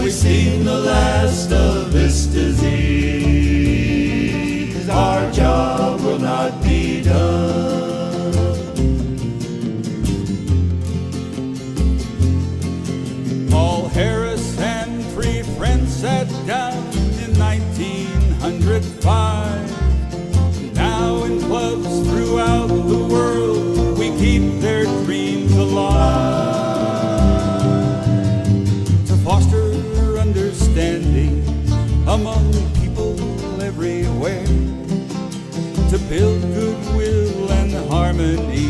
we've seen the last of this disease. Our job will not be done. Paul Harris and 3 friends sat down in 1905. Now in clubs throughout the world, we keep their dreams alive. To foster understanding among people everywhere, to build goodwill and harmony,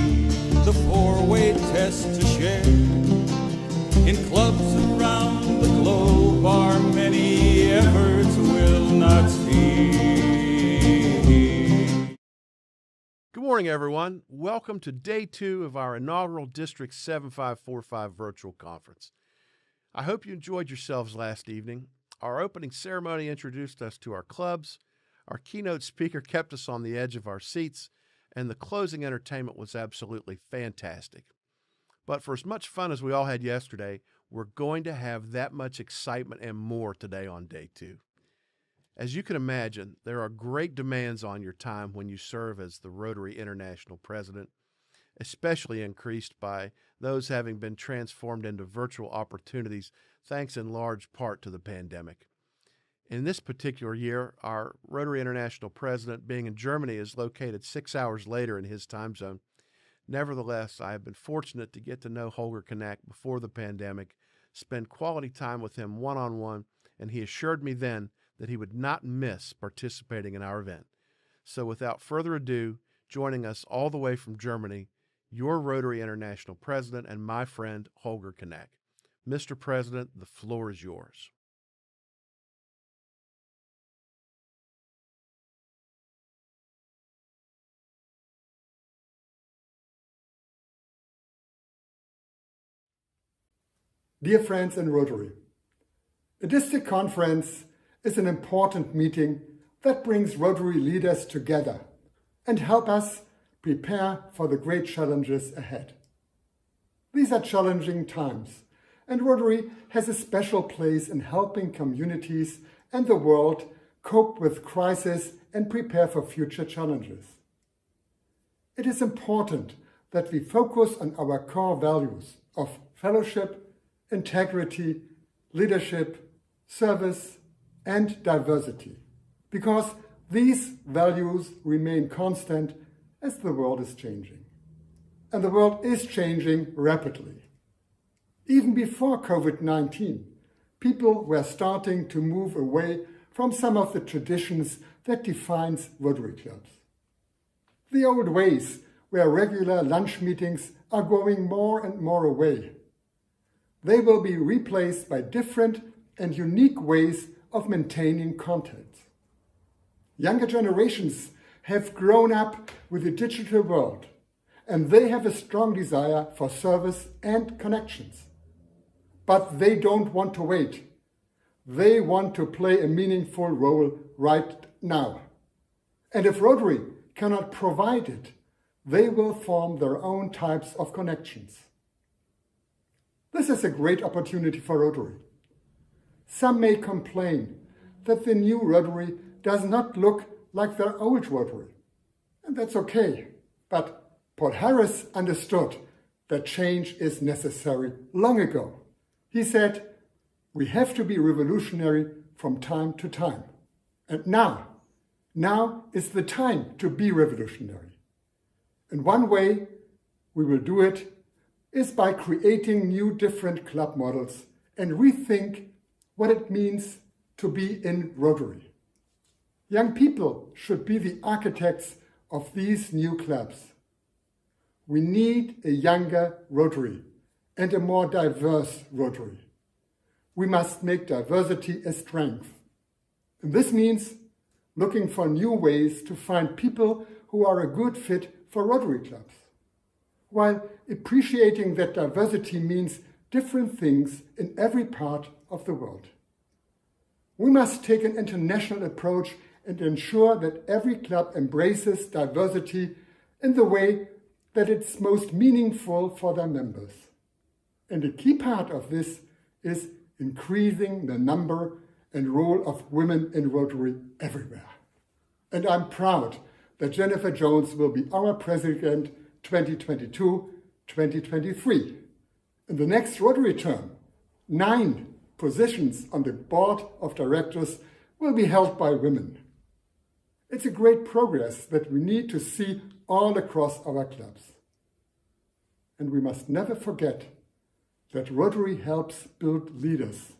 the 4-way test to share. In clubs around the globe, our many efforts will not cease. Good morning, everyone. Welcome to Day 2 of our inaugural District 7545 virtual conference. I hope you enjoyed yourselves last evening. Our opening ceremony introduced us to our clubs, our keynote speaker kept us on the edge of our seats, and the closing entertainment was absolutely fantastic. But for as much fun as we all had yesterday, we're going to have that much excitement and more today on Day 2. As you can imagine, there are great demands on your time when you serve as the Rotary International President, especially increased by those having been transformed into virtual opportunities thanks in large part to the pandemic. In this particular year, our Rotary International President, being in Germany, is located 6 hours later in his time zone. Nevertheless, I have been fortunate to get to know Holger Knaack before the pandemic, spend quality time with him one-on-one, and he assured me then that he would not miss participating in our event. So without further ado, joining us all the way from Germany, your Rotary International President and my friend, Holger Knaack. Mr. President, the floor is yours. Dear friends in Rotary, a district conference is an important meeting that brings Rotary leaders together and help us prepare for the great challenges ahead. These are challenging times, and Rotary has a special place in helping communities and the world cope with crisis and prepare for future challenges. It is important that we focus on our core values of fellowship, integrity, leadership, service, and diversity, because these values remain constant as the world is changing. And the world is changing rapidly. Even before COVID-19, people were starting to move away from some of the traditions that defines Rotary clubs. The old ways, where regular lunch meetings are going more and more away. They will be replaced by different and unique ways of maintaining contact. Younger generations have grown up with the digital world, and they have a strong desire for service and connections. But they don't want to wait. They want to play a meaningful role right now. And if Rotary cannot provide it, they will form their own types of connections. This is a great opportunity for Rotary. Some may complain that the new Rotary does not look like their old Rotary. And that's okay. But Paul Harris understood that change is necessary long ago. He said, we have to be revolutionary from time to time. And now is the time to be revolutionary. And one way we will do it is by creating new different club models and rethink what it means to be in Rotary. Young people should be the architects of these new clubs. We need a younger Rotary and a more diverse Rotary. We must make diversity a strength. And this means looking for new ways to find people who are a good fit for Rotary clubs, while appreciating that diversity means different things in every part of the world. We must take an international approach and ensure that every club embraces diversity in the way that it's most meaningful for their members. And a key part of this is increasing the number and role of women in Rotary everywhere. And I'm proud that Jennifer Jones will be our president 2022-2023. In the next Rotary term, 9 positions on the board of directors will be held by women. It's a great progress that we need to see all across our clubs. And we must never forget that Rotary helps build leaders,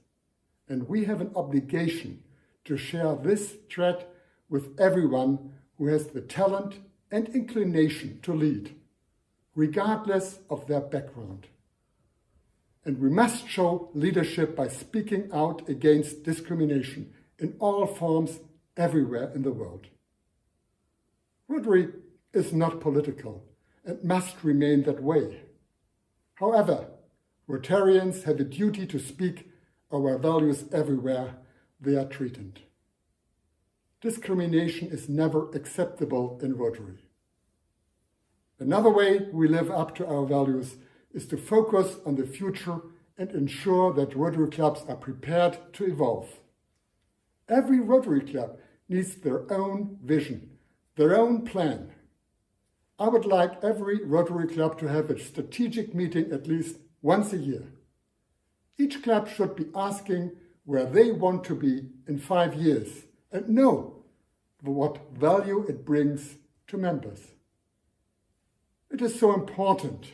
and we have an obligation to share this thread with everyone who has the talent and inclination to lead, regardless of their background. And we must show leadership by speaking out against discrimination in all forms everywhere in the world. Rotary is not political and must remain that way. However, Rotarians have a duty to speak our values everywhere they are treated. Discrimination is never acceptable in Rotary. Another way we live up to our values is to focus on the future and ensure that Rotary clubs are prepared to evolve. Every Rotary club needs their own vision, their own plan. I would like every Rotary club to have a strategic meeting at least once a year. Each club should be asking where they want to be in 5 years and know what value it brings to members. It is so important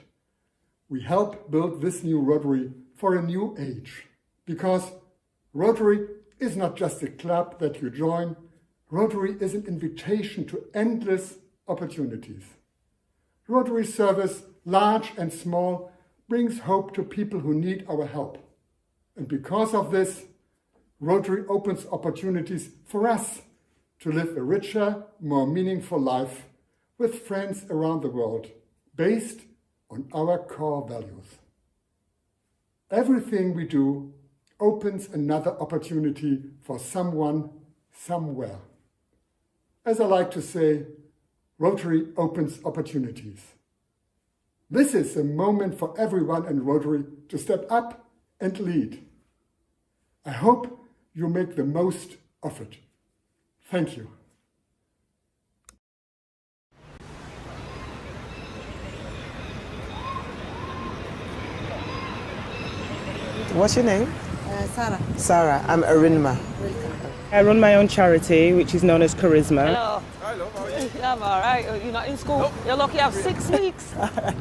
we help build this new Rotary for a new age, because Rotary is not just a club that you join. Rotary is an invitation to endless opportunities. Rotary service, large and small, brings hope to people who need our help. And because of this, Rotary opens opportunities for us to live a richer, more meaningful life with friends around the world, based on our core values. Everything we do opens another opportunity for someone, somewhere. As I like to say, Rotary opens opportunities. This is a moment for everyone in Rotary to step up and lead. I hope you make the most of it. Thank you. What's your name? Sarah. Sarah. I'm Arinma. I run my own charity, which is known as Charisma. Hello. Hello, how are you? Yeah, I'm all right. You're not in school? You're lucky you have 6 weeks.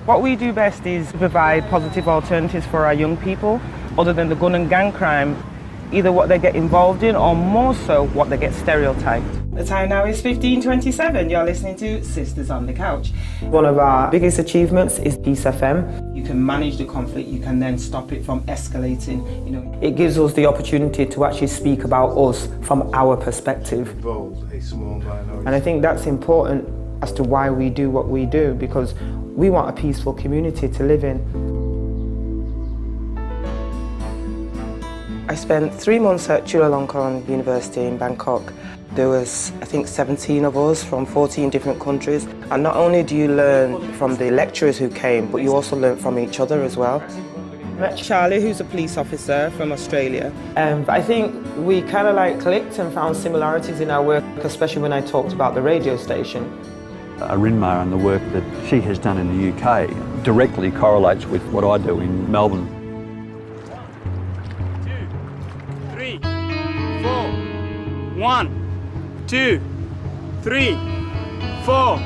What we do best is provide positive alternatives for our young people, other than the gun and gang crime, either what they get involved in or more so what they get stereotyped. The time now is 15:27. You're listening to Sisters on the Couch. One of our biggest achievements is Peace FM. You can manage the conflict, you can then stop it from escalating. It gives us the opportunity to actually speak about us from our perspective. And I think that's important as to why we do what we do, because we want a peaceful community to live in. I spent 3 months at Chulalongkorn University in Bangkok. There was, I think, 17 of us from 14 different countries. And not only do you learn from the lecturers who came, but you also learn from each other as well. I met Charlie, who's a police officer from Australia. But I think we kind of like clicked and found similarities in our work, especially when I talked about the radio station. Arinma and the work that she has done in the UK directly correlates with what I do in Melbourne. 2, 3, 4, 1, 2, 3, 4.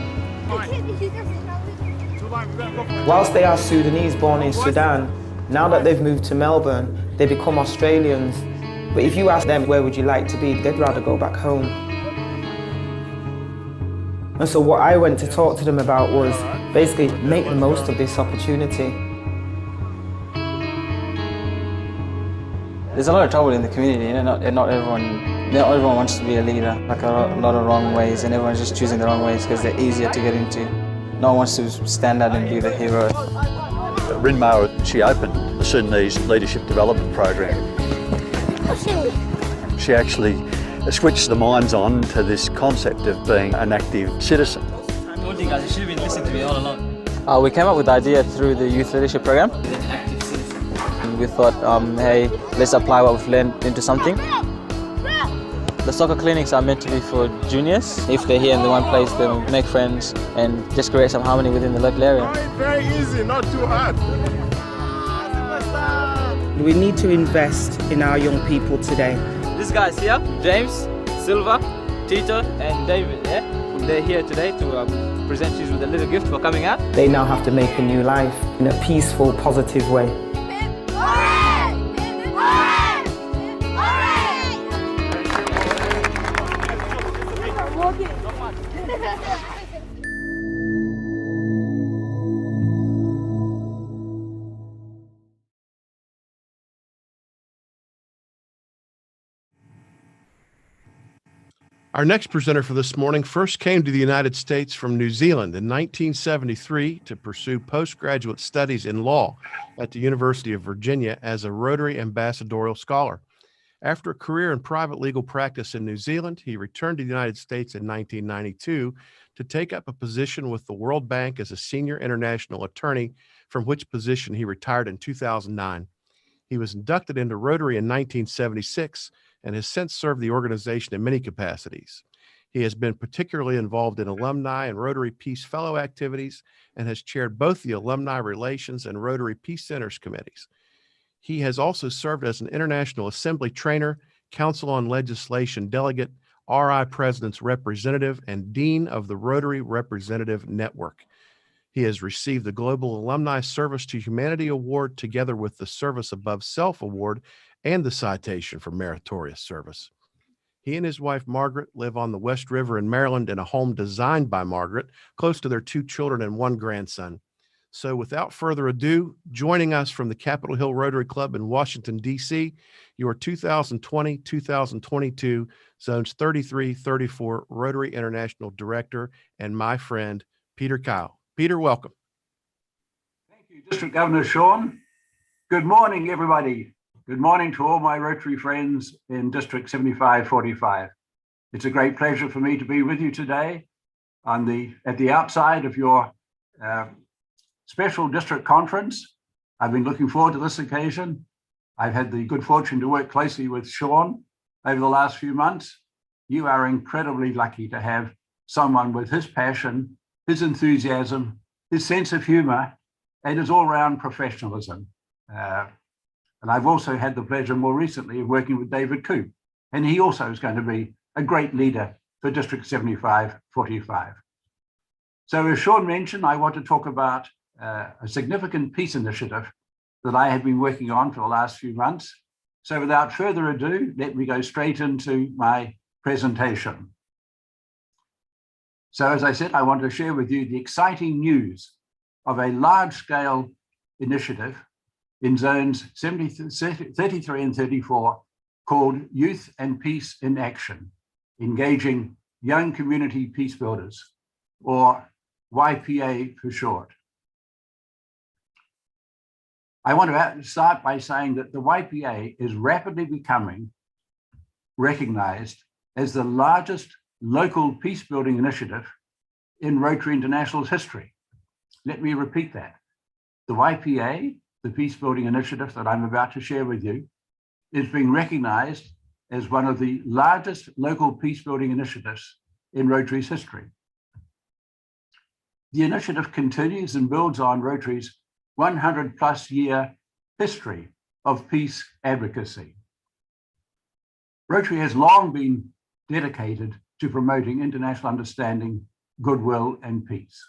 Whilst they are Sudanese born in Sudan, now that they've moved to Melbourne, they become Australians. But if you ask them where would you like to be, they'd rather go back home. And so what I went to talk to them about was basically make the most of this opportunity. There's a lot of trouble in the community, you know, not everyone wants to be a leader. Like a lot of wrong ways, and everyone's just choosing the wrong ways because they're easier to get into. No one wants to stand out and be the hero. Rinma, she opened the Sudanese Leadership Development Program. She actually switched the minds on to this concept of being an active citizen. I told you guys, you should have been listening to me all along. We came up with the idea through the Youth Leadership Program. and we thought, hey, let's apply what we've learned into something. The soccer clinics are meant to be for juniors. If they're here in the one place, they'll make friends and just create some harmony within the local area. Very easy, not too hard. We need to invest in our young people today. These guys here, James, Silva, Tito and David, they're here today to present you with a little gift for coming out. They now have to make a new life in a peaceful, positive way. Our next presenter for this morning first came to the United States from New Zealand in 1973 to pursue postgraduate studies in law at the University of Virginia as a Rotary Ambassadorial Scholar. After a career in private legal practice in New Zealand, he returned to the United States in 1992 to take up a position with the World Bank as a senior international attorney, from which position he retired in 2009. He was inducted into Rotary in 1976 and has since served the organization in many capacities. He has been particularly involved in alumni and Rotary Peace Fellow activities and has chaired both the Alumni Relations and Rotary Peace Centers committees. He has also served as an International Assembly trainer, Council on Legislation delegate, RI President's representative, and Dean of the Rotary Representative Network. He has received the Global Alumni Service to Humanity Award together with the Service Above Self Award and the Citation for Meritorious Service. He and his wife, Margaret, live on the West River in Maryland in a home designed by Margaret, close to their 2 children and 1 grandson. So without further ado, joining us from the Capitol Hill Rotary Club in Washington, D.C., your 2020-2022 Zones 33-34 Rotary International Director and my friend, Peter Kyle. Peter, welcome. Thank you, District Governor Sean. Good morning, everybody. Good morning to all my Rotary friends in District 7545. It's a great pleasure for me to be with you today at the outside of your special district conference. I've been looking forward to this occasion. I've had the good fortune to work closely with Sean over the last few months. You are incredibly lucky to have someone with his passion, his enthusiasm, his sense of humor, and his all-round professionalism. And I've also had the pleasure more recently of working with David Coop, and he also is going to be a great leader for District 7545. So as Sean mentioned, I want to talk about a significant peace initiative that I have been working on for the last few months. So without further ado, let me go straight into my presentation. So as I said, I want to share with you the exciting news of a large-scale initiative in zones 33 and 34 called Youth and Peace in Action, engaging young community peace builders, or YPA for short. I want to start by saying that the YPA is rapidly becoming recognized as the largest local peace building initiative in Rotary International's history. Let me repeat that. The YPA, the peace building initiative that I'm about to share with you, is being recognized as one of the largest local peace building initiatives in Rotary's history. The initiative continues and builds on Rotary's 100+ year history of peace advocacy. Rotary has long been dedicated to promoting international understanding, goodwill, and peace.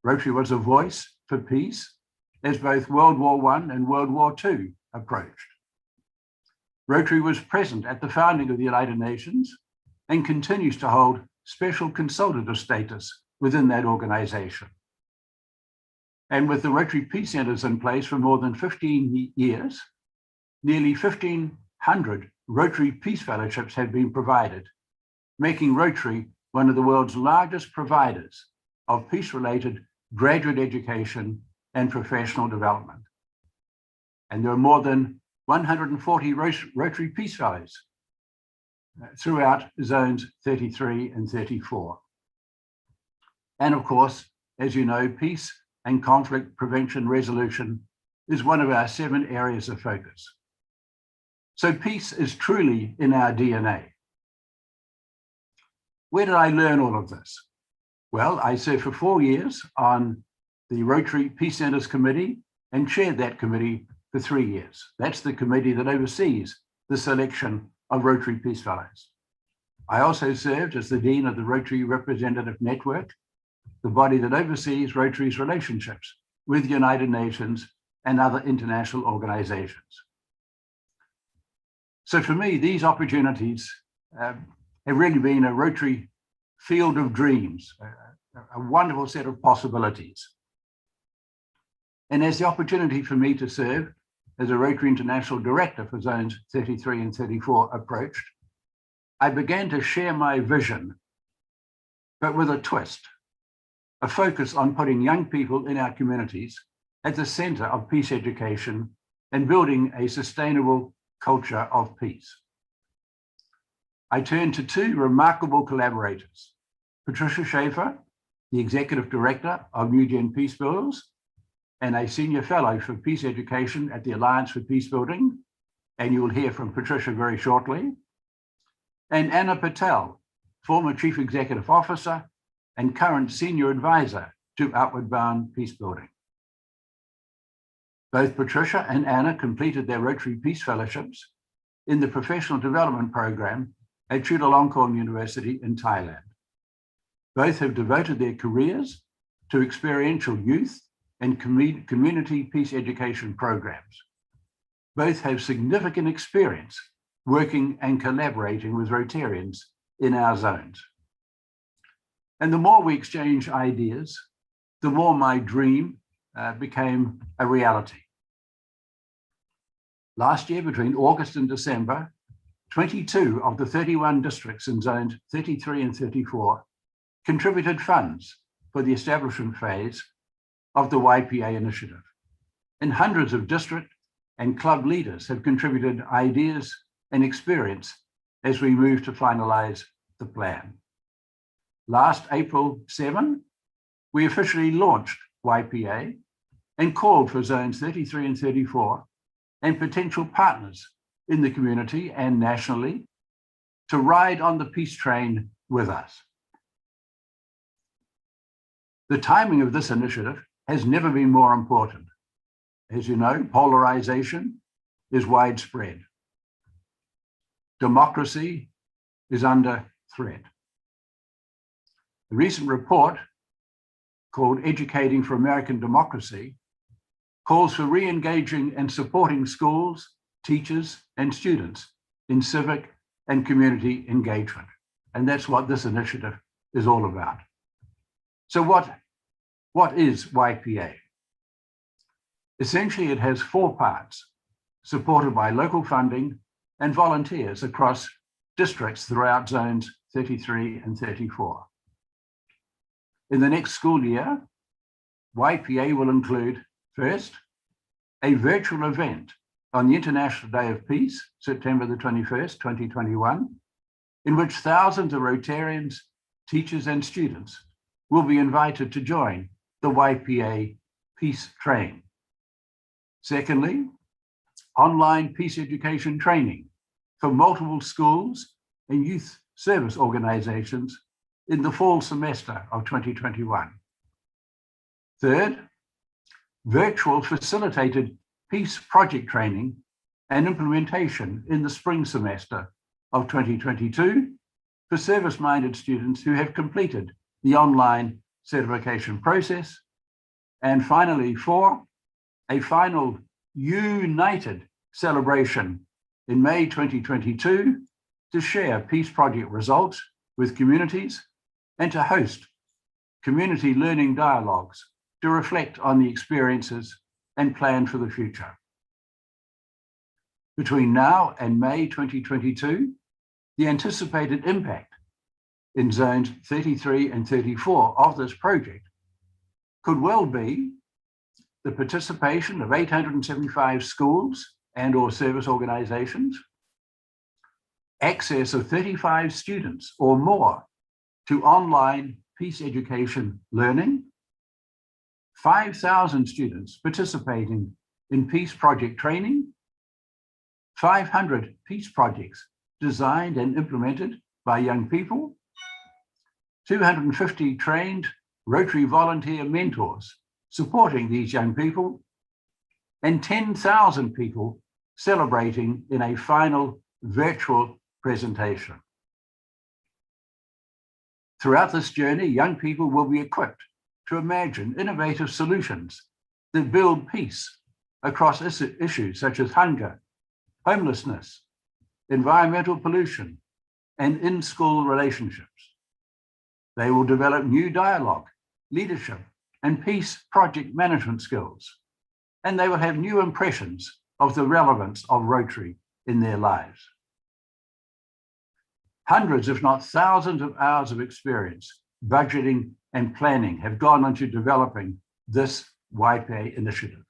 Rotary was a voice for peace as both World War I and World War II approached. Rotary was present at the founding of the United Nations and continues to hold special consultative status within that organization. And with the Rotary Peace Centers in place for more than 15 years, nearly 1,500 Rotary Peace Fellowships have been provided, making Rotary one of the world's largest providers of peace-related graduate education and professional development. And there are more than 140 Rotary Peace Fellows throughout zones 33 and 34. And of course, as you know, peace and conflict prevention resolution is one of our 7 areas of focus. So peace is truly in our DNA. Where did I learn all of this? Well, I served for 4 years on the Rotary Peace Centers Committee and chaired that committee for 3 years. That's the committee that oversees the selection of Rotary Peace Fellows. I also served as the Dean of the Rotary Representative Network, the body that oversees Rotary's relationships with the United Nations and other international organizations. So for me, these opportunities have really been a Rotary field of dreams, a wonderful set of possibilities. And as the opportunity for me to serve as a Rotary International Director for Zones 33 and 34 approached, I began to share my vision, but with a twist, a focus on putting young people in our communities at the center of peace education and building a sustainable culture of peace. I turned to 2 remarkable collaborators, Patricia Shafer, the Executive Director of New Gen Peacebuilders, and a Senior Fellow for Peace Education at the Alliance for Peacebuilding, and you will hear from Patricia very shortly, and Anna Patel, former Chief Executive Officer and current Senior Advisor to Outward Bound Peacebuilding. Both Patricia and Anna completed their Rotary Peace Fellowships in the Professional Development Program at Chulalongkorn University in Thailand. Both have devoted their careers to experiential youth and community peace education programs. Both have significant experience working and collaborating with Rotarians in our zones. And the more we exchange ideas, the more my dream became a reality. Last year, between August and December, 22 of the 31 districts in zones 33 and 34 contributed funds for the establishment phase of the YPA initiative. And hundreds of district and club leaders have contributed ideas and experience as we move to finalize the plan. Last April 7, we officially launched YPA and called for zones 33 and 34 and potential partners in the community and nationally to ride on the peace train with us. The timing of this initiative has never been more important. As you know, polarization is widespread. Democracy is under threat. A recent report called Educating for American Democracy calls for re-engaging and supporting schools, teachers, and students in civic and community engagement. And that's what this initiative is all about. So what is YPA? Essentially, it has 4 parts, supported by local funding and volunteers across districts throughout zones 33 and 34. In the next school year, YPA will include, first, a virtual event on the International Day of Peace, September the 21st, 2021, in which thousands of Rotarians, teachers, and students will be invited to join the YPA Peace Train. Secondly, online peace education training for multiple schools and youth service organizations in the fall semester of 2021. Third, virtual facilitated peace project training and implementation in the spring semester of 2022 for service-minded students who have completed the online certification process. And finally, 4, a final united celebration in May 2022 to share peace project results with communities and to host community learning dialogues to reflect on the experiences and plan for the future. Between now and May 2022, the anticipated impact in zones 33 and 34 of this project could well be the participation of 875 schools and or service organizations, access of 35 students or more to online peace education learning, 5,000 students participating in peace project training, 500 peace projects designed and implemented by young people, 250 trained Rotary volunteer mentors supporting these young people, and 10,000 people celebrating in a final virtual presentation. Throughout this journey, young people will be equipped to imagine innovative solutions that build peace across issues such as hunger, homelessness, environmental pollution, and in-school relationships. They will develop new dialogue, leadership, and peace project management skills, and they will have new impressions of the relevance of Rotary in their lives. Hundreds, if not thousands of hours of experience, budgeting and planning have gone into developing this YPA initiative.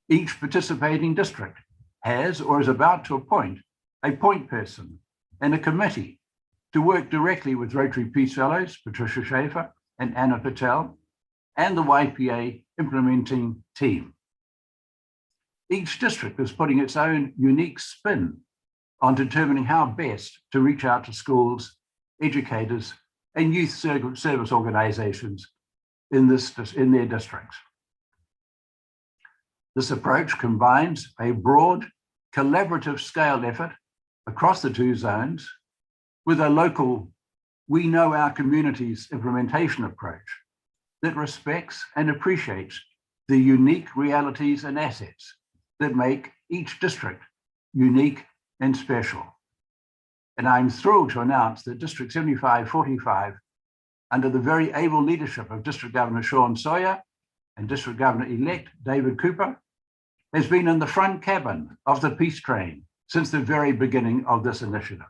Each participating district has or is about to appoint a point person and a committee to work directly with Rotary Peace Fellows, Patricia Shafer and Anna Patel, and the YPA implementing team. Each district is putting its own unique spin on determining how best to reach out to schools, educators, and youth service organizations in their districts. This approach combines a broad, collaborative scale effort across the two zones with a local, we know our community's implementation approach that respects and appreciates the unique realities and assets that make each district unique and special. And I'm thrilled to announce that District 7545, under the very able leadership of District Governor Sean Sawyer and District Governor-elect David Cooper, has been in the front cabin of the peace train since the very beginning of this initiative.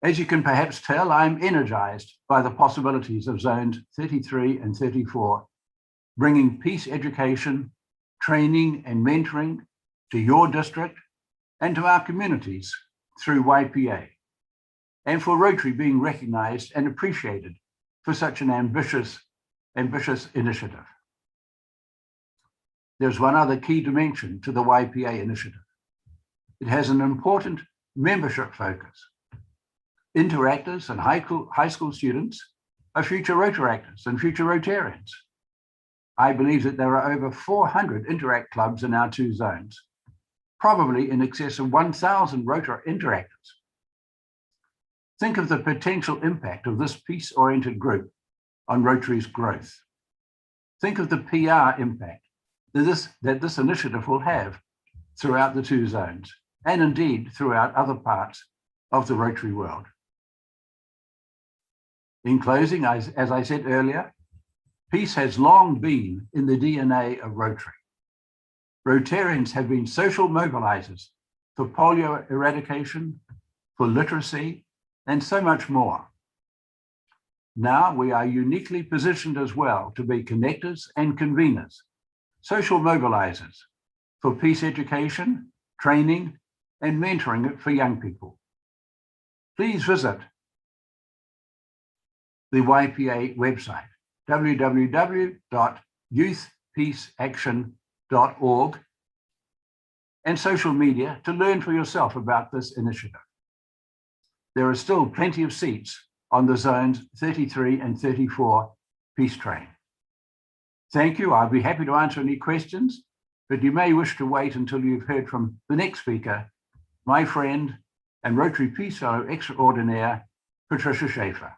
As you can perhaps tell, I'm energized by the possibilities of zones 33 and 34, bringing peace education, training, and mentoring to your district and to our communities through YPA, and for Rotary being recognized and appreciated for such an ambitious initiative. There's one other key dimension to the YPA initiative. It has an important membership focus. Interactors and high school students are future Rotaractors and future Rotarians. I believe that there are over 400 Interact clubs in our two zones, probably in excess of 1,000 Rotary Interactors. Think of the potential impact of this peace-oriented group on Rotary's growth. Think of the PR impact that this initiative will have throughout the two zones, and indeed throughout other parts of the Rotary world. In closing, as I said earlier, peace has long been in the DNA of Rotary. Rotarians have been social mobilizers for polio eradication, for literacy, and so much more. Now we are uniquely positioned as well to be connectors and conveners, social mobilizers for peace education, training, and mentoring for young people. Please visit the YPA website, www.youthpeaceaction.org, and social media to learn for yourself about this initiative. There are still plenty of seats on the zones 33 and 34 peace train. Thank you. I'll be happy to answer any questions, but you may wish to wait until you've heard from the next speaker, my friend and Rotary Peace Fellow extraordinaire, Patricia Shafer.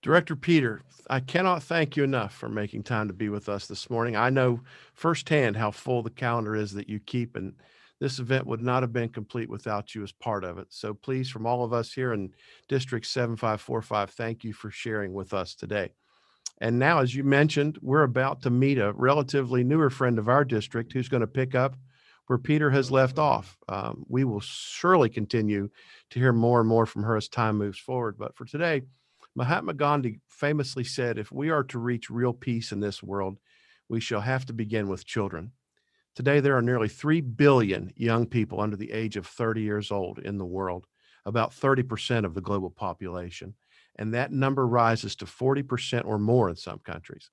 Director Peter, I cannot thank you enough for making time to be with us this morning. I know firsthand how full the calendar is that you keep, and this event would not have been complete without you as part of it. So please, from all of us here in District 7545, thank you for sharing with us today. And now, as you mentioned, we're about to meet a relatively newer friend of our district who's going to pick up where Peter has left off. We will surely continue to hear more and more from her as time moves forward. But for today, Mahatma Gandhi famously said, if we are to reach real peace in this world, we shall have to begin with children. Today, there are nearly 3 billion young people under the age of 30 years old in the world, about 30% of the global population. and that number rises to 40% or more in some countries.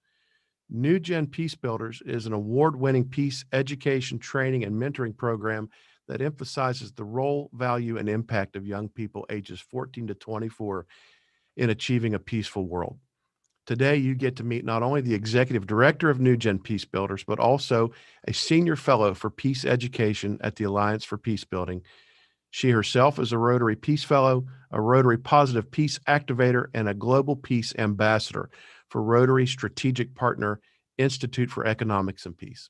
New Gen Peacebuilders is an award-winning peace education, training, and mentoring program that emphasizes the role, value, and impact of young people ages 14 to 24 in achieving a peaceful world. Today, you get to meet not only the executive director of New Gen Peacebuilders, but also a senior fellow for peace education at the Alliance for Peacebuilding. She herself is a Rotary Peace Fellow, a Rotary Positive Peace Activator, and a Global Peace Ambassador for Rotary Strategic Partner Institute for Economics and Peace.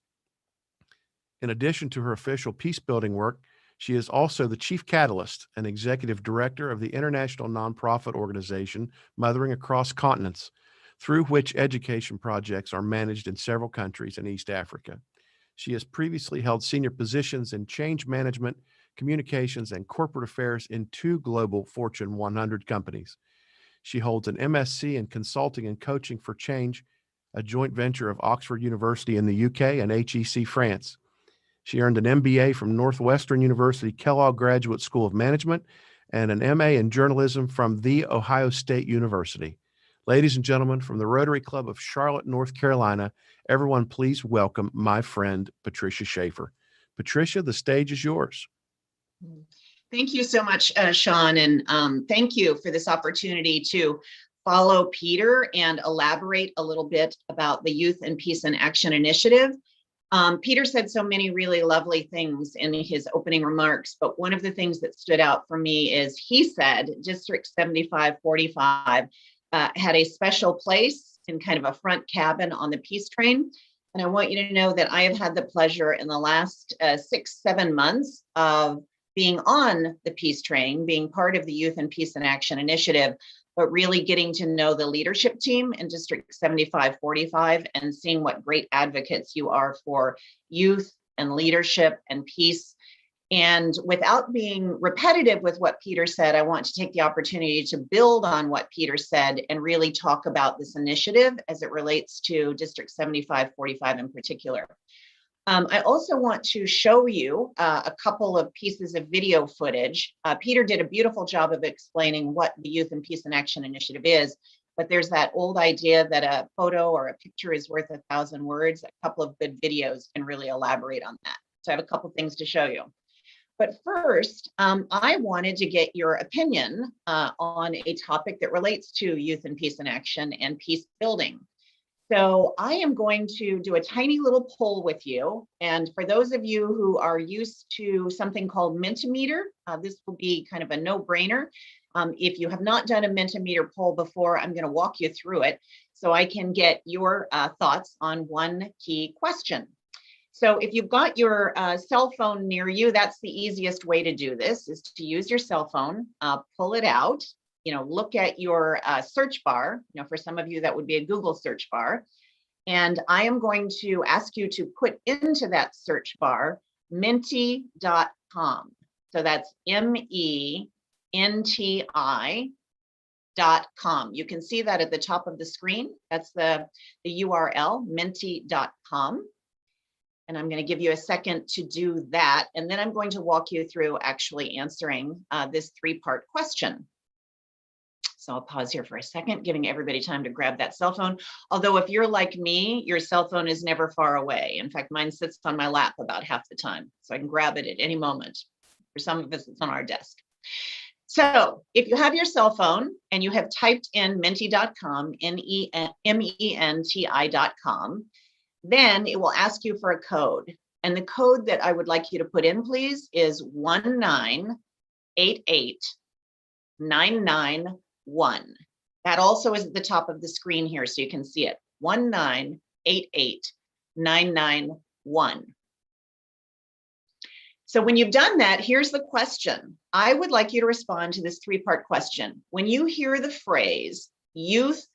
In addition to her official peace-building work, she is also the Chief Catalyst and Executive Director of the international nonprofit organization Mothering Across Continents, through which education projects are managed in several countries in East Africa. She has previously held senior positions in change management, communications, and corporate affairs in 2 global Fortune 100 companies. She holds an MSc in Consulting and Coaching for Change, a joint venture of Oxford University in the UK and HEC France. She earned an MBA from Northwestern University Kellogg Graduate School of Management and an MA in Journalism from The Ohio State University. Ladies and gentlemen, from the Rotary Club of Charlotte, North Carolina, everyone please welcome my friend, Patricia Shafer. Patricia, the stage is yours. Thank you so much, Sean, and thank you for this opportunity to follow Peter and elaborate a little bit about the Youth and Peace in Action Initiative. Peter said so many really lovely things in his opening remarks, but one of the things that stood out for me is he said District 7545 had a special place in kind of a front cabin on the peace train. And I want you to know that I have had the pleasure in the last 6-7 months of being on the peace train, being part of the Youth and Peace in Action Initiative, but really getting to know the leadership team in District 7545 and seeing what great advocates you are for youth and leadership and peace. And without being repetitive with what Peter said, I want to take the opportunity to build on what Peter said and really talk about this initiative as it relates to District 7545 in particular. I also want to show you a couple of pieces of video footage. Peter did a beautiful job of explaining what the Youth and Peace in Action Initiative is, but there's that old idea that a photo or a picture is worth 1,000 words. A couple of good videos can really elaborate on that. So I have a couple things to show you. But first, I wanted to get your opinion on a topic that relates to Youth and Peace in Action and peace building. So I am going to do a tiny little poll with you. And for those of you who are used to something called Mentimeter, this will be kind of a no-brainer. If you have not done a Mentimeter poll before, I'm going to walk you through it so I can get your thoughts on one key question. So if you've got your cell phone near you, that's the easiest way to do this, is to use your cell phone, pull it out, look at your search bar. For some of you, that would be a Google search bar. And I am going to ask you to put into that search bar menti.com. So that's MENTI.com. You can see that at the top of the screen. That's the URL, menti.com. And I'm going to give you a second to do that. And then I'm going to walk you through actually answering this 3-part question. So I'll pause here for a second, giving everybody time to grab that cell phone. Although if you're like me, your cell phone is never far away. In fact, mine sits on my lap about half the time, so I can grab it at any moment. For some of us, it's on our desk. So if you have your cell phone and you have typed in menti.com, MENTI.com, then it will ask you for a code. And the code that I would like you to put in, please, is 1988991. That also is at the top of the screen here, so you can see it. 1988991. So when you've done that, here's the question. I would like you to respond to this 3-part question. When you hear the phrase youth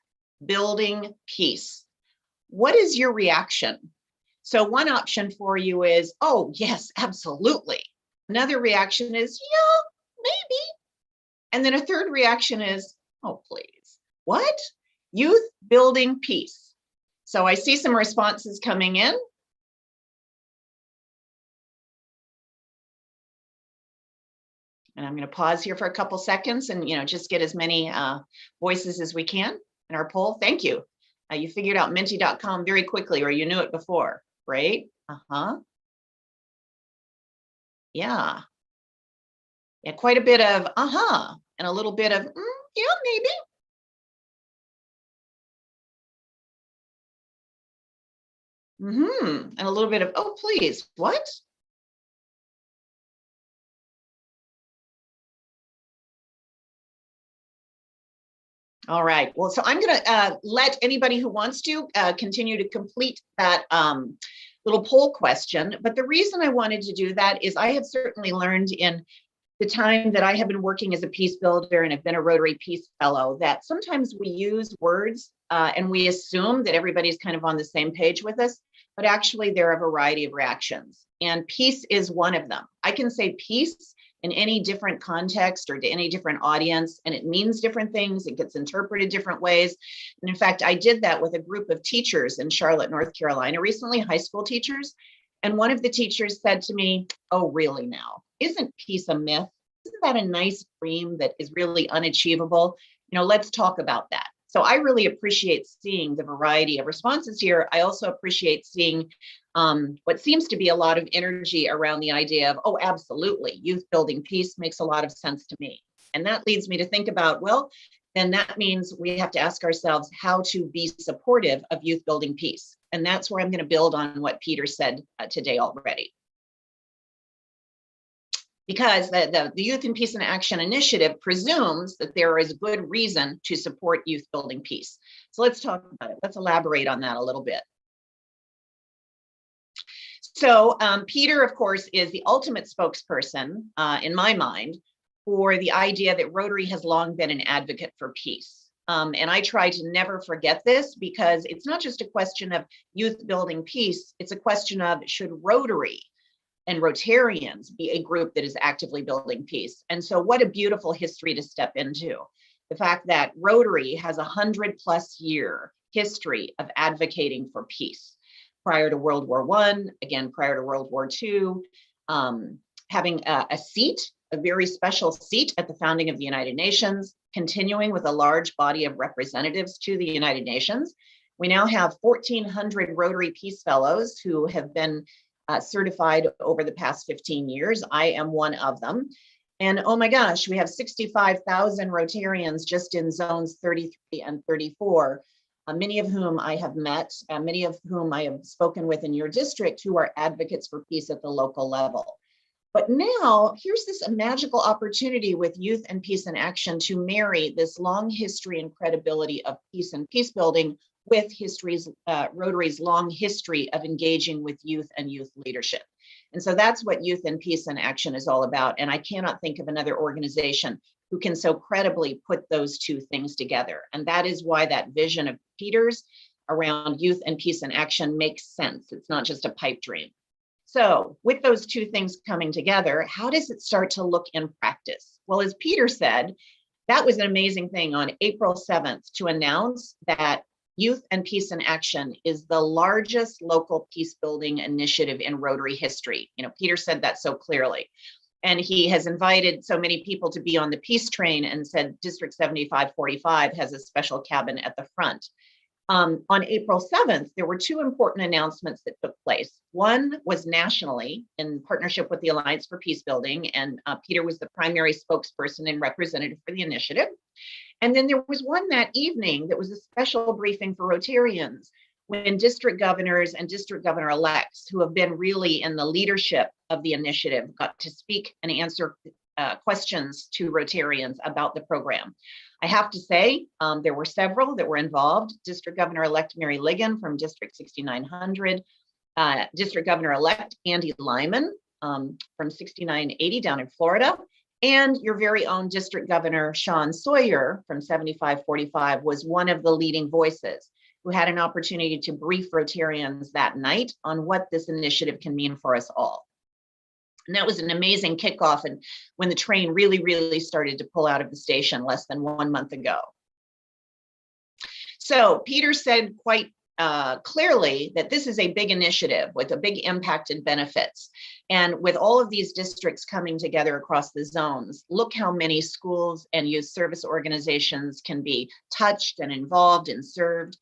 building peace, what is your reaction? So one option for you is, oh, yes, absolutely. Another reaction is, yeah, maybe. And then a third reaction is, oh, please. What? Youth building peace. So I see some responses coming in. And I'm going to pause here for a couple seconds and, just get as many voices as we can in our poll. Thank you. You figured out Menti.com very quickly, or you knew it before, right? Yeah. Yeah, quite a bit of and a little bit of yeah, maybe. And a little bit of, oh, please, what? All right, well, so I'm gonna let anybody who wants to continue to complete that little poll question. But the reason I wanted to do that is I have certainly learned in the time that I have been working as a peace builder and have been a Rotary Peace Fellow that sometimes we use words and we assume that everybody's kind of on the same page with us, but actually there are a variety of reactions, and peace is one of them. I can say peace in any different context or to any different audience, and it means different things. It gets interpreted different ways. And in fact, I did that with a group of teachers in Charlotte, North Carolina, recently, high school teachers. And one of the teachers said to me, oh, really now? Isn't peace a myth? Isn't that a nice dream that is really unachievable? Let's talk about that. So I really appreciate seeing the variety of responses here. I also appreciate seeing what seems to be a lot of energy around the idea of, oh, absolutely, youth building peace makes a lot of sense to me. And that leads me to think about, well, then that means we have to ask ourselves how to be supportive of youth building peace. And that's where I'm going to build on what Peter said today already. Because the Youth in Peace and Action Initiative presumes that there is good reason to support youth building peace. So let's talk about it. Let's elaborate on that a little bit. So Peter, of course, is the ultimate spokesperson, in my mind, for the idea that Rotary has long been an advocate for peace. And I try to never forget this, because it's not just a question of youth building peace. It's a question of, should Rotary and Rotarians be a group that is actively building peace? And so what a beautiful history to step into. The fact that Rotary has 100+ year history of advocating for peace. Prior to World War I, again, prior to World War II, having a seat, a very special seat at the founding of the United Nations, continuing with a large body of representatives to the United Nations. We now have 1,400 Rotary Peace Fellows who have been certified over the past 15 years. I am one of them. And oh my gosh, we have 65,000 Rotarians just in zones 33 and 34, many of whom I have met, many of whom I have spoken with in your district, who are advocates for peace at the local level. But now here's this magical opportunity with Youth and Peace in Action to marry this long history and credibility of peace and peace building with Rotary's long history of engaging with youth and youth leadership. And so that's what Youth and Peace in Action is all about. And I cannot think of another organization who can so credibly put those two things together. And that is why that vision of Peter's around Youth and Peace in Action makes sense. It's not just a pipe dream. So with those two things coming together, how does it start to look in practice? Well, as Peter said, that was an amazing thing on April 7th to announce that Youth and Peace in Action is the largest local peace building initiative in Rotary history. Peter said that so clearly. And he has invited so many people to be on the peace train and said District 7545 has a special cabin at the front. On April 7th, there were two important announcements that took place. One was nationally in partnership with the Alliance for Peace Building, and Peter was the primary spokesperson and representative for the initiative. And then there was one that evening that was a special briefing for Rotarians, when district governors and district governor-elects who have been really in the leadership of the initiative got to speak and answer questions to Rotarians about the program. I have to say, there were several that were involved. District Governor-elect Mary Ligon from District 6900, District Governor-elect Andy Lyman from 6980 down in Florida, and your very own District Governor Sean Sawyer from 7545 was one of the leading voices who had an opportunity to brief Rotarians that night on what this initiative can mean for us all. And that was an amazing kickoff, and when the train really started to pull out of the station less than 1 month ago. So Peter said quite clearly that this is a big initiative with a big impact and benefits. And with all of these districts coming together across the zones, look how many schools and youth service organizations can be touched and involved and served.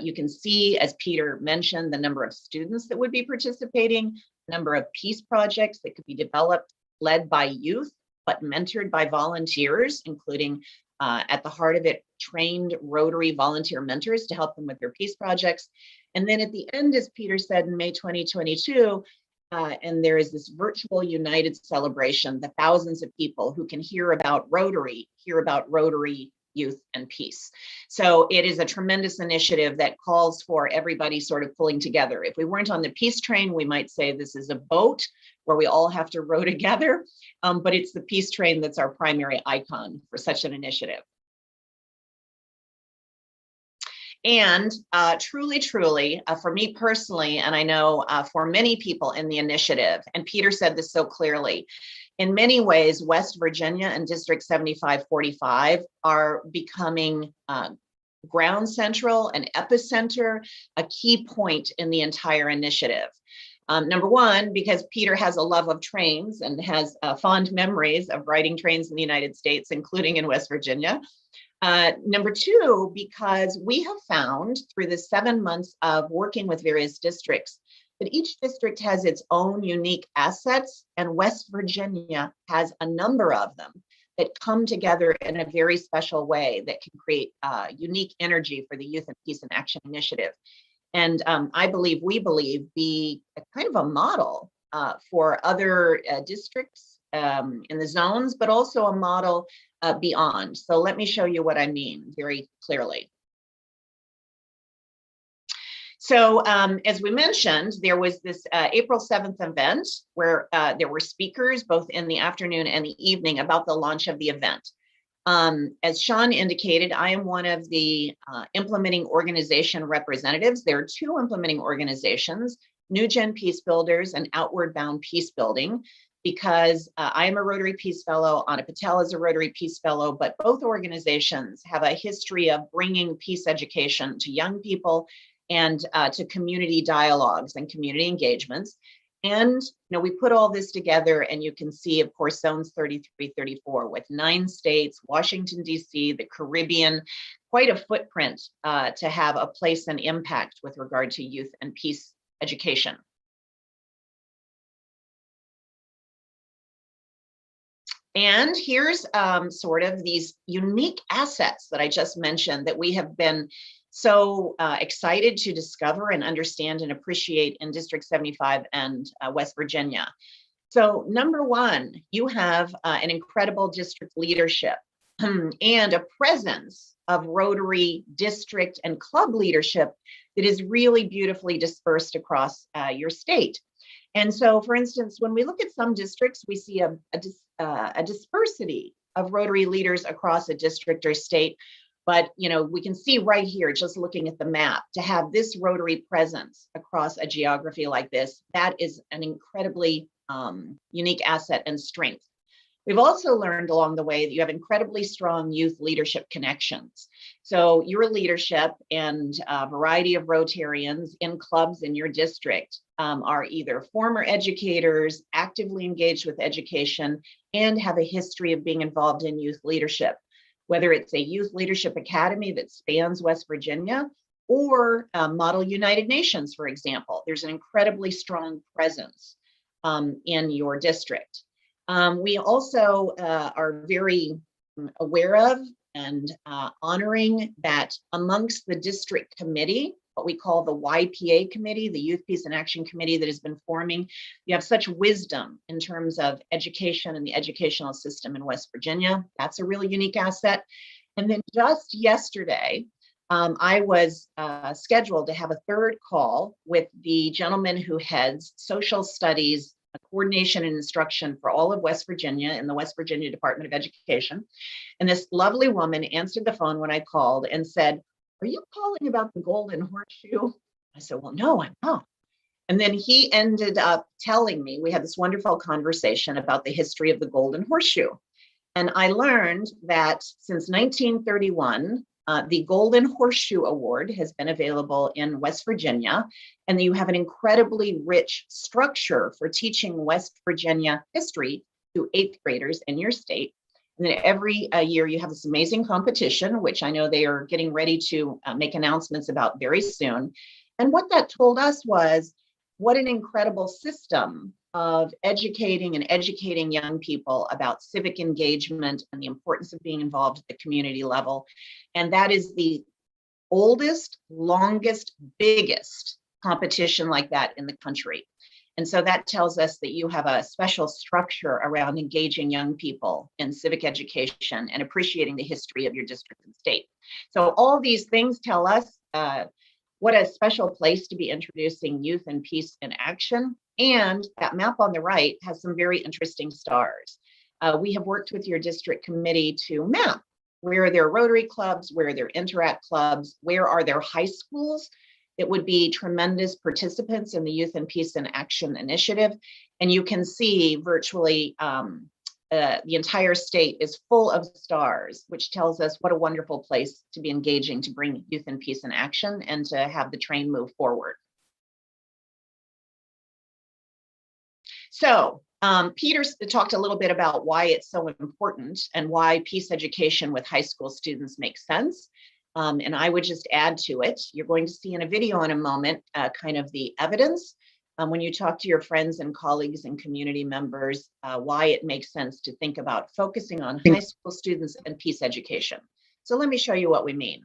You can see, as Peter mentioned, the number of students that would be participating, number of peace projects that could be developed, led by youth, but mentored by volunteers, including at the heart of it, trained Rotary volunteer mentors to help them with their peace projects. And then at the end, as Peter said, in May 2022, and there is this virtual united celebration, the thousands of people who can hear about Rotary Youth and Peace. So it is a tremendous initiative that calls for everybody sort of pulling together. If we weren't on the peace train, we might say this is a boat where we all have to row together, but it's the peace train that's our primary icon for such an initiative. And truly, for me personally, and I know for many people in the initiative, and Peter said this so clearly, in many ways, West Virginia and District 7545 are becoming ground central, an epicenter, a key point in the entire initiative. Number one, because Peter has a love of trains and has fond memories of riding trains in the United States, including in West Virginia. Number two, because we have found through the 7 months of working with various districts that each district has its own unique assets, and West Virginia has a number of them that come together in a very special way that can create unique energy for the Youth and Peace and Action Initiative. And we believe, be a kind of a model for other districts in the zones, but also a model beyond. So let me show you what I mean very clearly. So as we mentioned, there was this April 7th event where there were speakers both in the afternoon and the evening about the launch of the event. As Sean indicated, I am one of the implementing organization representatives. There are two implementing organizations, New Gen Peacebuilders and Outward Bound Peacebuilding, because I am a Rotary Peace Fellow, Anna Patel is a Rotary Peace Fellow, but both organizations have a history of bringing peace education to young people and to community dialogues and community engagements. And we put all this together, and you can see, of course, zones 33, 34 with 9 states, Washington, D.C., the Caribbean, quite a footprint to have a place and impact with regard to youth and peace education. And here's sort of these unique assets that I just mentioned that we have been so excited to discover and understand and appreciate in District 75 and West Virginia. So number one, you have an incredible district leadership and a presence of Rotary district and club leadership that is really beautifully dispersed across your state. And so, for instance, when we look at some districts, we see a dispersity of Rotary leaders across a district or state. But we can see right here, just looking at the map, to have this Rotary presence across a geography like this, that is an incredibly unique asset and strength. We've also learned along the way that you have incredibly strong youth leadership connections. So your leadership and a variety of Rotarians in clubs in your district are either former educators, actively engaged with education, and have a history of being involved in youth leadership. Whether it's a youth leadership academy that spans West Virginia or Model United Nations, for example, there's an incredibly strong presence in your district. We also are very aware of and honoring that amongst the district committee, what we call the YPA committee, the Youth Peace and Action Committee that has been forming, you have such wisdom in terms of education and the educational system in West Virginia. That's a really unique asset. And then just yesterday, I was scheduled to have a third call with the gentleman who heads social studies, coordination and instruction for all of West Virginia in the West Virginia Department of Education. And this lovely woman answered the phone when I called and said, "Are you calling about the Golden Horseshoe?" I said, "Well, no, I'm not." And then he ended up telling me, we had this wonderful conversation about the history of the Golden Horseshoe. And I learned that since 1931, The Golden Horseshoe Award has been available in West Virginia, and you have an incredibly rich structure for teaching West Virginia history to 8th graders in your state. And then every year you have this amazing competition, which I know they are getting ready to make announcements about very soon. And what that told us was what an incredible system of educating young people about civic engagement and the importance of being involved at the community level. And that is the oldest, longest, biggest competition like that in the country. And so that tells us that you have a special structure around engaging young people in civic education and appreciating the history of your district and state. So all these things tell us what a special place to be introducing youth and peace in action. And that map on the right has some very interesting stars. We have worked with your district committee to map where are there Rotary clubs, where are there Interact clubs, where are there high schools that would be tremendous participants in the Youth and Peace in Action initiative. And you can see virtually the entire state is full of stars, which tells us what a wonderful place to be engaging to bring Youth and Peace in Action and to have the train move forward. So Peter talked a little bit about why it's so important and why peace education with high school students makes sense. And I would just add to it, you're going to see in a video in a moment, kind of the evidence when you talk to your friends and colleagues and community members, why it makes sense to think about focusing on high school students and peace education. So let me show you what we mean.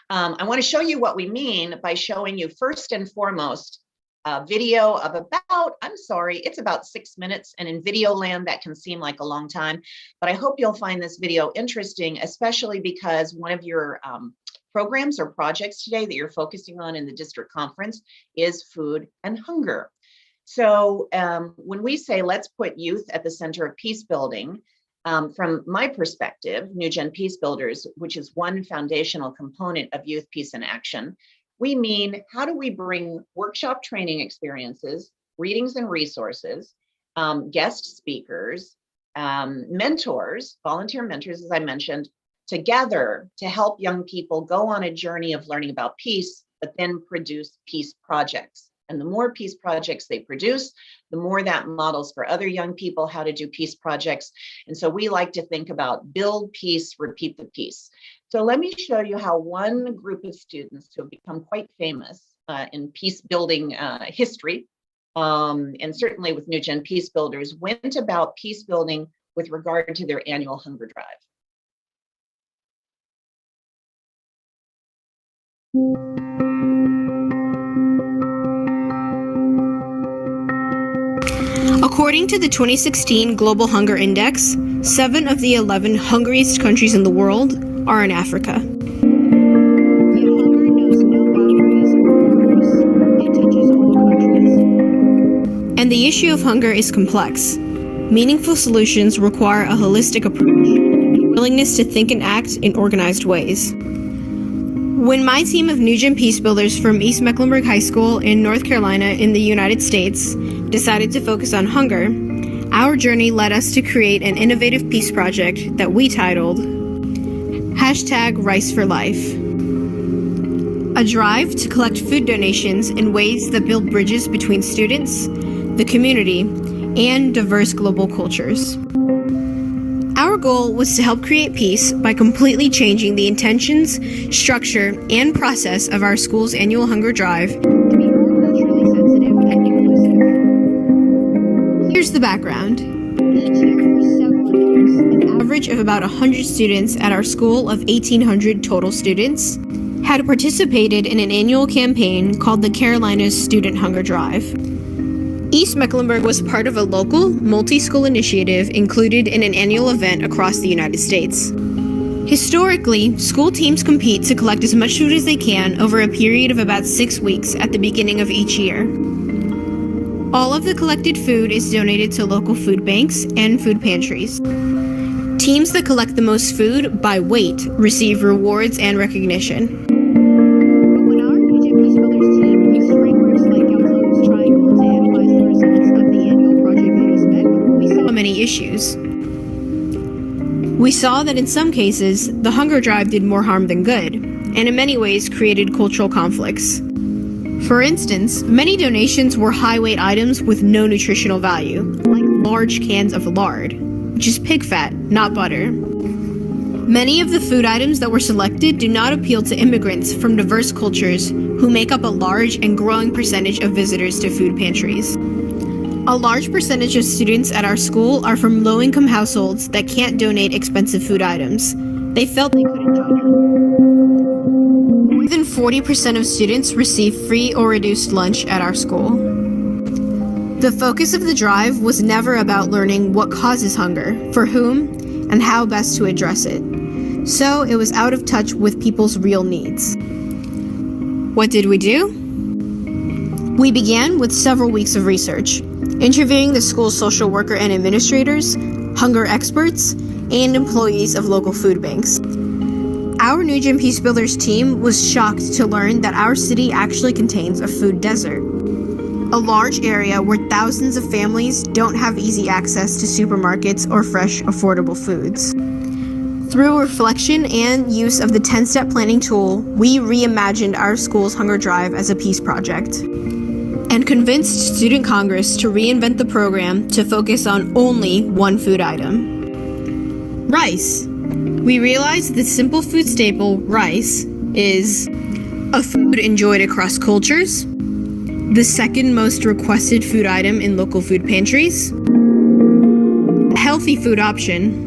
I want to show you what we mean by showing you first and foremost a video of about, I'm sorry, it's about 6 minutes, and in video land that can seem like a long time, but I hope you'll find this video interesting, especially because one of your programs or projects today that you're focusing on in the district conference is food and hunger. So when we say let's put youth at the center of peace building, from my perspective, New Gen Peacebuilders, which is one foundational component of Youth Peace in Action, we mean, how do we bring workshop training experiences, readings and resources, guest speakers, mentors, volunteer mentors, as I mentioned, together to help young people go on a journey of learning about peace, but then produce peace projects. And the more peace projects they produce, the more that models for other young people how to do peace projects. And so we like to think about build peace, repeat the peace. So let me show you how one group of students who have become quite famous in peace building history, and certainly with New Gen Peacebuilders, went about peace building with regard to their annual hunger drive. According to the 2016 Global Hunger Index, 7 of the 11 hungriest countries in the world are in Africa. Yet hunger knows no boundaries or borders. It touches all countries. And the issue of hunger is complex. Meaningful solutions require a holistic approach and willingness to think and act in organized ways. When my team of New Gen Peacebuilders from East Mecklenburg High School in North Carolina in the United States decided to focus on hunger, our journey led us to create an innovative peace project that we titled #Rice for Life. A drive to collect food donations in ways that build bridges between students, the community, and diverse global cultures. Our goal was to help create peace by completely changing the intentions, structure, and process of our school's annual hunger drive to be more culturally sensitive and inclusive. Here's the background. Each year for several years, an average of about 100 students at our school of 1,800 total students had participated in an annual campaign called the Carolinas Student Hunger Drive. East Mecklenburg was part of a local, multi-school initiative included in an annual event across the United States. Historically, school teams compete to collect as much food as they can over a period of about 6 weeks at the beginning of each year. All of the collected food is donated to local food banks and food pantries. Teams that collect the most food by weight receive rewards and recognition. But when our New Gen Peacebuilders team used frameworks like Galton's triangle to analyze the results of the annual project at East Meck, we saw many issues. We saw that in some cases, the hunger drive did more harm than good, and in many ways created cultural conflicts. For instance, many donations were high-weight items with no nutritional value, like large cans of lard, which is pig fat, not butter. Many of the food items that were selected do not appeal to immigrants from diverse cultures who make up a large and growing percentage of visitors to food pantries. A large percentage of students at our school are from low-income households that can't donate expensive food items. They felt they couldn't join in. More than 40% of students receive free or reduced lunch at our school. The focus of the drive was never about learning what causes hunger, for whom, and how best to address it. So it was out of touch with people's real needs. What did we do? We began with several weeks of research, interviewing the school's social worker and administrators, hunger experts, and employees of local food banks. Our New Gym Peacebuilders team was shocked to learn that our city actually contains a food desert, a large area where thousands of families don't have easy access to supermarkets or fresh, affordable foods. Through reflection and use of the 10-step planning tool, we reimagined our school's hunger drive as a peace project and convinced Student Congress to reinvent the program to focus on only one food item: rice. We realized the simple food staple, rice, is a food enjoyed across cultures, the second most requested food item in local food pantries, a healthy food option,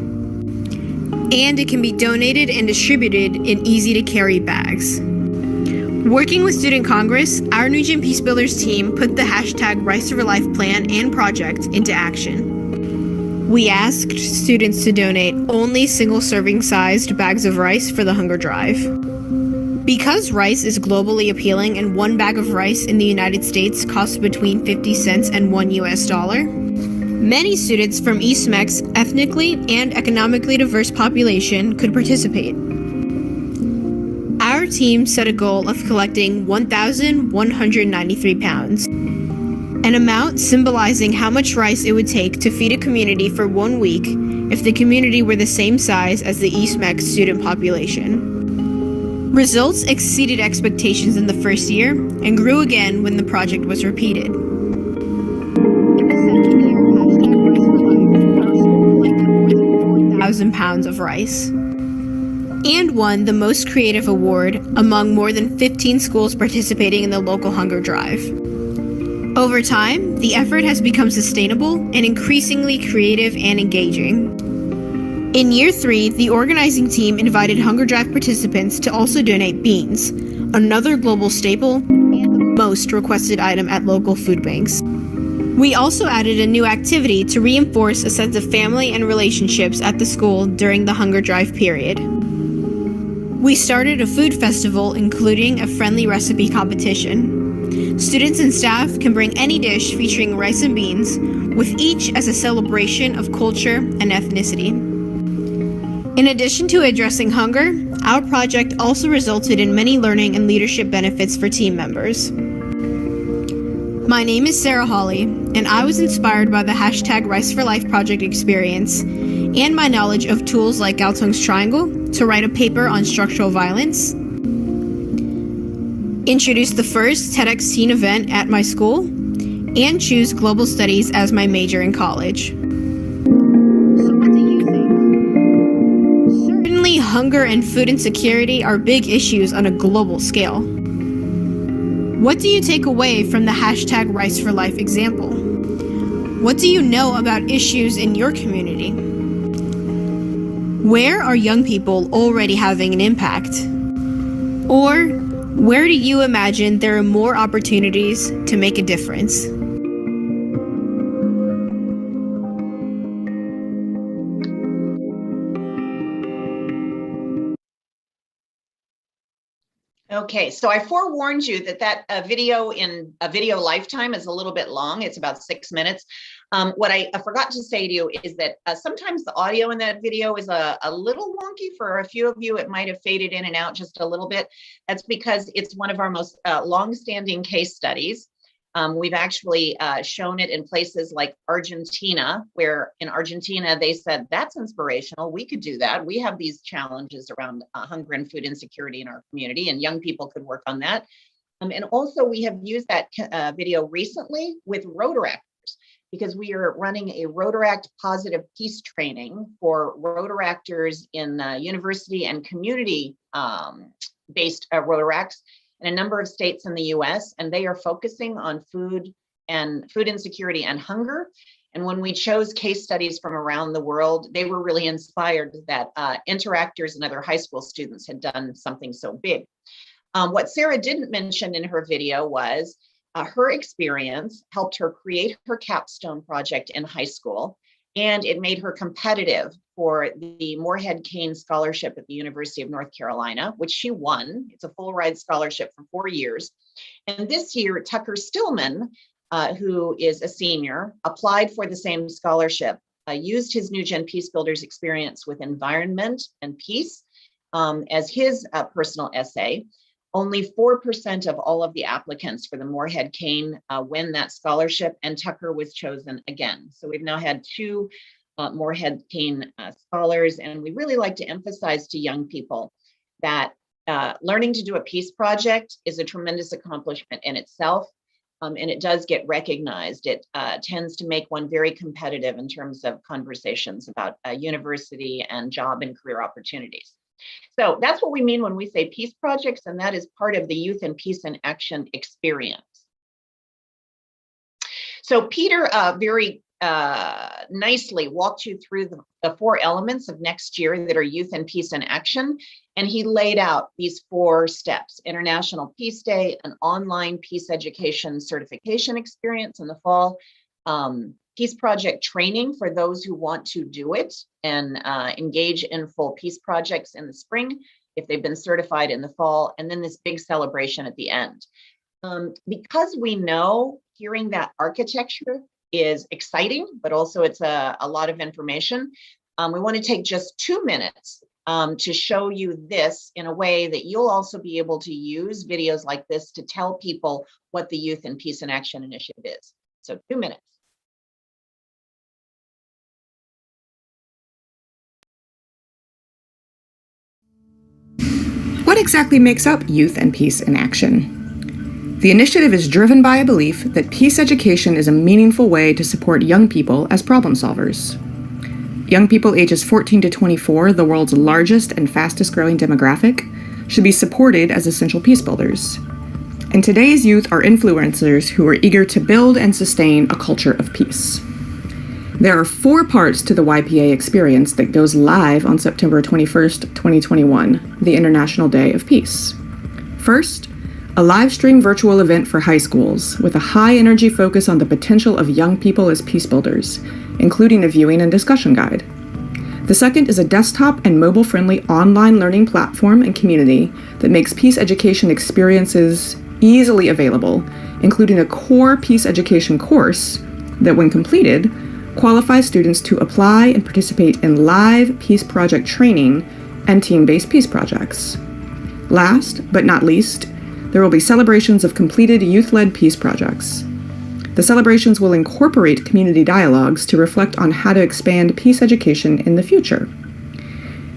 and it can be donated and distributed in easy-to-carry bags. Working with Student Congress, our New Gym Peacebuilders team put the hashtag Rice for Life plan and project into action. We asked students to donate only single-serving sized bags of rice for the hunger drive. Because rice is globally appealing and one bag of rice in the United States costs between 50 cents and $1 US, many students from East Mex ethnically and economically diverse population could participate. Our team set a goal of collecting 1,193 pounds, an amount symbolizing how much rice it would take to feed a community for 1 week if the community were the same size as the East Mex student population. Results exceeded expectations in the first year and grew again when the project was repeated. In the second year of hashtag Rice for Life, our school collected more than 4,000 pounds of rice and won the Most Creative Award among more than 15 schools participating in the local hunger drive. Over time, the effort has become sustainable and increasingly creative and engaging. In year 3, the organizing team invited hunger drive participants to also donate beans, another global staple and the most requested item at local food banks. We also added a new activity to reinforce a sense of family and relationships at the school during the hunger drive period. We started a food festival, including a friendly recipe competition. Students and staff can bring any dish featuring rice and beans, with each as a celebration of culture and ethnicity. In addition to addressing hunger, our project also resulted in many learning and leadership benefits for team members. My name is Sarah Hawley, and I was inspired by the hashtag Rice for Life project experience and my knowledge of tools like Galtung's Triangle to write a paper on structural violence, introduce the first TEDx teen event at my school, and choose global studies as my major in college. So what do you think? Certainly, hunger and food insecurity are big issues on a global scale. What do you take away from the hashtag Rice for Life example? What do you know about issues in your community? Where are young people already having an impact? Or where do you imagine there are more opportunities to make a difference? Okay, so I forewarned you that video in a video lifetime is a little bit long. It's about 6 minutes. What I forgot to say to you is that sometimes the audio in that video is a little wonky. For a few of you, it might have faded in and out just a little bit. That's because it's one of our most long-standing case studies. We've actually shown it in places like Argentina, where in Argentina they said, that's inspirational. We could do that. We have these challenges around hunger and food insecurity in our community, and young people could work on that. And also we have used that video recently with Rotaract, because we are running a Rotaract positive peace training for Rotaractors in university and community based Rotaracts in a number of states in the US, and they are focusing on food insecurity and hunger. And when we chose case studies from around the world, they were really inspired that interactors and other high school students had done something so big. What Sarah didn't mention in her video was her experience helped her create her capstone project in high school, and it made her competitive for the Moorhead Kane Scholarship at the University of North Carolina, which she won. It's a full ride scholarship for 4 years. And this year, Tucker Stillman, who is a senior, applied for the same scholarship, used his New Gen Peacebuilders experience with environment and peace as his personal essay. Only 4% of all of the applicants for the Moorhead Kane win that scholarship, and Tucker was chosen again. So we've now had 2 Moorhead Kane scholars, and we really like to emphasize to young people that learning to do a peace project is a tremendous accomplishment in itself, and it does get recognized. It tends to make one very competitive in terms of conversations about university and job and career opportunities. So that's what we mean when we say peace projects, and that is part of the Youth in Peace in Action experience. So Peter very nicely walked you through the 4 elements of next year that are Youth in Peace in Action, and he laid out these 4 steps: International Peace Day, an online peace education certification experience in the fall, peace project training for those who want to do it and engage in full peace projects in the spring if they've been certified in the fall, and then this big celebration at the end. Because we know hearing that architecture is exciting, but also it's a lot of information, we want to take just 2 minutes to show you this in a way that you'll also be able to use videos like this to tell people what the Youth in Peace in Action initiative is. So 2 minutes. What exactly makes up Youth and Peace in Action? The initiative is driven by a belief that peace education is a meaningful way to support young people as problem solvers. Young people ages 14 to 24, the world's largest and fastest growing demographic, should be supported as essential peace builders. And today's youth are influencers who are eager to build and sustain a culture of peace. There are 4 parts to the YPA experience that goes live on September 21st, 2021, the International Day of Peace. First, a live stream virtual event for high schools with a high energy focus on the potential of young people as peace builders, including a viewing and discussion guide. The second is a desktop and mobile-friendly online learning platform and community that makes peace education experiences easily available, including a core peace education course that, when completed, qualifies students to apply and participate in live peace project training and team-based peace projects. Last but not least, there will be celebrations of completed youth-led peace projects. The celebrations will incorporate community dialogues to reflect on how to expand peace education in the future.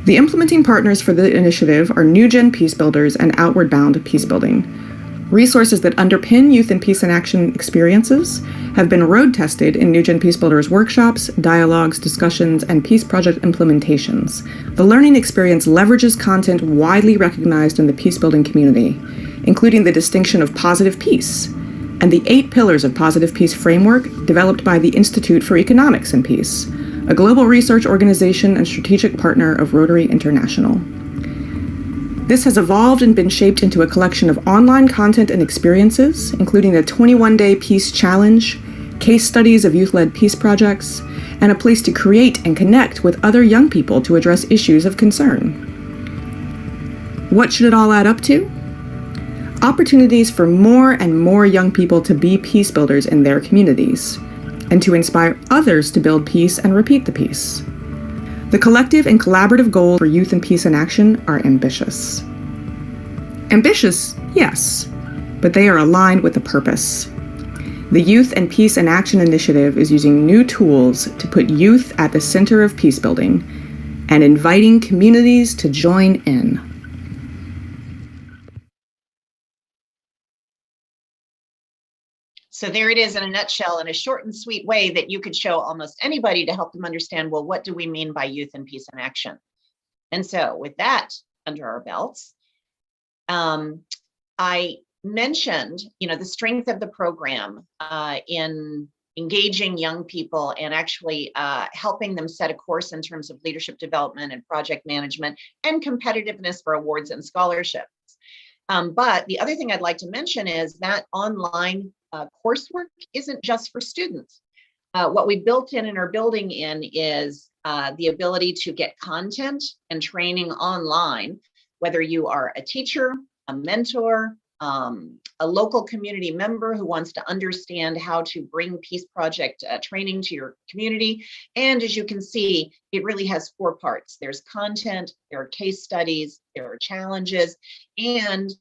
The implementing partners for the initiative are New Gen Peacebuilders and Outward Bound Peacebuilding. Resources that underpin Youth in Peace in Action experiences have been road tested in New Gen Peacebuilders workshops, dialogues, discussions, and peace project implementations. The learning experience leverages content widely recognized in the peacebuilding community, including the distinction of positive peace and the 8 pillars of positive peace framework developed by the Institute for Economics and Peace, a global research organization and strategic partner of Rotary International. This has evolved and been shaped into a collection of online content and experiences, including a 21-day peace challenge, case studies of youth-led peace projects, and a place to create and connect with other young people to address issues of concern. What should it all add up to? Opportunities for more and more young people to be peace builders in their communities, and to inspire others to build peace and repeat the peace. The collective and collaborative goals for Youth in Peace in Action are ambitious. Ambitious, yes, but they are aligned with a purpose. The Youth and Peace in Action initiative is using new tools to put youth at the center of peace building and inviting communities to join in. So there it is in a nutshell, in a short and sweet way that you could show almost anybody to help them understand, well, what do we mean by youth and peace in action? And so with that under our belts, I mentioned, the strength of the program in engaging young people and actually helping them set a course in terms of leadership development and project management and competitiveness for awards and scholarships. But the other thing I'd like to mention is that online coursework isn't just for students. What we built in and are building in is the ability to get content and training online, whether you are a teacher, a mentor, a local community member who wants to understand how to bring peace project training to your community. And as you can see, it really has 4 parts. There's content, there are case studies, there are challenges. And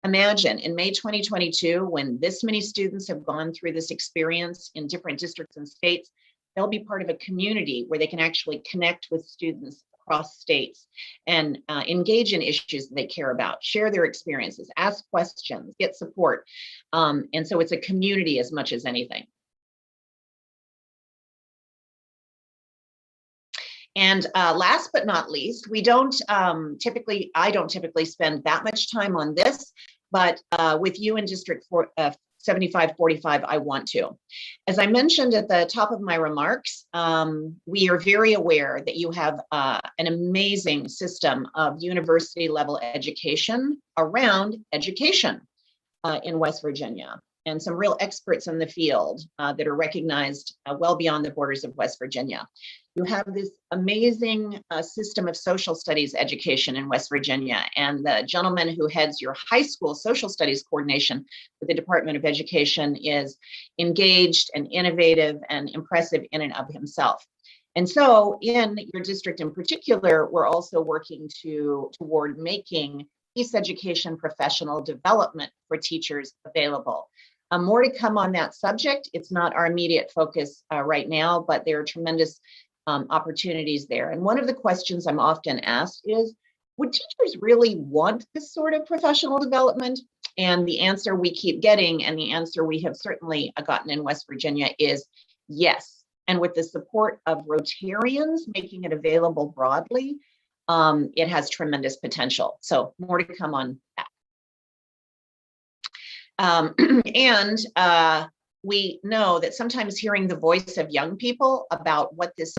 imagine in May 2022, when this many students have gone through this experience in different districts and states, they'll be part of a community where they can actually connect with students across states and engage in issues that they care about, share their experiences, ask questions, get support. And so it's a community as much as anything. And last but not least, I don't typically spend that much time on this, but with you in District 7545, I want to. As I mentioned at the top of my remarks, we are very aware that you have an amazing system of university level education around education in West Virginia, and some real experts in the field that are recognized well beyond the borders of West Virginia. You have this amazing system of social studies education in West Virginia, and the gentleman who heads your high school social studies coordination with the Department of Education is engaged and innovative and impressive in and of himself. And so in your district in particular, we're also working toward making peace education professional development for teachers available. More to come on that subject. It's not our immediate focus right now, but there are tremendous opportunities there. And one of the questions I'm often asked is, would teachers really want this sort of professional development? And the answer we keep getting, and the answer we have certainly gotten in West Virginia, is yes. And with the support of Rotarians making it available broadly, it has tremendous potential. So more to come on that. We know that sometimes hearing the voice of young people about what this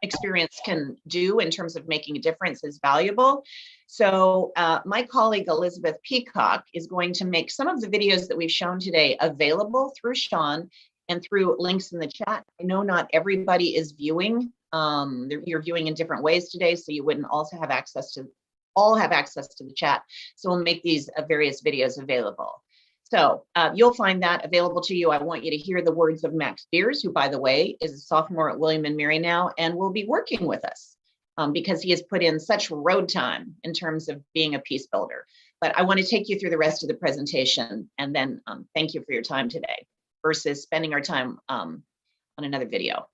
experience can do in terms of making a difference is valuable. So my colleague Elizabeth Peacock is going to make some of the videos that we've shown today available through Sean and through links in the chat. I know not everybody is viewing. You're viewing in different ways today, so you wouldn't also have access to the chat. So we'll make these various videos available. So you'll find that available to you. I want you to hear the words of Max Beers, who, by the way, is a sophomore at William & Mary now and will be working with us because he has put in such road time in terms of being a peace builder. But I want to take you through the rest of the presentation and then thank you for your time today versus spending our time on another video.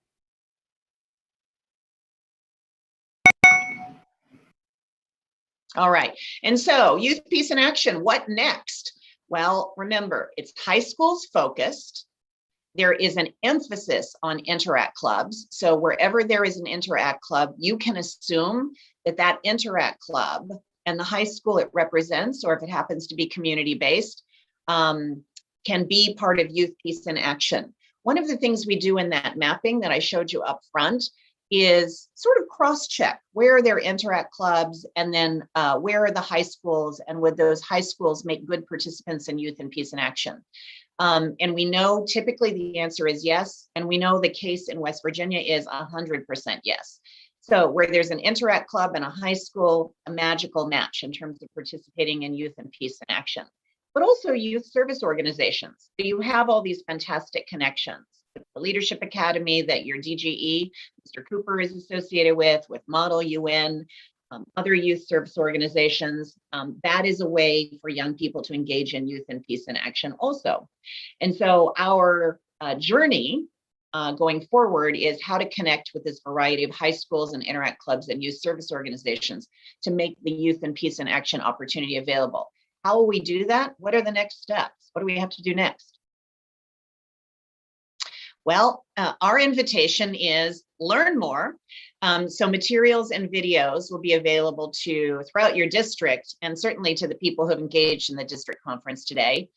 All right, and so Youth Peace in Action, what next? Well, remember, it's high schools focused. There is an emphasis on Interact clubs. So wherever there is an Interact club, you can assume that that Interact club and the high school it represents, or if it happens to be community-based, can be part of Youth Peace in Action. One of the things we do in that mapping that I showed you up front is sort of cross-check where are their Interact clubs, and then where are the high schools, and would those high schools make good participants in Youth and Peace in Action? And we know typically the answer is yes, and we know the case in West Virginia is 100% yes. So where there's an Interact club and a high school, a magical match in terms of participating in Youth and Peace in Action, but also youth service organizations. So you have all these fantastic connections. The Leadership Academy that your DGE, Mr. Cooper, is associated with Model UN, other youth service organizations. That is a way for young people to engage in youth and peace in action also. And so our journey going forward is how to connect with this variety of high schools and interact clubs and youth service organizations to make the youth and peace in action opportunity available. How will we do that? What are the next steps? What do we have to do next? Well, our invitation is learn more. So materials and videos will be available throughout your district, and certainly to the people who have engaged in the district conference today.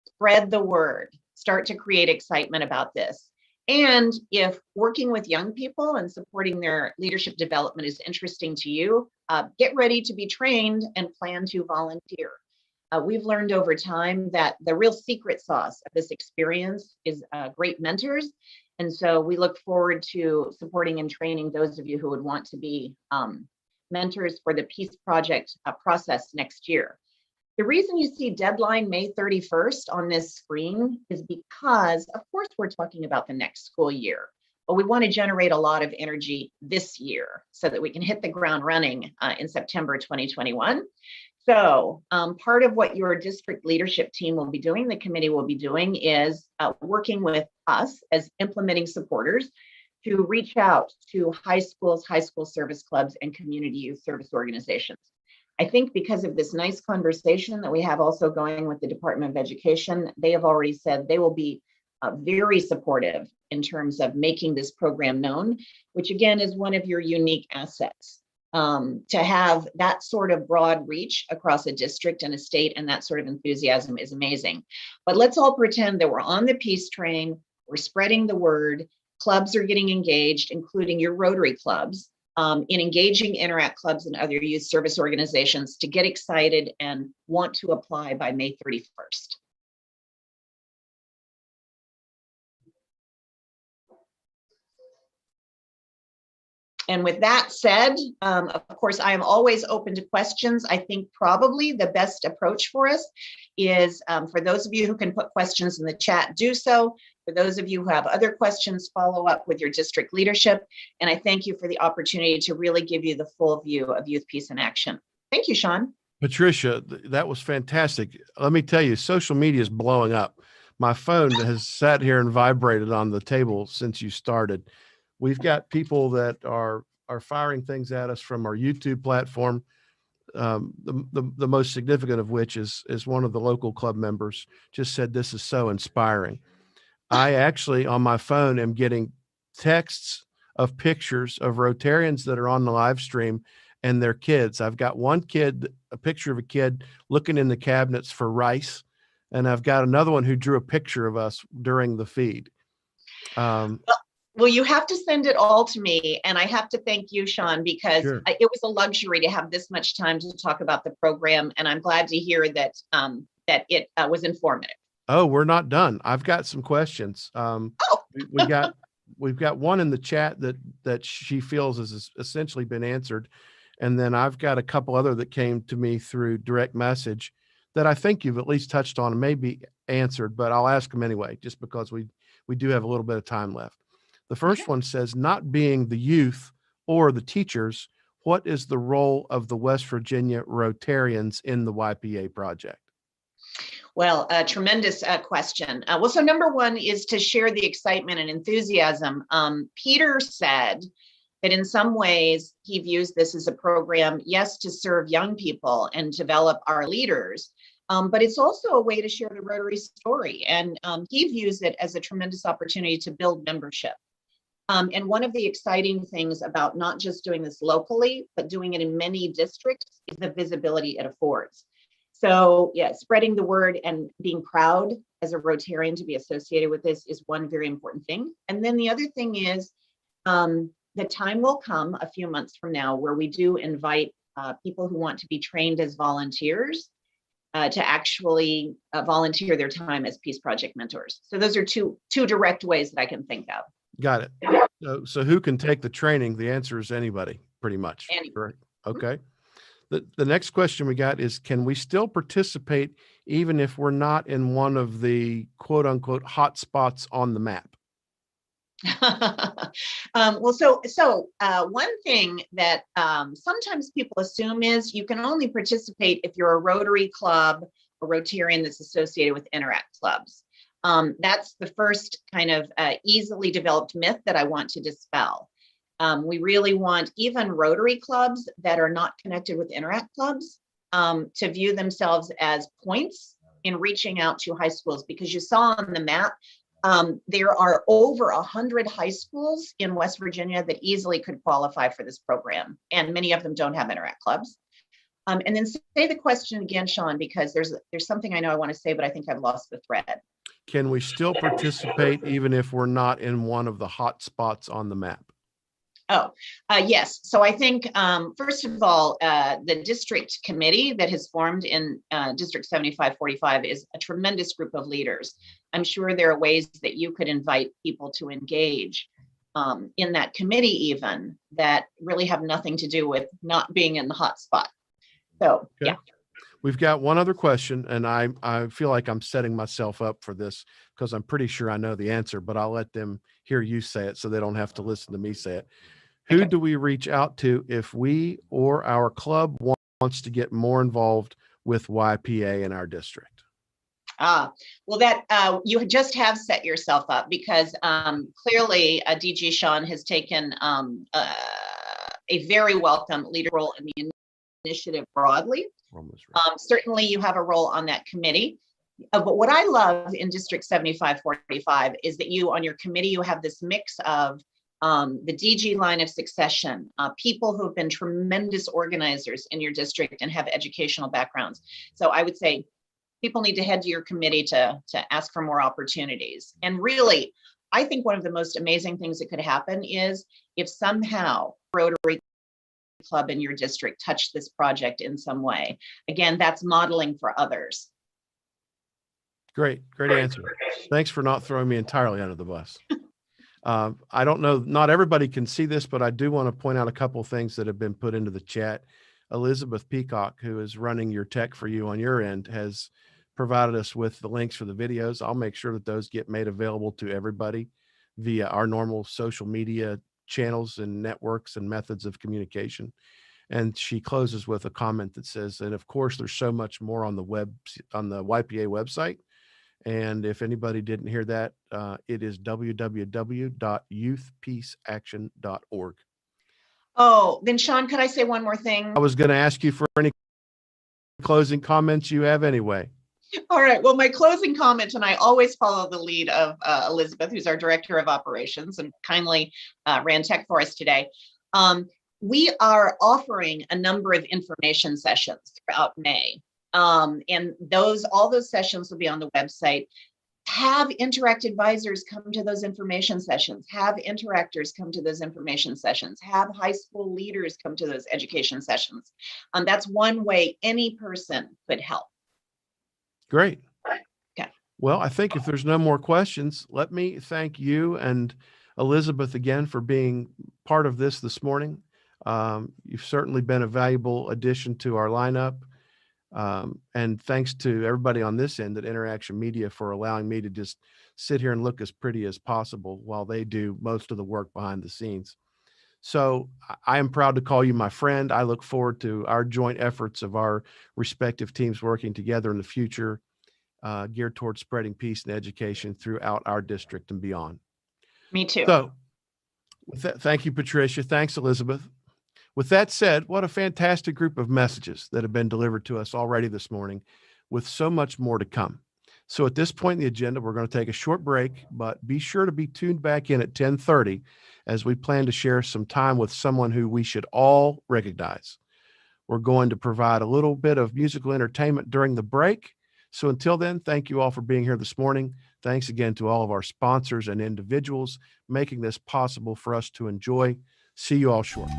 Spread the word, start to create excitement about this. And if working with young people and supporting their leadership development is interesting to you, get ready to be trained and plan to volunteer. We've learned over time that the real secret sauce of this experience is great mentors. And so we look forward to supporting and training those of you who would want to be mentors for the Peace Project process next year. The reason you see deadline May 31st on this screen is because, of course, we're talking about the next school year, but we want to generate a lot of energy this year so that we can hit the ground running in September 2021. So part of what your district leadership team will be doing, the committee will be doing, is working with us as implementing supporters to reach out to high schools, high school service clubs, and community youth service organizations. I think because of this nice conversation that we have also going with the Department of Education, they have already said they will be very supportive in terms of making this program known, which again is one of your unique assets. To have that sort of broad reach across a district and a state and that sort of enthusiasm is amazing. But let's all pretend that we're on the peace train, we're spreading the word, clubs are getting engaged, including your Rotary clubs, in engaging Interact clubs and other youth service organizations to get excited and want to apply by May 31st. And with that said, of course, I am always open to questions. I think probably the best approach for us is for those of you who can put questions in the chat, do so. For those of you who have other questions, follow up with your district leadership. And I thank you for the opportunity to really give you the full view of Youth Peace in Action. Thank you, Sean. Patricia, that was fantastic. Let me tell you, social media is blowing up. My phone has sat here and vibrated on the table since you started. We've got people that are firing things at us from our YouTube platform. The most significant of which is one of the local club members just said, "This is so inspiring." I actually on my phone am getting texts of pictures of Rotarians that are on the live stream and their kids. I've got one kid, a picture of a kid looking in the cabinets for rice. And I've got another one who drew a picture of us during the feed. Well, you have to send it all to me. And I have to thank you, Sean, because Sure. It was a luxury to have this much time to talk about the program. And I'm glad to hear that that it was informative. Oh, we're not done. I've got some questions. We've got one in the chat that she feels has essentially been answered. And then I've got a couple other that came to me through direct message that I think you've at least touched on and maybe answered, but I'll ask them anyway, just because we do have a little bit of time left. The first one says, not being the youth or the teachers, what is the role of the West Virginia Rotarians in the YPA project? Well, a tremendous question. Well, so number one is to share the excitement and enthusiasm. Peter said that in some ways he views this as a program, yes, to serve young people and develop our leaders, but it's also a way to share the Rotary story. And he views it as a tremendous opportunity to build membership. And one of the exciting things about not just doing this locally, but doing it in many districts is the visibility it affords. So yeah, spreading the word and being proud as a Rotarian to be associated with this is one very important thing. And then the other thing is the time will come a few months from now where we do invite people who want to be trained as volunteers to actually volunteer their time as Peace Project mentors. So those are two direct ways that I can think of. Got it. So who can take the training? The answer is anybody, pretty much. Anybody. Okay. The next question we got is, can we still participate even if we're not in one of the quote unquote hot spots on the map? One thing that sometimes people assume is you can only participate if you're a Rotary club or Rotarian that's associated with Interact clubs. That's the first kind of easily developed myth that I want to dispel. We really want even Rotary clubs that are not connected with Interact clubs to view themselves as points in reaching out to high schools, because you saw on the map, there are over 100 high schools in West Virginia that easily could qualify for this program, and many of them don't have Interact clubs. And then say the question again, Sean, because there's something I know I want to say, but I think I've lost the thread. Can we still participate even if we're not in one of the hot spots on the map? Yes. So I think, first of all, the district committee that has formed in District 7545 is a tremendous group of leaders. I'm sure there are ways that you could invite people to engage in that committee even that really have nothing to do with not being in the hot spot. So, Okay. yeah. We've got one other question, and I feel like I'm setting myself up for this because I'm pretty sure I know the answer, but I'll let them hear you say it so they don't have to listen to me say it. Who do we reach out to if we or our club wants to get more involved with YPA in our district? Well, that you just have set yourself up, because clearly DG Sean has taken a very welcome leader role in the initiative broadly. Certainly you have a role on that committee. But what I love in District 7545 is that you, on your committee, you have this mix of the DG line of succession, people who have been tremendous organizers in your district and have educational backgrounds. So I would say people need to head to your committee to ask for more opportunities. And really, I think one of the most amazing things that could happen is if somehow Rotary club in your district touched this project in some way. Again, that's modeling for others. Great answer. Thanks for not throwing me entirely under the bus. I don't know, not everybody can see this, but I do want to point out a couple of things that have been put into the chat. Elizabeth Peacock, who is running your tech for you on your end, has provided us with the links for the videos. I'll make sure that those get made available to everybody via our normal social media channels and networks and methods of communication. And she closes with a comment that says, and of course, there's so much more on the YPA website. And if anybody didn't hear that, it is www.youthpeaceaction.org. Oh, then Sean, could I say one more thing? I was going to ask you for any closing comments you have anyway. All right. Well, my closing comment, and I always follow the lead of Elizabeth, who's our Director of Operations and kindly ran tech for us today. We are offering a number of information sessions throughout May. And all those sessions will be on the website. Have Interact advisors come to those information sessions. Have interactors come to those information sessions. Have high school leaders come to those education sessions. That's one way any person could help. Great. Okay. Well, I think if there's no more questions, let me thank you and Elizabeth again for being part of this morning. You've certainly been a valuable addition to our lineup. And thanks to everybody on this end at Interaction Media for allowing me to just sit here and look as pretty as possible while they do most of the work behind the scenes. So I am proud to call you my friend. I look forward to our joint efforts of our respective teams working together in the future, geared towards spreading peace and education throughout our district and beyond. Me too. So with that, thank you, Patricia. Thanks, Elizabeth. With that said, what a fantastic group of messages that have been delivered to us already this morning, with so much more to come. So at this point in the agenda, we're going to take a short break, but be sure to be tuned back in at 10:30 as we plan to share some time with someone who we should all recognize. We're going to provide a little bit of musical entertainment during the break. So until then, thank you all for being here this morning. Thanks again to all of our sponsors and individuals making this possible for us to enjoy. See you all shortly.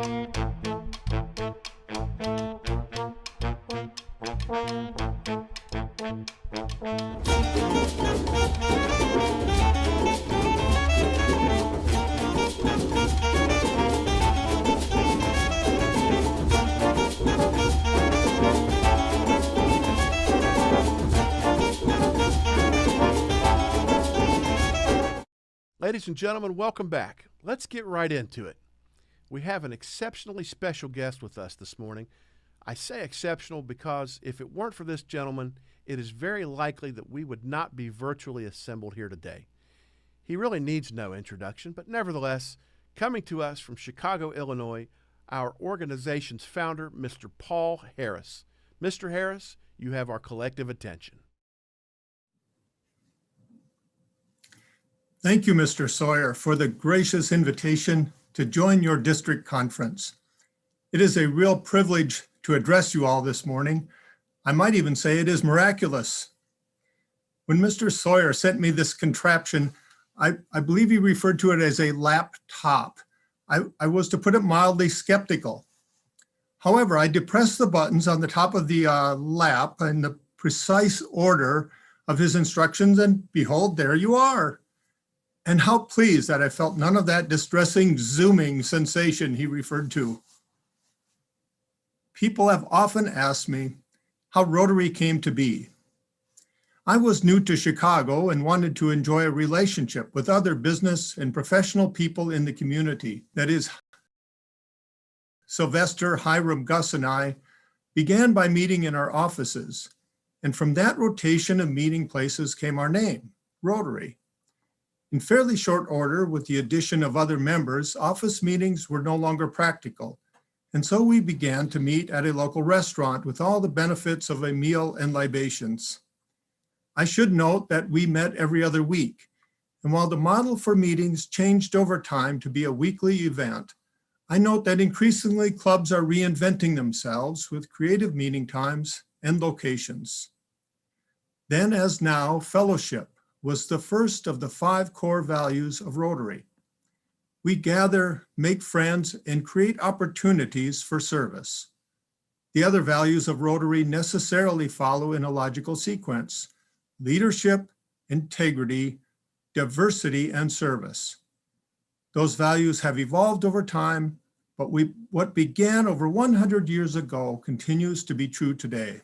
Ladies and gentlemen, welcome back. Let's get right into it. We have an exceptionally special guest with us this morning. I say exceptional because if it weren't for this gentleman, it is very likely that we would not be virtually assembled here today. He really needs no introduction, but nevertheless, coming to us from Chicago, Illinois, our organization's founder, Mr. Paul Harris. Mr. Harris, you have our collective attention. Thank you, Mr. Sawyer, for the gracious invitation to join your district conference. It is a real privilege to address you all this morning. I might even say it is miraculous. When Mr. Sawyer sent me this contraption, I believe he referred to it as a laptop. I was, to put it mildly, skeptical. However, I depressed the buttons on the top of the lap in the precise order of his instructions, and behold, there you are. And how pleased that I felt none of that distressing zooming sensation he referred to. People have often asked me how Rotary came to be. I was new to Chicago and wanted to enjoy a relationship with other business and professional people in the community. That is, Sylvester, Hiram, Gus, and I began by meeting in our offices. And from that rotation of meeting places came our name, Rotary. In fairly short order, with the addition of other members, office meetings were no longer practical. And so we began to meet at a local restaurant with all the benefits of a meal and libations. I should note that we met every other week. And while the model for meetings changed over time to be a weekly event, I note that increasingly clubs are reinventing themselves with creative meeting times and locations. Then, as now, fellowship was the first of the 5 core values of Rotary. We gather, make friends, and create opportunities for service. The other values of Rotary necessarily follow in a logical sequence: leadership, integrity, diversity, and service. Those values have evolved over time, but what began over 100 years ago continues to be true today.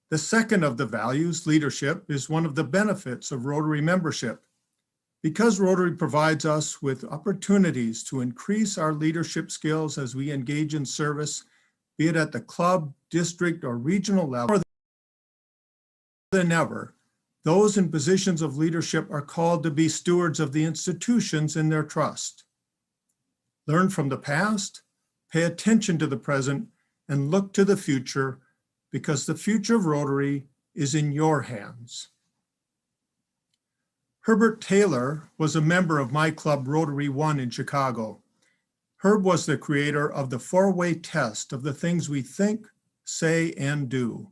The second of the values, leadership, is one of the benefits of Rotary membership. Because Rotary provides us with opportunities to increase our leadership skills as we engage in service, be it at the club, district, or regional level, more than ever, those in positions of leadership are called to be stewards of the institutions in their trust. Learn from the past, pay attention to the present, and look to the future, because the future of Rotary is in your hands. Herbert Taylor was a member of my club, Rotary 1 in Chicago. Herb was the creator of the 4-way test of the things we think, say, and do.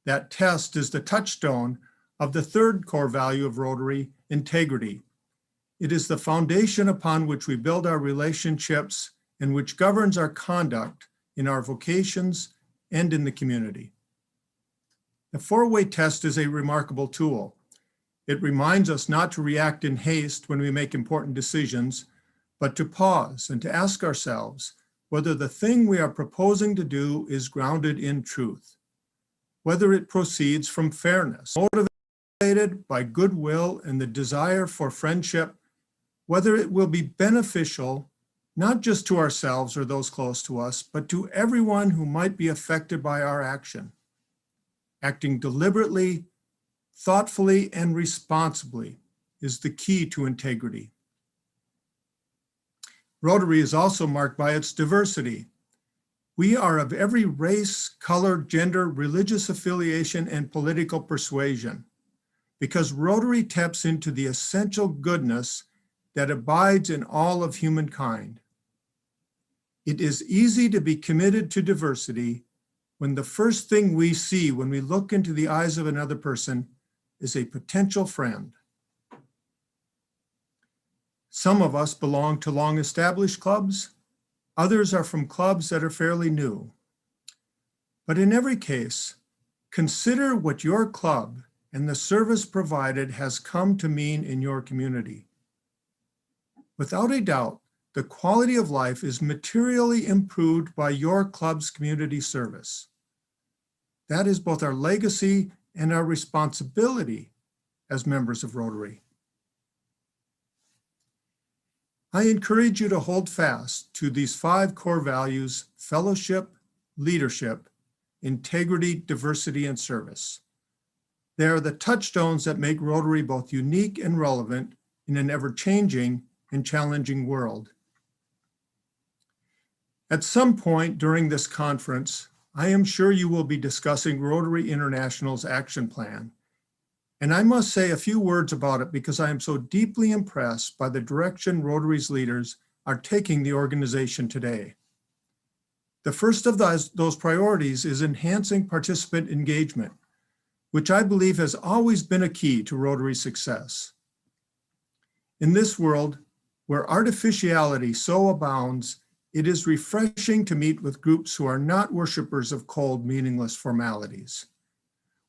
That test is the touchstone of the third core value of Rotary, integrity. It is the foundation upon which we build our relationships and which governs our conduct in our vocations and in the community. The 4-way test is a remarkable tool. It reminds us not to react in haste when we make important decisions, but to pause and to ask ourselves whether the thing we are proposing to do is grounded in truth, whether it proceeds from fairness, motivated by goodwill and the desire for friendship, whether it will be beneficial not just to ourselves or those close to us, but to everyone who might be affected by our action. Acting deliberately, thoughtfully, and responsibly is the key to integrity. Rotary is also marked by its diversity. We are of every race, color, gender, religious affiliation, and political persuasion, because Rotary taps into the essential goodness that abides in all of humankind. It is easy to be committed to diversity when the first thing we see when we look into the eyes of another person is a potential friend. Some of us belong to long-established clubs, Others are from clubs that are fairly new. But in every case, consider what your club and the service provided has come to mean in your community. Without a doubt, the quality of life is materially improved by your club's community service. That is both our legacy and our responsibility as members of Rotary. I encourage you to hold fast to these 5 core values: fellowship, leadership, integrity, diversity, and service. They are the touchstones that make Rotary both unique and relevant in an ever-changing and challenging world. At some point during this conference, I am sure you will be discussing Rotary International's action plan. And I must say a few words about it because I am so deeply impressed by the direction Rotary's leaders are taking the organization today. The first of those priorities is enhancing participant engagement, which I believe has always been a key to Rotary's success. In this world where artificiality so abounds, it is refreshing to meet with groups who are not worshipers of cold, meaningless formalities.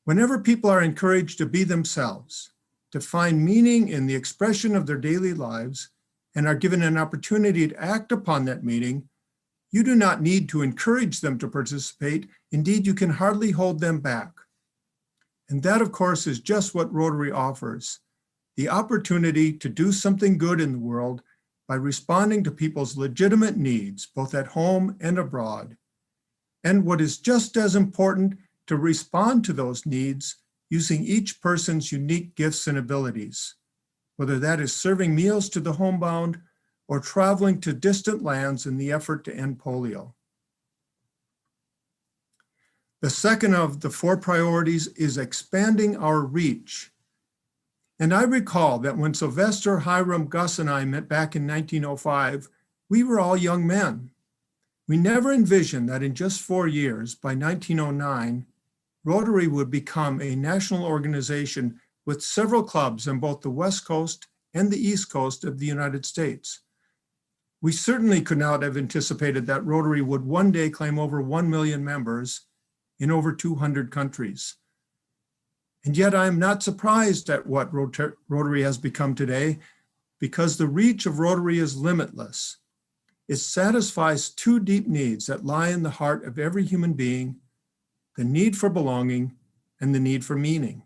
Whenever people are encouraged to be themselves, to find meaning in the expression of their daily lives, and are given an opportunity to act upon that meaning, you do not need to encourage them to participate. Indeed, you can hardly hold them back. And that, of course, is just what Rotary offers: the opportunity to do something good in the world by responding to people's legitimate needs, both at home and abroad. And what is just as important, to respond to those needs using each person's unique gifts and abilities, whether that is serving meals to the homebound or traveling to distant lands in the effort to end polio. The second of the 4 priorities is expanding our reach. And I recall that when Sylvester, Hiram, Gus, and I met back in 1905, we were all young men. We never envisioned that in just 4 years, by 1909, Rotary would become a national organization with several clubs on both the West Coast and the East Coast of the United States. We certainly could not have anticipated that Rotary would one day claim over 1 million members in over 200 countries. And yet I am not surprised at what Rotary has become today, because the reach of Rotary is limitless. It satisfies 2 deep needs that lie in the heart of every human being: the need for belonging and the need for meaning.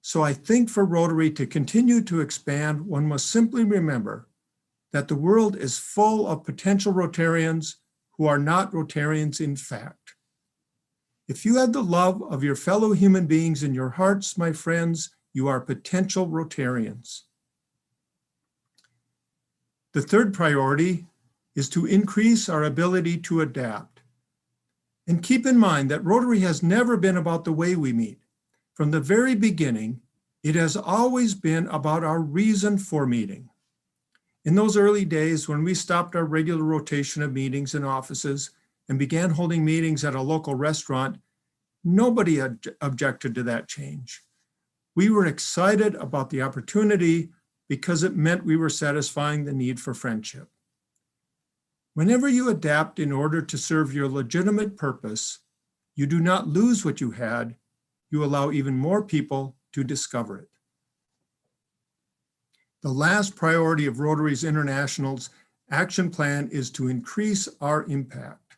So I think for Rotary to continue to expand, one must simply remember that the world is full of potential Rotarians who are not Rotarians in fact. If you have the love of your fellow human beings in your hearts, my friends, you are potential Rotarians. The third priority is to increase our ability to adapt. And keep in mind that Rotary has never been about the way we meet. From the very beginning, it has always been about our reason for meeting. In those early days when we stopped our regular rotation of meetings in offices and began holding meetings at a local restaurant, nobody objected to that change. We were excited about the opportunity because it meant we were satisfying the need for friendship. Whenever you adapt in order to serve your legitimate purpose, you do not lose what you had, you allow even more people to discover it. The last priority of Rotary's International's action plan is to increase our impact.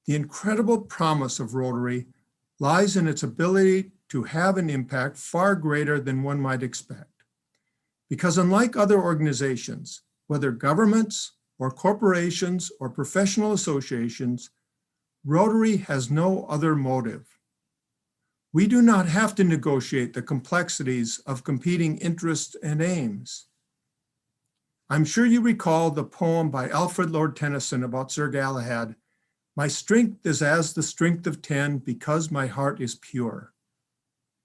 The incredible promise of Rotary lies in its ability to have an impact far greater than one might expect. Because unlike other organizations, whether governments or corporations or professional associations, Rotary has no other motive. We do not have to negotiate the complexities of competing interests and aims. I'm sure you recall the poem by Alfred Lord Tennyson about Sir Galahad, "My strength is as the strength of 10 because my heart is pure."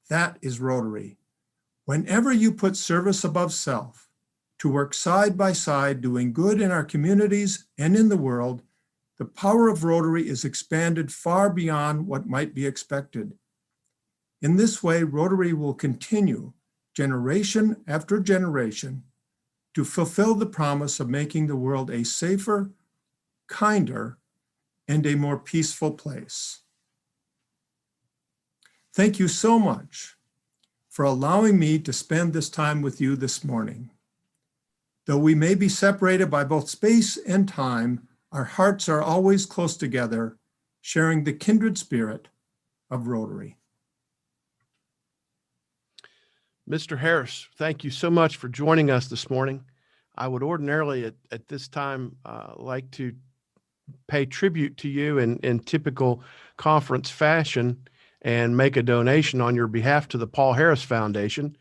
That is Rotary. Whenever you put service above self, to work side by side doing good in our communities and in the world, the power of Rotary is expanded far beyond what might be expected. In this way, Rotary will continue, generation after generation, to fulfill the promise of making the world a safer, kinder, and a more peaceful place. Thank you so much for allowing me to spend this time with you this morning. Though we may be separated by both space and time, our hearts are always close together, sharing the kindred spirit of Rotary. Mr. Harris, thank you so much for joining us this morning. I would ordinarily at this time like to pay tribute to you in typical conference fashion and make a donation on your behalf to the Paul Harris Foundation.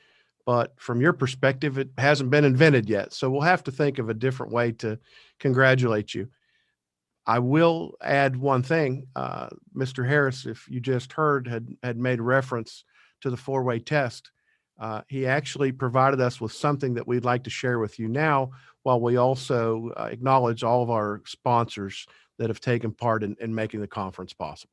But from your perspective, it hasn't been invented yet. So we'll have to think of a different way to congratulate you. I will add one thing. Mr. Harris, if you just heard, had made reference to the four-way test. He actually provided us with something that we'd like to share with you now, while we also acknowledge all of our sponsors that have taken part in making the conference possible.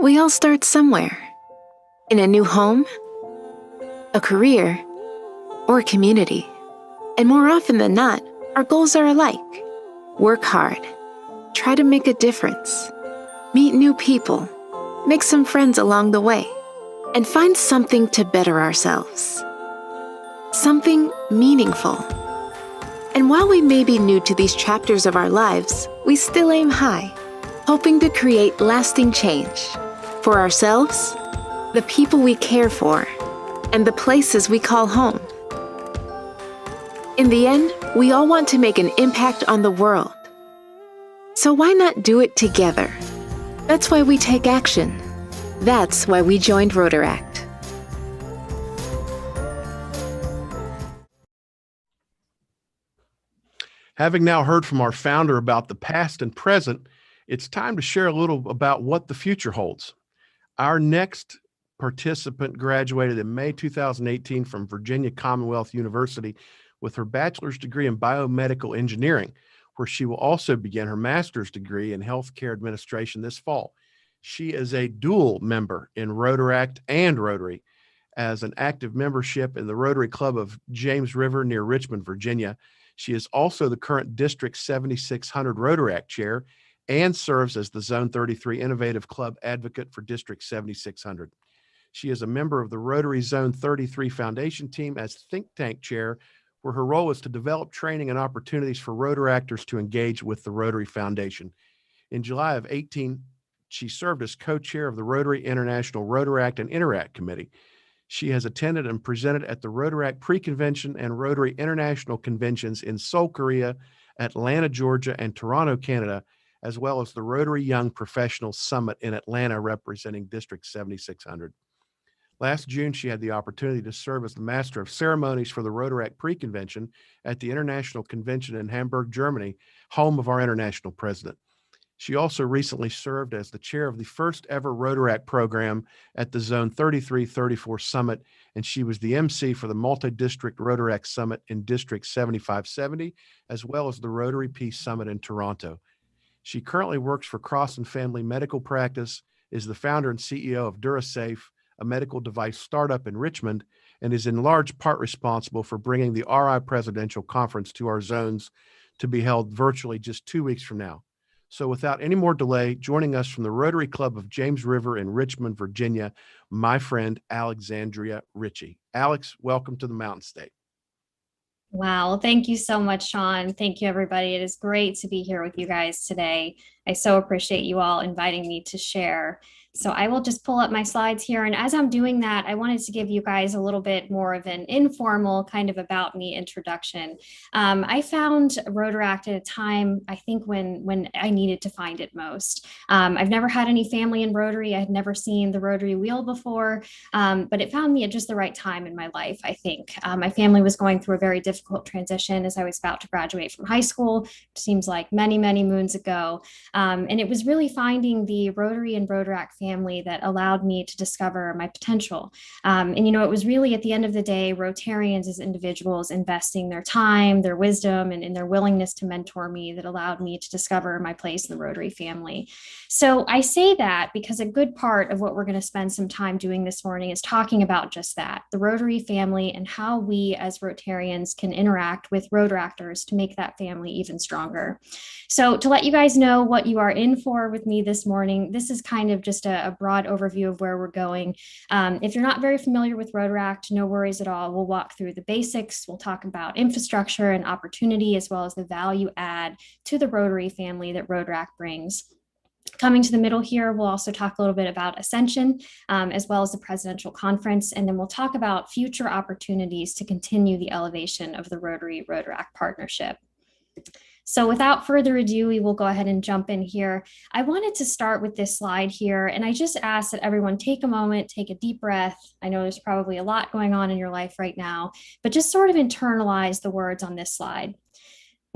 We all start somewhere. In a new home, a career, or a community. And more often than not, our goals are alike. Work hard, try to make a difference, meet new people, make some friends along the way, and find something to better ourselves. Something meaningful. And while we may be new to these chapters of our lives, we still aim high, hoping to create lasting change for ourselves, the people we care for, and the places we call home. In the end, we all want to make an impact on the world. So why not do it together? That's why we take action. That's why we joined Rotaract. Having now heard from our founder about the past and present, it's time to share a little about what the future holds. Our next participant graduated in May 2018 from Virginia Commonwealth University with her bachelor's degree in biomedical engineering, where she will also begin her master's degree in healthcare administration this fall. She is a dual member in Rotaract and Rotary, as an active membership in the Rotary Club of James River near Richmond, Virginia. She is also the current District 7600 Rotaract Chair and serves as the Zone 33 Innovative Club Advocate for District 7600. She is a member of the Rotary Zone 33 Foundation team as Think Tank Chair, where her role is to develop training and opportunities for Rotaractors to engage with the Rotary Foundation. In July of 18, she served as co-chair of the Rotary International Rotaract and Interact Committee. She has attended and presented at the Rotaract Pre-Convention and Rotary International Conventions in Seoul, Korea, Atlanta, Georgia, and Toronto, Canada, as well as the Rotary Young Professionals Summit in Atlanta representing District 7600. Last June, she had the opportunity to serve as the Master of Ceremonies for the Rotaract Pre-Convention at the International Convention in Hamburg, Germany, home of our international president. She also recently served as the chair of the first ever Rotaract program at the Zone 33-34 Summit, and she was the MC for the Multi-District Rotaract Summit in District 7570, as well as the Rotary Peace Summit in Toronto. She currently works for Cross and Family Medical Practice, is the founder and CEO of DuraSafe, a medical device startup in Richmond, and is in large part responsible for bringing the RI Presidential Conference to our zones to be held virtually just 2 weeks from now. So without any more delay, joining us from the Rotary Club of James River in Richmond, Virginia, my friend Alexandria Ritchie. Alex, welcome to the Mountain State. Wow, thank you so much, Sean. Thank you, everybody. It is great to be here with you guys today. I so appreciate you all inviting me to share. So I will just pull up my slides here. And as I'm doing that, I wanted to give you guys a little bit more of an informal kind of about me introduction. I found Rotaract at a time, I think, when I needed to find it most. I've never had any family in Rotary. I had never seen the Rotary wheel before, but it found me at just the right time in my life, I think. My family was going through a very difficult transition as I was about to graduate from high school, which seems like many, many moons ago. And it was really finding the Rotary and Rotaract family that allowed me to discover my potential. And, you know, it was really at the end of the day, Rotarians as individuals investing their time, their wisdom, and their willingness to mentor me that allowed me to discover my place in the Rotary family. So I say that because a good part of what we're going to spend some time doing this morning is talking about just that, the Rotary family and how we as Rotarians can interact with Rotaractors to make that family even stronger. So to let you guys know what you are in for with me this morning, this is kind of just a broad overview of where we're going. If you're not very familiar with Rotaract, no worries at all. We'll walk through the basics. We'll talk about infrastructure and opportunity, as well as the value add to the Rotary family that Rotaract brings. Coming to the middle here, we'll also talk a little bit about Ascension, as well as the presidential conference, and then we'll talk about future opportunities to continue the elevation of the Rotary-Rotaract partnership. So without further ado, we will go ahead and jump in here. I wanted to start with this slide here, and I just ask that everyone take a moment, take a deep breath. I know there's probably a lot going on in your life right now, but just sort of internalize the words on this slide.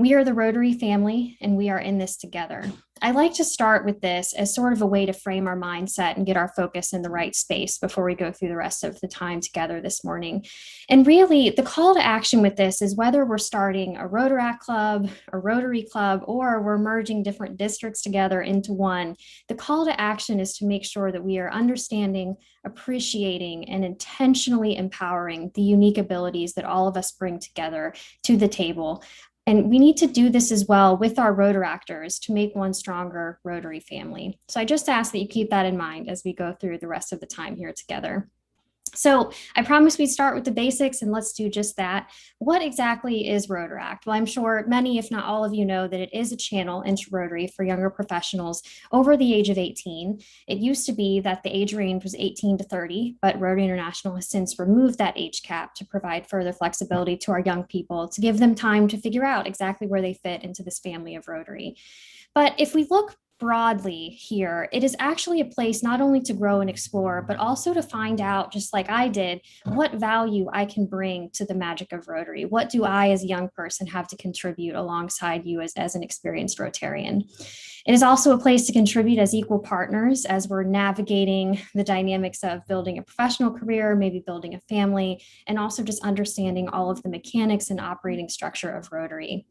We are the Rotary family, and we are in this together. I like to start with this as sort of a way to frame our mindset and get our focus in the right space before we go through the rest of the time together this morning. And really, the call to action with this is whether we're starting a Rotaract club, a Rotary club, or we're merging different districts together into one. The call to action is to make sure that we are understanding, appreciating, and intentionally empowering the unique abilities that all of us bring together to the table. And we need to do this as well with our Rotaractors to make one stronger Rotary family. So I just ask that you keep that in mind as we go through the rest of the time here together. So I promised we'd start with the basics, and let's do just that. What exactly is Rotaract? Well, I'm sure many, if not all of you, know that it is a channel into Rotary for younger professionals over the age of 18. It used to be that the age range was 18 to 30, but Rotary International has since removed that age cap to provide further flexibility to our young people, to give them time to figure out exactly where they fit into this family of Rotary. But if we look broadly here, it is actually a place not only to grow and explore, but also to find out, just like I did, what value I can bring to the magic of Rotary. What do I as a young person have to contribute alongside you as an experienced Rotarian? It is also a place to contribute as equal partners as we're navigating the dynamics of building a professional career, maybe building a family, and also just understanding all of the mechanics and operating structure of Rotary.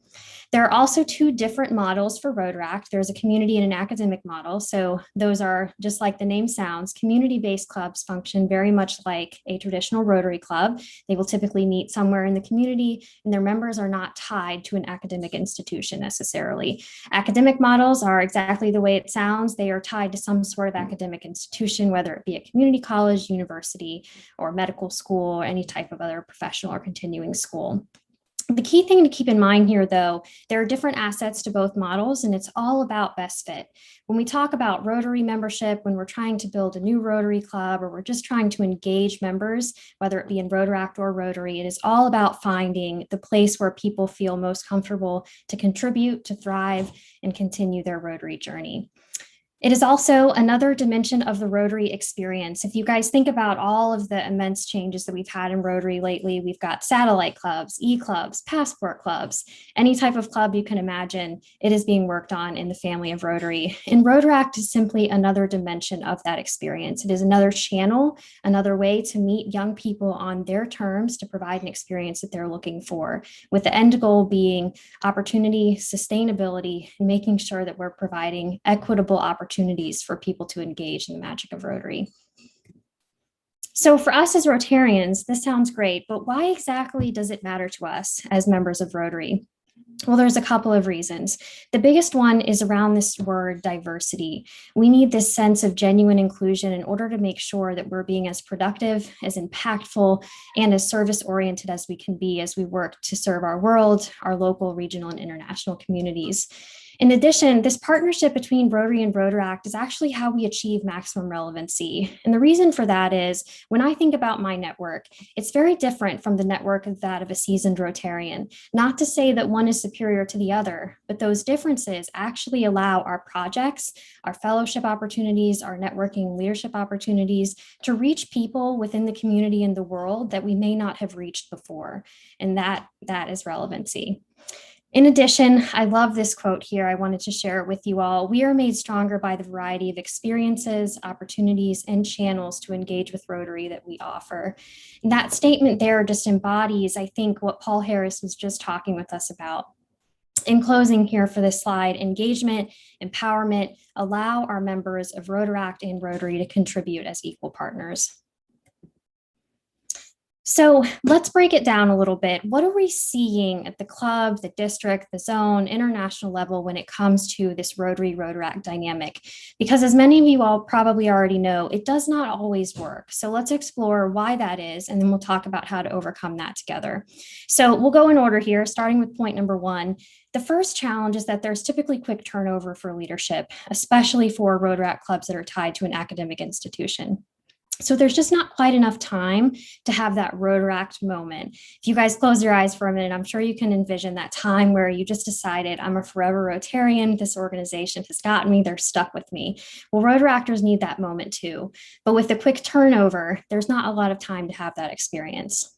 There are also two different models for Rotaract. There's a community and an academic model. So those are, just like the name sounds, community-based clubs function very much like a traditional Rotary club. They will typically meet somewhere in the community, and their members are not tied to an academic institution necessarily. Academic models are exactly the way it sounds. They are tied to some sort of academic institution, whether it be a community college, university, or medical school, or any type of other professional or continuing school. The key thing to keep in mind here, though, there are different assets to both models, and it's all about best fit. When we talk about Rotary membership, when we're trying to build a new Rotary club, or we're just trying to engage members, whether it be in Rotaract or Rotary, it is all about finding the place where people feel most comfortable to contribute, to thrive, and continue their Rotary journey. It is also another dimension of the Rotary experience. If you guys think about all of the immense changes that we've had in Rotary lately, we've got satellite clubs, e-clubs, passport clubs, any type of club you can imagine, it is being worked on in the family of Rotary. And Rotaract is simply another dimension of that experience. It is another channel, another way to meet young people on their terms to provide an experience that they're looking for, with the end goal being opportunity, sustainability, and making sure that we're providing equitable opportunities for people to engage in the magic of Rotary. So for us as Rotarians, this sounds great, but why exactly does it matter to us as members of Rotary? Well, there's a couple of reasons. The biggest one is around this word diversity. We need this sense of genuine inclusion in order to make sure that we're being as productive, as impactful, and as service-oriented as we can be as we work to serve our world, our local, regional, and international communities. In addition, this partnership between Rotary and Rotaract is actually how we achieve maximum relevancy. And the reason for that is, when I think about my network, it's very different from the network of that of a seasoned Rotarian. Not to say that one is superior to the other, but those differences actually allow our projects, our fellowship opportunities, our networking leadership opportunities to reach people within the community and the world that we may not have reached before. And that is relevancy. In addition, I love this quote here. I wanted to share it with you all. We are made stronger by the variety of experiences, opportunities, and channels to engage with Rotary that we offer. And that statement there just embodies, I think, what Paul Harris was just talking with us about. In closing here for this slide, engagement, empowerment, allow our members of Rotaract and Rotary to contribute as equal partners. So let's break it down a little bit. What are we seeing at the club, the district, the zone, international level when it comes to this Rotary-Rotaract dynamic? Because as many of you all probably already know, it does not always work. So let's explore why that is, and then we'll talk about how to overcome that together. So we'll go in order here, starting with point number one. The first challenge is that there's typically quick turnover for leadership, especially for Rotaract clubs that are tied to an academic institution. So there's just not quite enough time to have that Rotaract moment. If you guys close your eyes for a minute, I'm sure you can envision that time where you just decided, I'm a forever Rotarian, this organization has gotten me, they're stuck with me. Well, Rotaractors need that moment too. But with the quick turnover, there's not a lot of time to have that experience.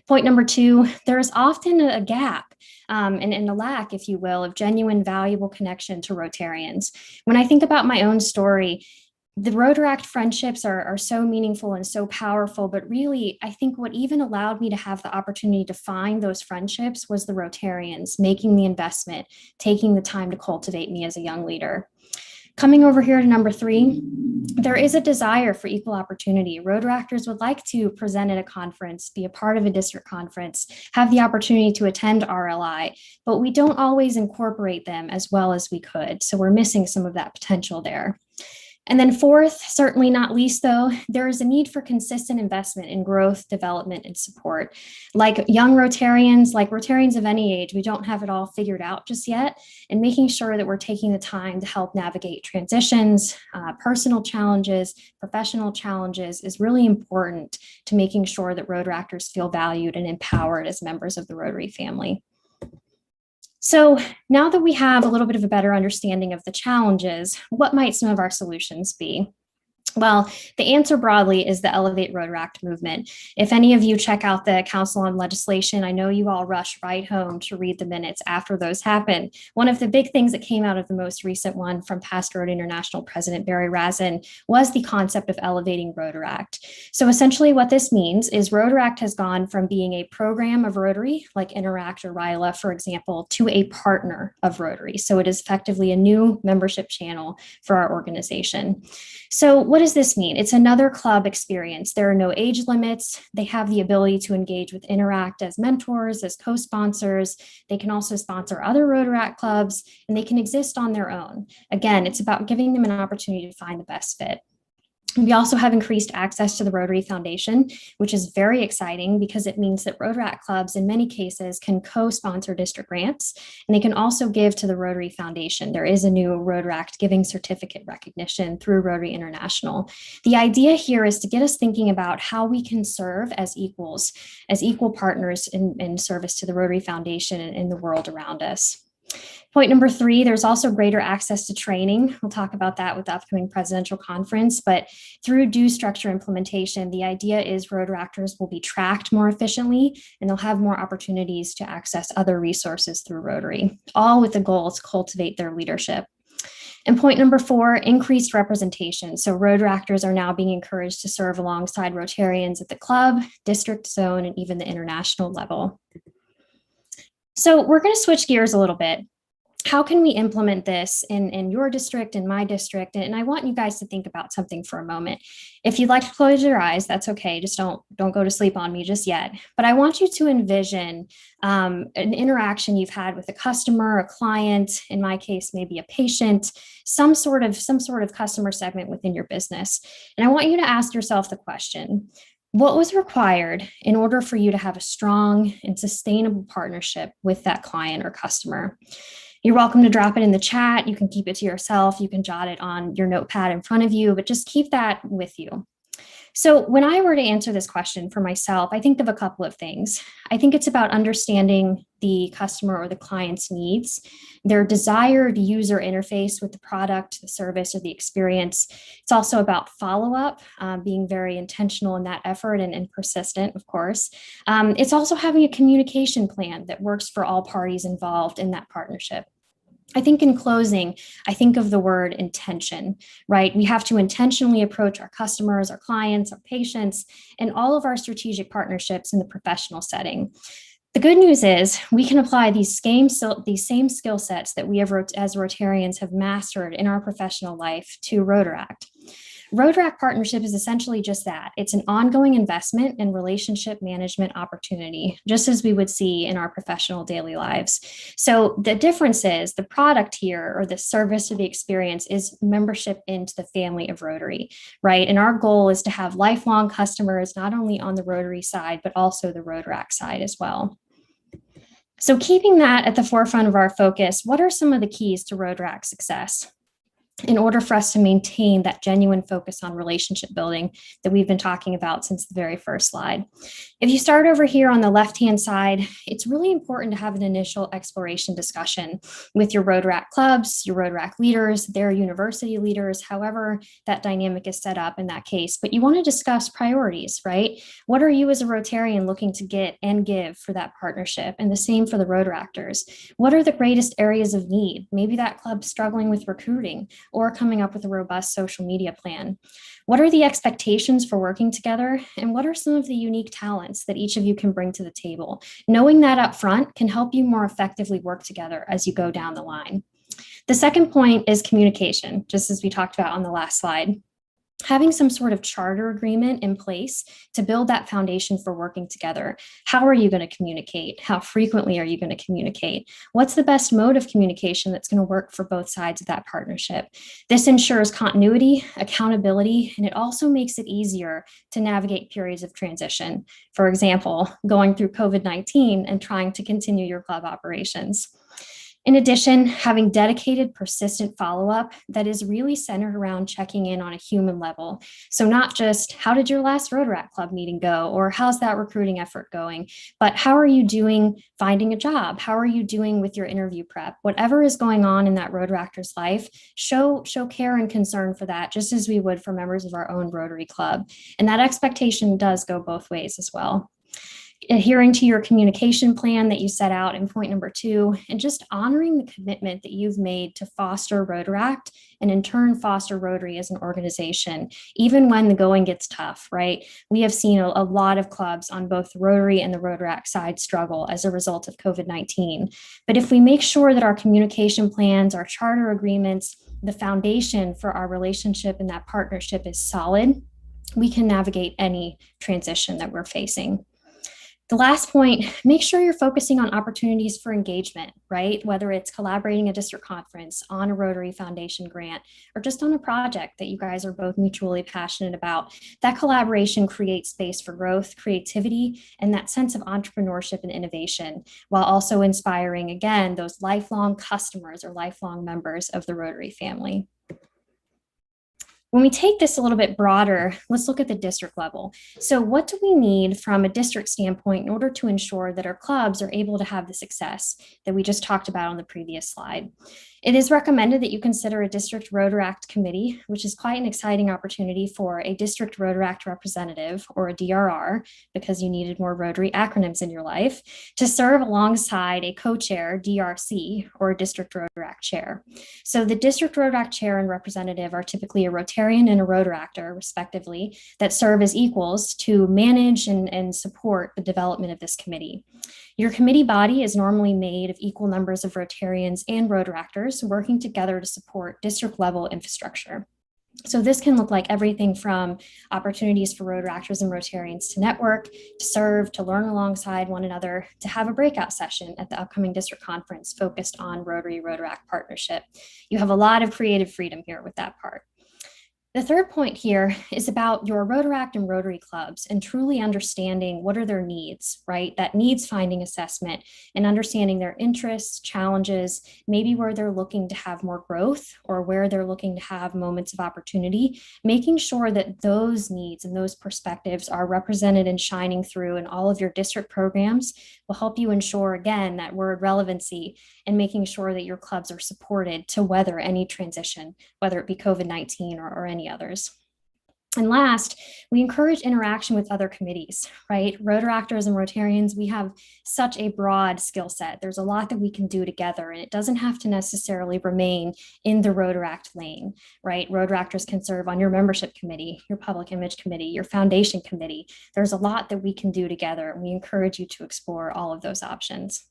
Point number 2, there is often a gap and a lack, if you will, of genuine, valuable connection to Rotarians. When I think about my own story, the Rotaract friendships are so meaningful and so powerful, but really, I think what even allowed me to have the opportunity to find those friendships was the Rotarians making the investment, taking the time to cultivate me as a young leader. Coming over here to number 3, there is a desire for equal opportunity. Rotaractors would like to present at a conference, be a part of a district conference, have the opportunity to attend RLI, but we don't always incorporate them as well as we could. So we're missing some of that potential there. And then 4th, certainly not least though, there is a need for consistent investment in growth, development, and support. Like young Rotarians, like Rotarians of any age, we don't have it all figured out just yet, and making sure that we're taking the time to help navigate transitions, personal challenges, professional challenges is really important to making sure that Rotaractors feel valued and empowered as members of the Rotary family. So now that we have a little bit of a better understanding of the challenges, what might some of our solutions be? Well, the answer broadly is the Elevate Rotaract movement. If any of you check out the Council on Legislation, I know you all rush right home to read the minutes after those happen. One of the big things that came out of the most recent one from past Rotary International President Barry Razin was the concept of elevating Rotaract. So essentially what this means is Rotaract has gone from being a program of Rotary, like Interact or RILA, for example, to a partner of Rotary. So it is effectively a new membership channel for our organization. So what does this mean? It's another club experience. There are no age limits. They have the ability to engage with Interact as mentors, as co-sponsors. They can also sponsor other Rotaract clubs, and they can exist on their own. Again, it's about giving them an opportunity to find the best fit. We also have increased access to the Rotary Foundation, which is very exciting because it means that Rotaract clubs in many cases can co-sponsor district grants, and they can also give to the Rotary Foundation. There is a new Rotaract giving certificate recognition through Rotary International. The idea here is to get us thinking about how we can serve as equals, as equal partners in service to the Rotary Foundation and in the world around us. Point number 3, there's also greater access to training. We'll talk about that with the upcoming presidential conference, but through due structure implementation, the idea is Rotaractors will be tracked more efficiently and they'll have more opportunities to access other resources through Rotary, all with the goal to cultivate their leadership. And point number 4, increased representation. So Rotaractors are now being encouraged to serve alongside Rotarians at the club, district, zone, and even the international level. So we're going to switch gears a little bit. How can we implement this in your district, in my district? And I want you guys to think about something for a moment. If you'd like to close your eyes, that's okay. Just don't go to sleep on me just yet. But I want you to envision an interaction you've had with a customer, a client, in my case, maybe a patient, some sort of customer segment within your business. And I want you to ask yourself the question, what was required in order for you to have a strong and sustainable partnership with that client or customer? You're welcome to drop it in the chat. You can keep it to yourself. You can jot it on your notepad in front of you, but just keep that with you. So when I were to answer this question for myself, I think of a couple of things. I think it's about understanding the customer or the client's needs, their desired user interface with the product, the service, or the experience. It's also about follow-up, being very intentional in that effort and persistent, of course. It's also having a communication plan that works for all parties involved in that partnership. I think in closing, I think of the word intention, right? We have to intentionally approach our customers, our clients, our patients, and all of our strategic partnerships in the professional setting. The good news is we can apply these same skill sets that we have as Rotarians have mastered in our professional life to Rotaract. Rotaract partnership is essentially just that. It's an ongoing investment and relationship management opportunity, just as we would see in our professional daily lives. So the difference is the product here, or the service or the experience, is membership into the family of Rotary, right? And our goal is to have lifelong customers, not only on the Rotary side, but also the Rotaract side as well. So keeping that at the forefront of our focus, what are some of the keys to Rotaract success? in order for us to maintain that genuine focus on relationship building that we've been talking about since the very first slide. If you start over here on the left-hand side, it's really important to have an initial exploration discussion with your Rotaract clubs, your Rotaract leaders, their university leaders, however that dynamic is set up in that case. But you want to discuss priorities, right? What are you as a Rotarian looking to get and give for that partnership? And the same for the Rotaractors. What are the greatest areas of need? Maybe that club's struggling with recruiting, or coming up with a robust social media plan. What are the expectations for working together? And what are some of the unique talents that each of you can bring to the table? Knowing that up front can help you more effectively work together as you go down the line. The second point is communication, just as we talked about on the last slide. Having some sort of charter agreement in place to build that foundation for working together. How are you going to communicate? How frequently are you going to communicate? What's the best mode of communication that's going to work for both sides of that partnership? This ensures continuity, accountability, and it also makes it easier to navigate periods of transition. For example, going through COVID-19 and trying to continue your club operations. In addition, having dedicated, persistent follow-up that is really centered around checking in on a human level. So not just, how did your last Rotaract Club meeting go? Or how's that recruiting effort going? But how are you doing finding a job? How are you doing with your interview prep? Whatever is going on in that Rotaractor's life, show care and concern for that, just as we would for members of our own Rotary Club. And that expectation does go both ways as well. Adhering to your communication plan that you set out in point number 2, and just honoring the commitment that you've made to foster Rotaract and in turn foster Rotary as an organization, even when the going gets tough, right? We have seen a lot of clubs on both the Rotary and the Rotaract side struggle as a result of COVID-19. But if we make sure that our communication plans, our charter agreements, the foundation for our relationship and that partnership is solid, we can navigate any transition that we're facing. The last point, make sure you're focusing on opportunities for engagement, right? Whether it's collaborating a district conference, on a Rotary Foundation grant, or just on a project that you guys are both mutually passionate about. That collaboration creates space for growth, creativity, and that sense of entrepreneurship and innovation, while also inspiring, again, those lifelong customers or lifelong members of the Rotary family. When we take this a little bit broader, let's look at the district level. So what do we need from a district standpoint in order to ensure that our clubs are able to have the success that we just talked about on the previous slide? It is recommended that you consider a district Rotaract committee, which is quite an exciting opportunity for a district Rotaract representative, or a DRR, because you needed more Rotary acronyms in your life, to serve alongside a co-chair, DRC, or a district Rotaract chair. So the district Rotaract chair and representative are typically a Rotarian and a Rotaractor, respectively, that serve as equals to manage and support the development of this committee. Your committee body is normally made of equal numbers of Rotarians and Rotaractors working together to support district level infrastructure. So this can look like everything from opportunities for Rotaractors and Rotarians to network, to serve, to learn alongside one another, to have a breakout session at the upcoming district conference focused on Rotary-Rotaract partnership. You have a lot of creative freedom here with that part. The third point here is about your Rotaract and Rotary clubs and truly understanding what are their needs, right? That needs finding assessment and understanding their interests, challenges, maybe where they're looking to have more growth or where they're looking to have moments of opportunity, making sure that those needs and those perspectives are represented and shining through in all of your district programs will help you ensure, again, that word relevancy and making sure that your clubs are supported to weather any transition, whether it be COVID-19 or any others. And last, we encourage interaction with other committees, right? Rotaractors and Rotarians, we have such a broad skill set. There's a lot that we can do together, and it doesn't have to necessarily remain in the Rotaract lane, right? Rotaractors can serve on your membership committee, your public image committee, your foundation committee. There's a lot that we can do together, and we encourage you to explore all of those options.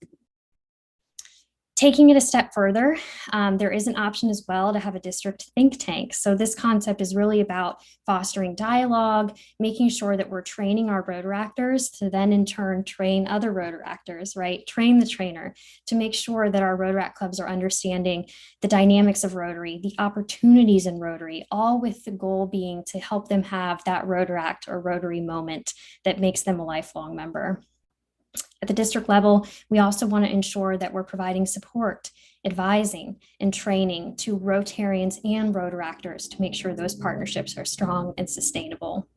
Taking it a step further, there is an option as well to have a district think tank. So this concept is really about fostering dialogue, making sure that we're training our Rotaractors to then in turn train other Rotaractors, right? Train the trainer to make sure that our Rotaract clubs are understanding the dynamics of Rotary, the opportunities in Rotary, all with the goal being to help them have that Rotaract or Rotary moment that makes them a lifelong member. At the district level, we also want to ensure that we're providing support advising, and training to Rotarians and Rotaractors to make sure those partnerships are strong and sustainable.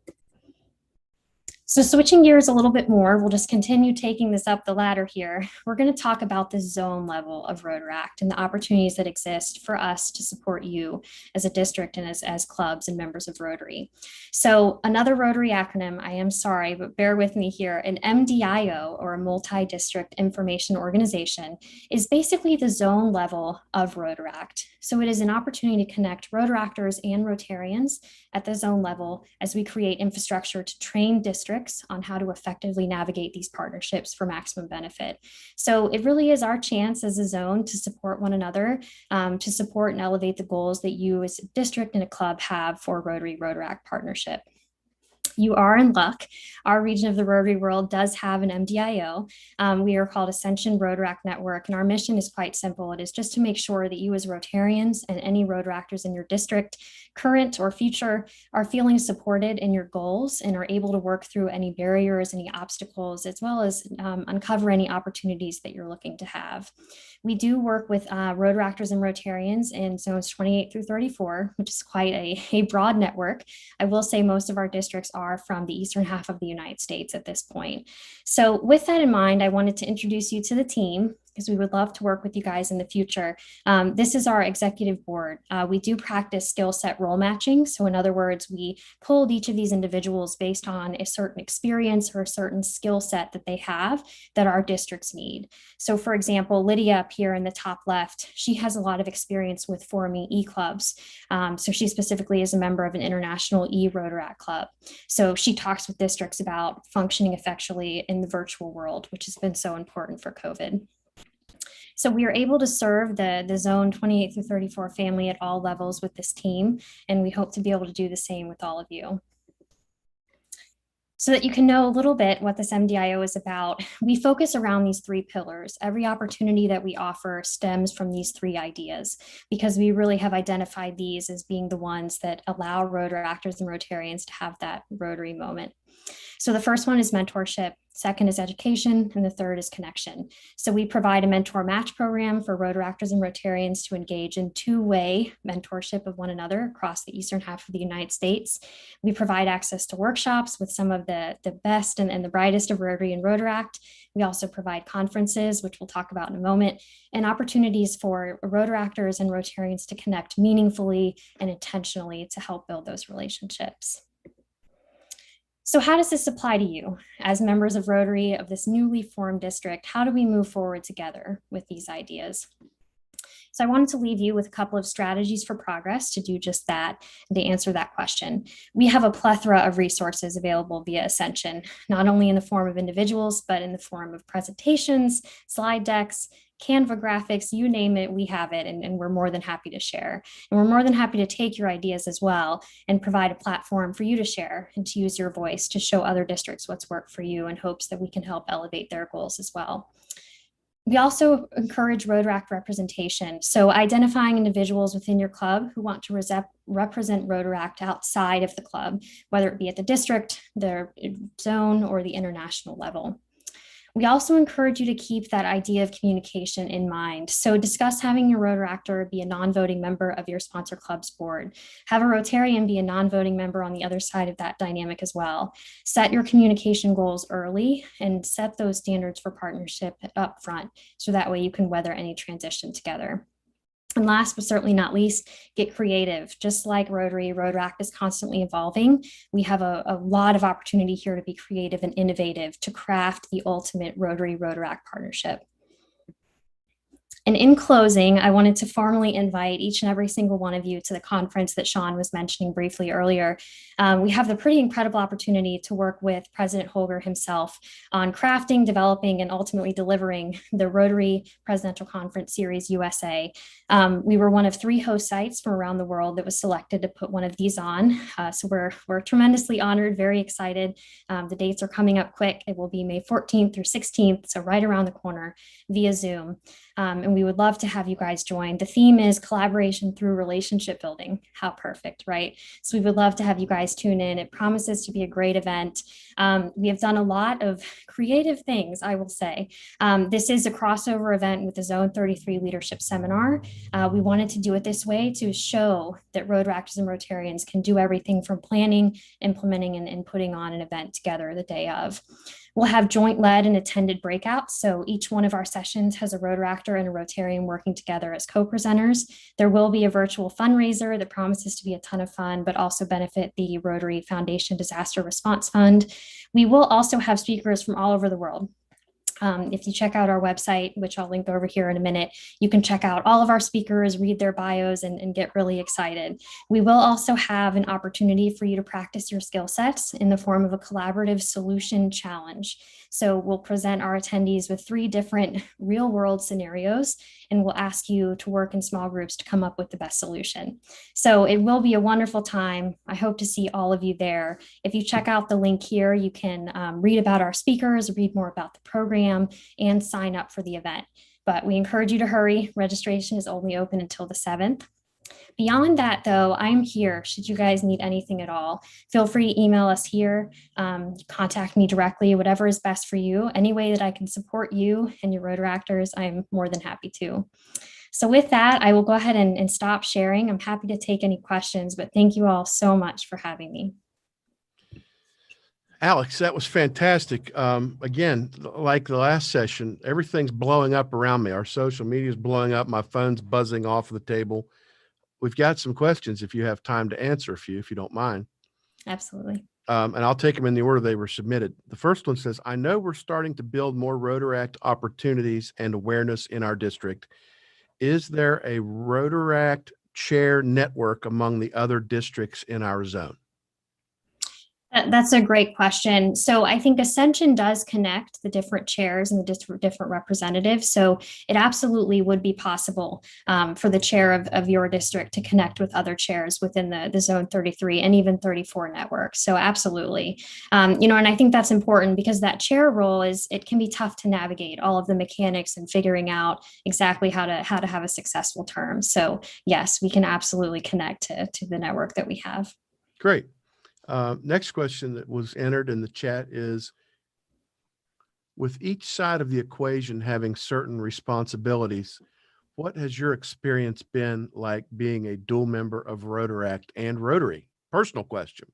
So switching gears a little bit more, we'll just continue taking this up the ladder here. We're going to talk about the zone level of Rotaract and the opportunities that exist for us to support you as a district and as clubs and members of Rotary. So another Rotary acronym, I am sorry, but bear with me here. An MDIO, or a multi-district information organization, is basically the zone level of Rotaract. So it is an opportunity to connect Rotaractors and Rotarians at the zone level as we create infrastructure to train districts on how to effectively navigate these partnerships for maximum benefit. So it really is our chance as a zone to support one another, to support and elevate the goals that you as a district and a club have for Rotary-Rotaract partnership. You are in luck. Our region of the Rotary world does have an MDIO. We are called Ascension Rotaract Network, and our mission is quite simple. It is just to make sure that you as Rotarians and any Rotaractors in your district, current or future, are feeling supported in your goals and are able to work through any barriers, any obstacles, as well as uncover any opportunities that you're looking to have. We do work with Rotaractors and Rotarians in zones 28 through 34, which is quite a broad network. I will say most of our districts are from the eastern half of the United States at this point. So with that in mind, I wanted to introduce you to the team, because we would love to work with you guys in the future. This is our executive board. We do practice skill set role matching. So in other words, we pulled each of these individuals based on a certain experience or a certain skill set that they have that our districts need. So for example, Lydia up here in the top left, she has a lot of experience with forming e-clubs. So she specifically is a member of an international e-Rotaract club. So she talks with districts about functioning effectively in the virtual world, which has been so important for COVID. So we are able to serve the zone 28 through 34 family at all levels with this team, and we hope to be able to do the same with all of you. So that you can know a little bit what this MDIO is about, we focus around these three pillars. Every opportunity that we offer stems from these three ideas, because we really have identified these as being the ones that allow Rotaractors and Rotarians to have that Rotary moment. So the first one is mentorship, second is education, and the third is connection. So we provide a mentor match program for Rotaractors and Rotarians to engage in two-way mentorship of one another across the eastern half of the United States. We provide access to workshops with some of the best and the brightest of Rotary and Rotaract. We also provide conferences, which we'll talk about in a moment, and opportunities for Rotaractors and Rotarians to connect meaningfully and intentionally to help build those relationships. So how does this apply to you as members of Rotary of this newly formed district? How do we move forward together with these ideas? So I wanted to leave you with a couple of strategies for progress to do just that, and to answer that question. We have a plethora of resources available via Ascension, not only in the form of individuals, but in the form of presentations, slide decks, Canva graphics, you name it, we have it, and we're more than happy to share. And we're more than happy to take your ideas as well and provide a platform for you to share and to use your voice to show other districts what's worked for you in hopes that we can help elevate their goals as well. We also encourage Rotaract representation. So identifying individuals within your club who want to represent Rotaract outside of the club, whether it be at the district, the zone, or the international level. We also encourage you to keep that idea of communication in mind. So discuss having your Rotaractor be a non-voting member of your sponsor club's board. Have a Rotarian be a non-voting member on the other side of that dynamic as well. Set your communication goals early and set those standards for partnership up front, so that way you can weather any transition together. And last but certainly not least, get creative. Just like Rotary, Rotaract is constantly evolving. We have a lot of opportunity here to be creative and innovative to craft the ultimate Rotary-Rotaract partnership. And in closing, I wanted to formally invite each and every single one of you to the conference that Sean was mentioning briefly earlier. We have the pretty incredible opportunity to work with President Holger himself on crafting, developing, and ultimately delivering the Rotary Presidential Conference Series USA. We were one of 3 host sites from around the world that was selected to put one of these on. So we're tremendously honored, very excited. The dates are coming up quick. It will be May 14th through 16th, so right around the corner via Zoom. And and we would love to have you guys join. The theme is collaboration through relationship building. How perfect, right? So we would love to have you guys tune in. It promises to be a great event. We have done a lot of creative things, I will say. This is a crossover event with the Zone 33 Leadership Seminar. We wanted to do it this way to show that Rotaractors and Rotarians can do everything from planning, implementing, and putting on an event together the day of. We'll have joint led and attended breakouts. So each one of our sessions has a Rotaractor and a Rotarian working together as co-presenters. There will be a virtual fundraiser that promises to be a ton of fun, but also benefit the Rotary Foundation Disaster Response Fund. We will also have speakers from all over the world. If you check out our website, which I'll link over here in a minute, you can check out all of our speakers, read their bios, and get really excited. We will also have an opportunity for you to practice your skill sets in the form of a collaborative solution challenge. So we'll present our attendees with 3 different real world scenarios, and we'll ask you to work in small groups to come up with the best solution. So it will be a wonderful time. I hope to see all of you there. If you check out the link here, you can read about our speakers, read more about the program, and sign up for the event. But we encourage you to hurry. Registration is only open until the 7th. Beyond that, though, I'm here should you guys need anything at all. Feel free to email us here, contact me directly, whatever is best for you. Any way that I can support you and your Rotaractors, I'm more than happy to. So with that, I will go ahead and stop sharing. I'm happy to take any questions, but thank you all so much for having me. Alex, that was fantastic. Again, like the last session, everything's blowing up around me. Our social media is blowing up. My phone's buzzing off the table. We've got some questions if you have time to answer a few, if you don't mind. Absolutely. And I'll take them in the order they were submitted. The first one says, I know we're starting to build more Rotaract opportunities and awareness in our district. Is there a Rotaract chair network among the other districts in our zone? That's a great question. So I think Ascension does connect the different chairs and the different representatives. So it absolutely would be possible for the chair of your district to connect with other chairs within the Zone 33 and even 34 network. So absolutely. And I think that's important because that chair role it can be tough to navigate all of the mechanics and figuring out exactly how to have a successful term. So yes, we can absolutely connect to the network that we have. Great. Next question that was entered in the chat is, with each side of the equation having certain responsibilities, what has your experience been like being a dual member of Rotaract and Rotary? Personal question.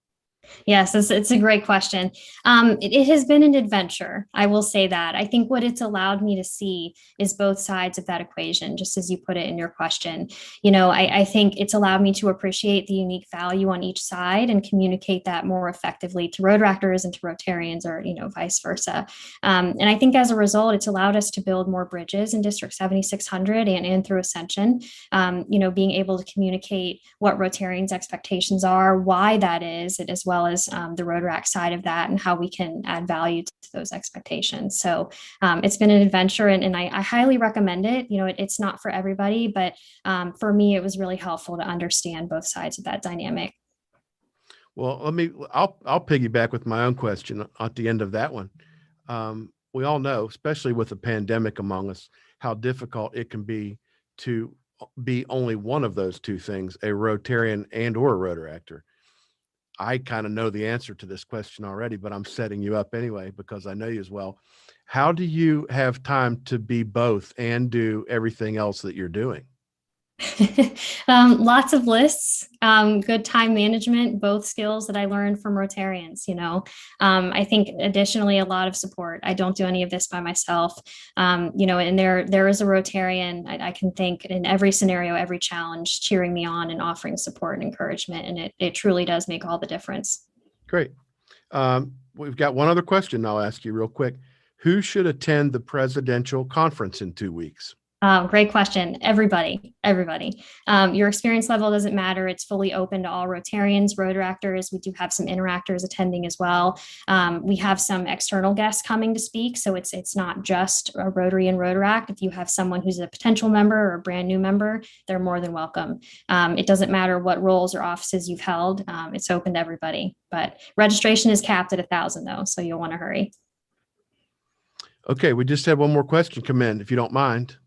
Yes, it's a great question. It has been an adventure. I will say that. I think what it's allowed me to see is both sides of that equation, just as you put it in your question. I think it's allowed me to appreciate the unique value on each side and communicate that more effectively to Rotaractors and to Rotarians, or, vice versa. And I think as a result, it's allowed us to build more bridges in District 7600 and through Ascension, being able to communicate what Rotarians' expectations are, why that is, as well as the Rotaract side of that and how we can add value to those expectations. So it's been an adventure and I highly recommend it. It's not for everybody, but for me, it was really helpful to understand both sides of that dynamic. Well, I'll piggyback with my own question at the end of that one. We all know, especially with the pandemic among us, how difficult it can be to be only one of those two things, a Rotarian and or a Rotaractor. I kind of know the answer to this question already, but I'm setting you up anyway because I know you as well. How do you have time to be both and do everything else that you're doing? Lots of lists, good time management, both skills that I learned from Rotarians. I think additionally a lot of support. I don't do any of this by myself. And there is a Rotarian I can think in every scenario, every challenge, cheering me on and offering support and encouragement, and it truly does make all the difference. Great. We've got one other question I'll ask you real quick. Who should attend the presidential conference in 2 weeks? Great question. Everybody. Your experience level doesn't matter. It's fully open to all Rotarians, Rotaractors. We do have some interactors attending as well. We have some external guests coming to speak. So it's not just a Rotary and Rotaract. If you have someone who's a potential member or a brand new member, they're more than welcome. It doesn't matter what roles or offices you've held. It's open to everybody, but registration is capped at 1,000 though. So you'll want to hurry. Okay. We just had one more question come in, if you don't mind.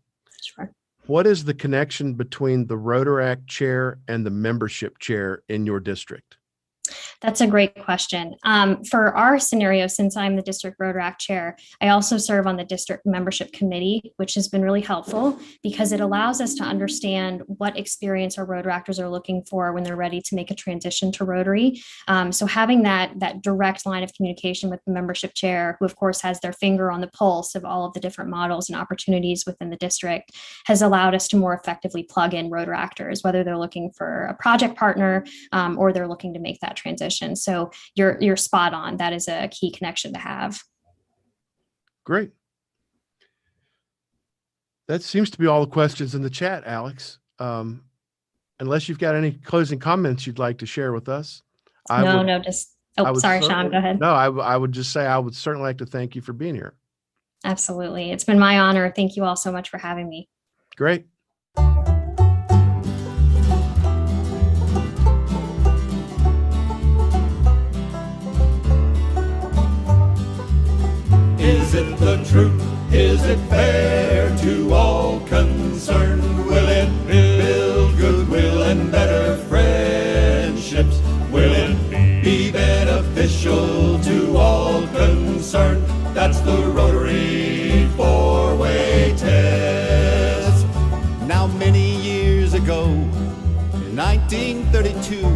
Sure. what is the connection between the Rotaract chair and the membership chair in your district? That's a great question. For our scenario, since I'm the district Rotaract chair, I also serve on the district membership committee, which has been really helpful because it allows us to understand what experience our Rotaractors are looking for when they're ready to make a transition to Rotary. So having that direct line of communication with the membership chair, who of course has their finger on the pulse of all of the different models and opportunities within the district, has allowed us to more effectively plug in Rotaractors, whether they're looking for a project partner or they're looking to make that transition. So you're spot on. That is a key connection to have. Great. That seems to be all the questions in the chat, Alex. Unless you've got any closing comments you'd like to share with us. Sorry, Sean, go ahead. No, I would just say I would certainly like to thank you for being here. Absolutely. It's been my honor. Thank you all so much for having me. Great. Is it the truth? Is it fair to all concerned? Will it build goodwill and better friendships? Will it be beneficial to all concerned? That's the Rotary four-way test. Now many years ago, in 1932,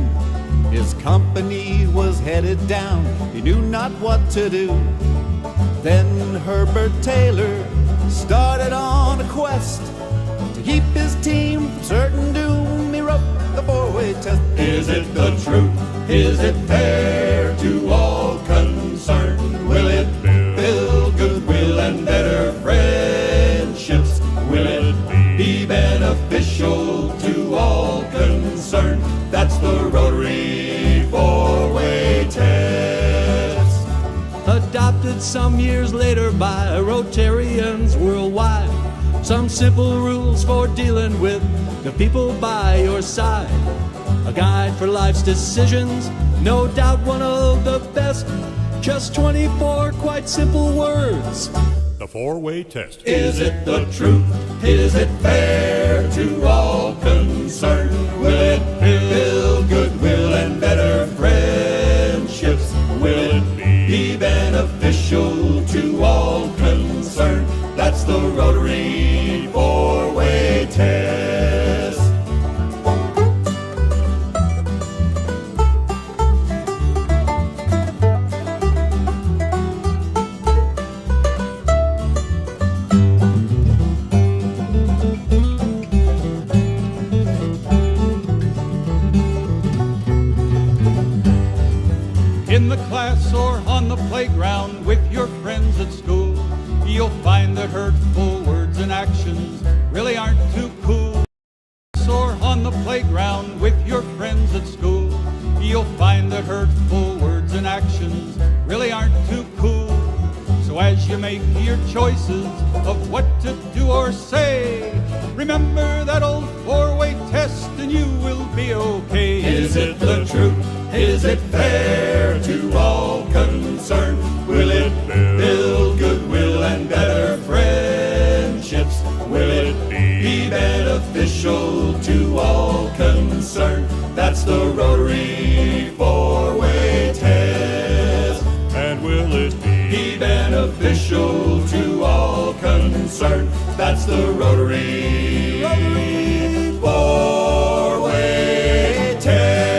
his company was headed down. He knew not what to do. Then Herbert Taylor started on a quest to keep his team from certain doom. He wrote the four-way test. Is it the truth? Is it fair to all concerned? Will it build goodwill and better friendships? Will it be beneficial to all concerned? That's the Rotary four-way test. Adopted some years later by Rotarians worldwide. Some simple rules for dealing with the people by your side. A guide for life's decisions, no doubt one of the best. Just 24 quite simple words. The four-way test. Is it the truth? Is it fair to all concerned? Will it build goodwill and better friendships? Will it be beneficial to all concerned? That's the Rotary four-way test. In the class or on the playground with your friends at school, you'll find that hurtful words and actions really aren't too cool. Or on the playground with your friends at school, you'll find that hurtful words and actions really aren't too cool. So as you make your choices of what to do or say, remember that old four-way test and you will be okay. Is it the truth? Is it fair to all concerned? Will it build goodwill and better friendships? Will it be beneficial to all concerned? That's the Rotary four-way test. And will it be beneficial to all concerned? That's the Rotary four-way test.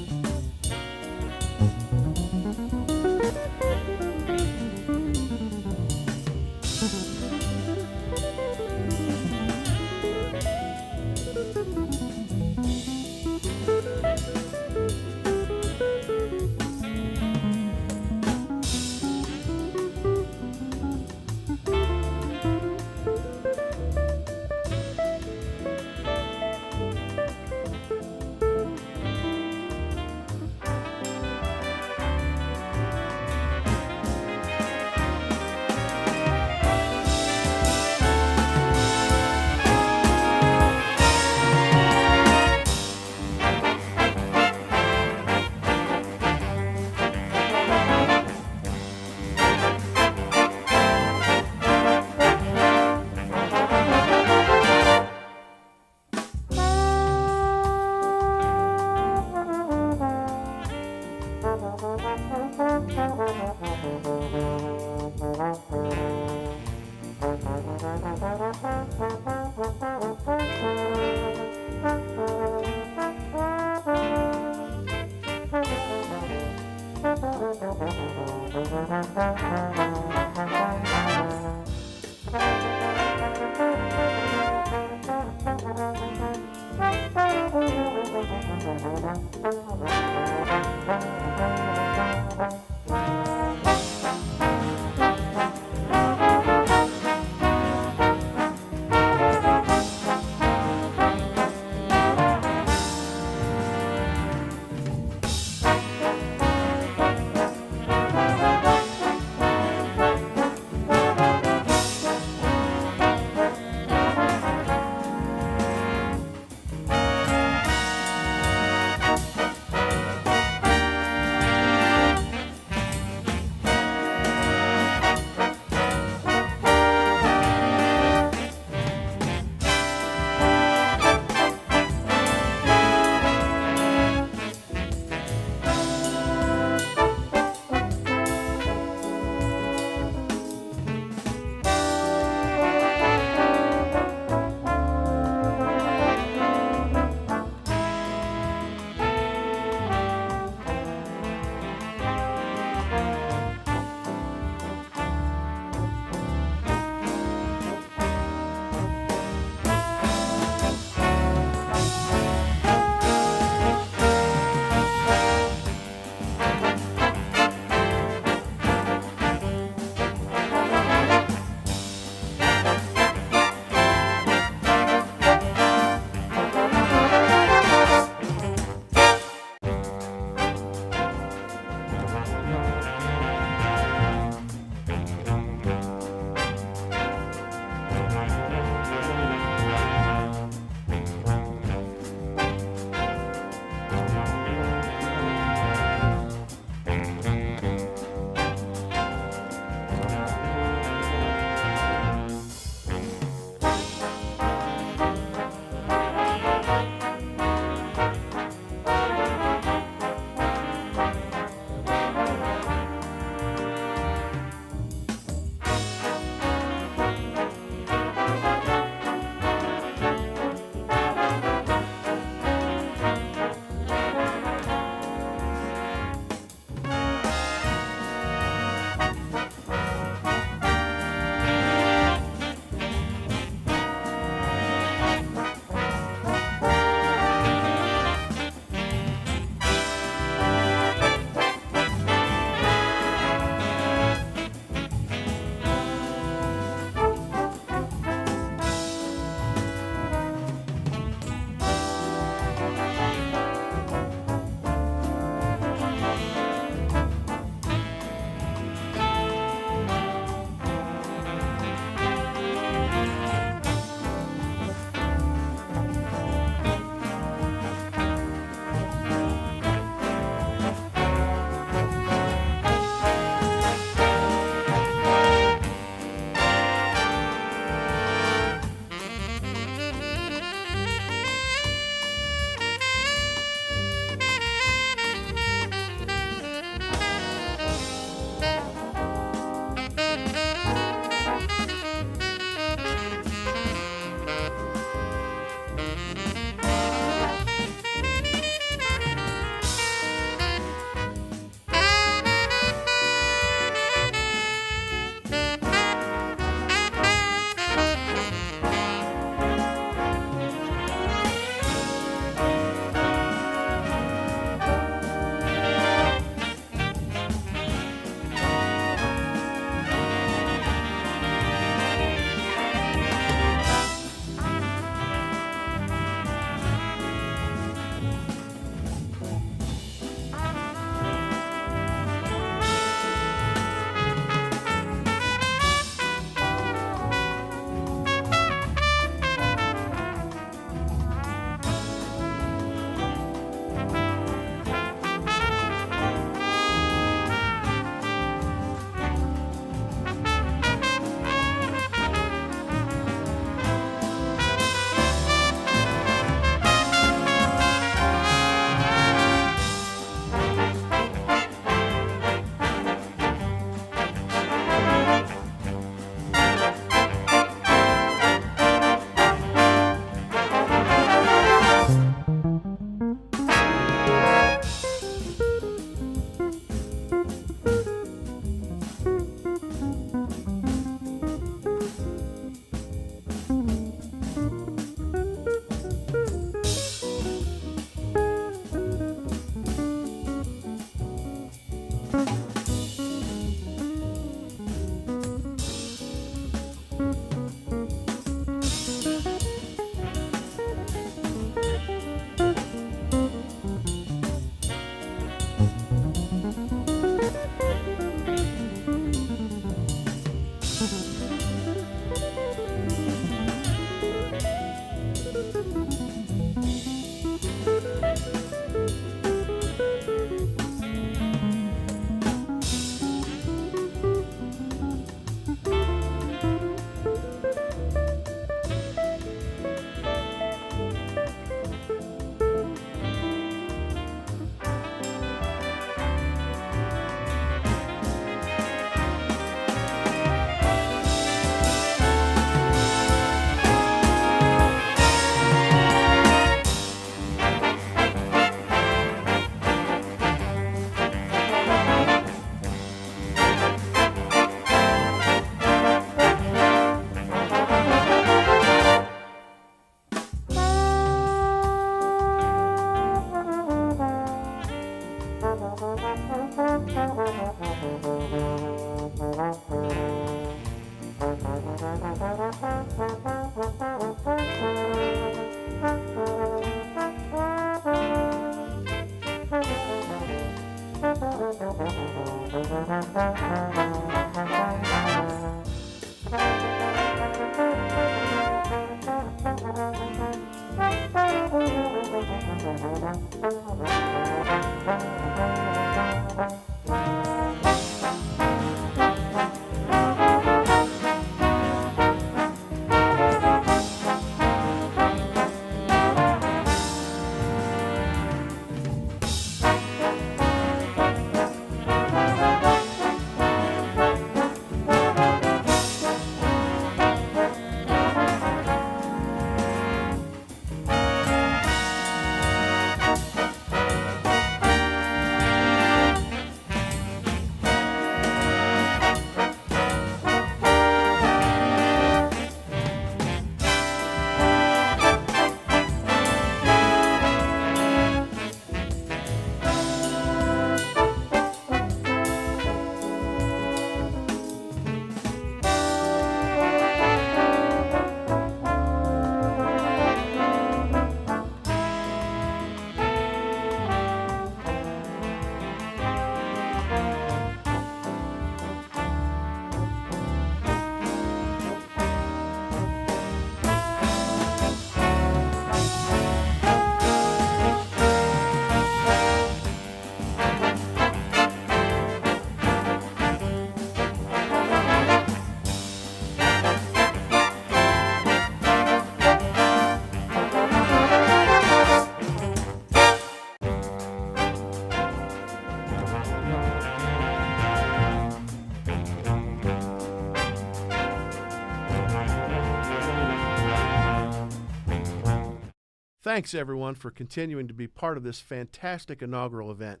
Thanks, everyone, for continuing to be part of this fantastic inaugural event.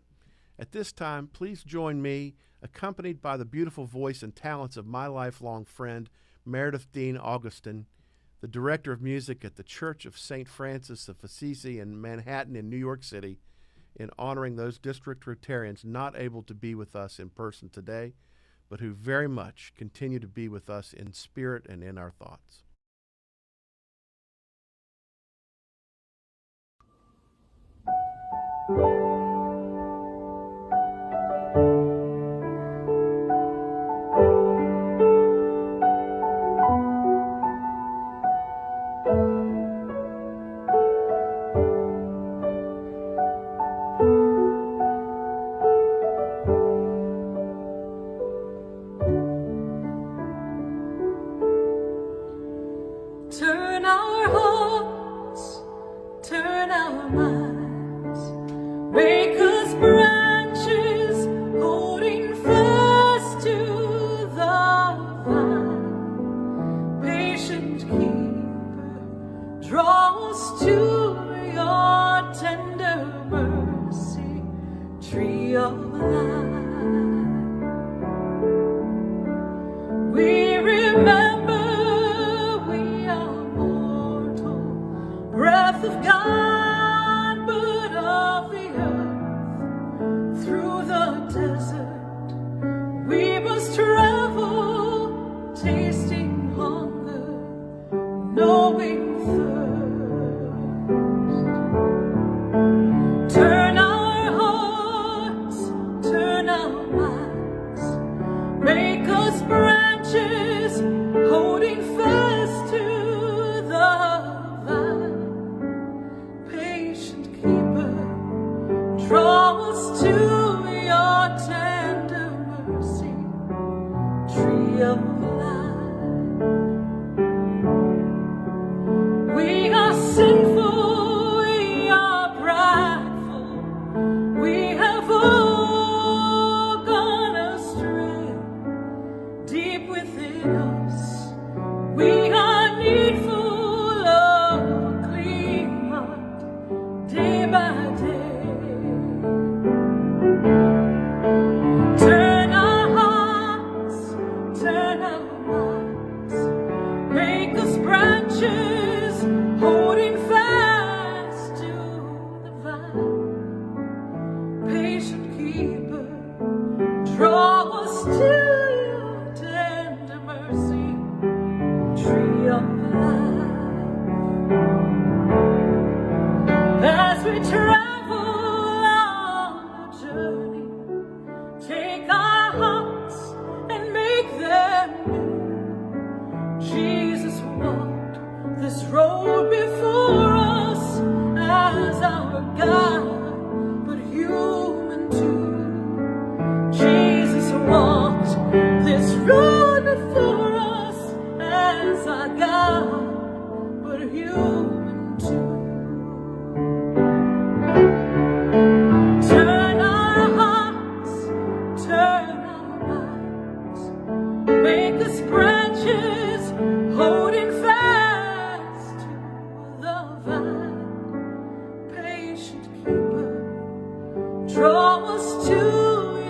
At this time, please join me, accompanied by the beautiful voice and talents of my lifelong friend, Meredith Dean Augustin, the Director of Music at the Church of St. Francis of Assisi in Manhattan in New York City, in honoring those district Rotarians not able to be with us in person today, but who very much continue to be with us in spirit and in our thoughts. Turn our hearts, turn our minds, make us branches holding fast to the vine. Patient keeper, draw us to your tender mercy, tree of life. We remember breath of God, but of the earth. Through the desert we must travel, tasting hunger, knowing thirst. Turn our hearts, turn our minds, make us branches holding fast to the draw us to your tender mercy, tree of life. We are sinful, we are prideful, we have all gone astray. Deep within us, we are needful of a clean heart, day by day. Turn our hearts, turn our make us branches holding fast to the vine. Patient keeper, draw us to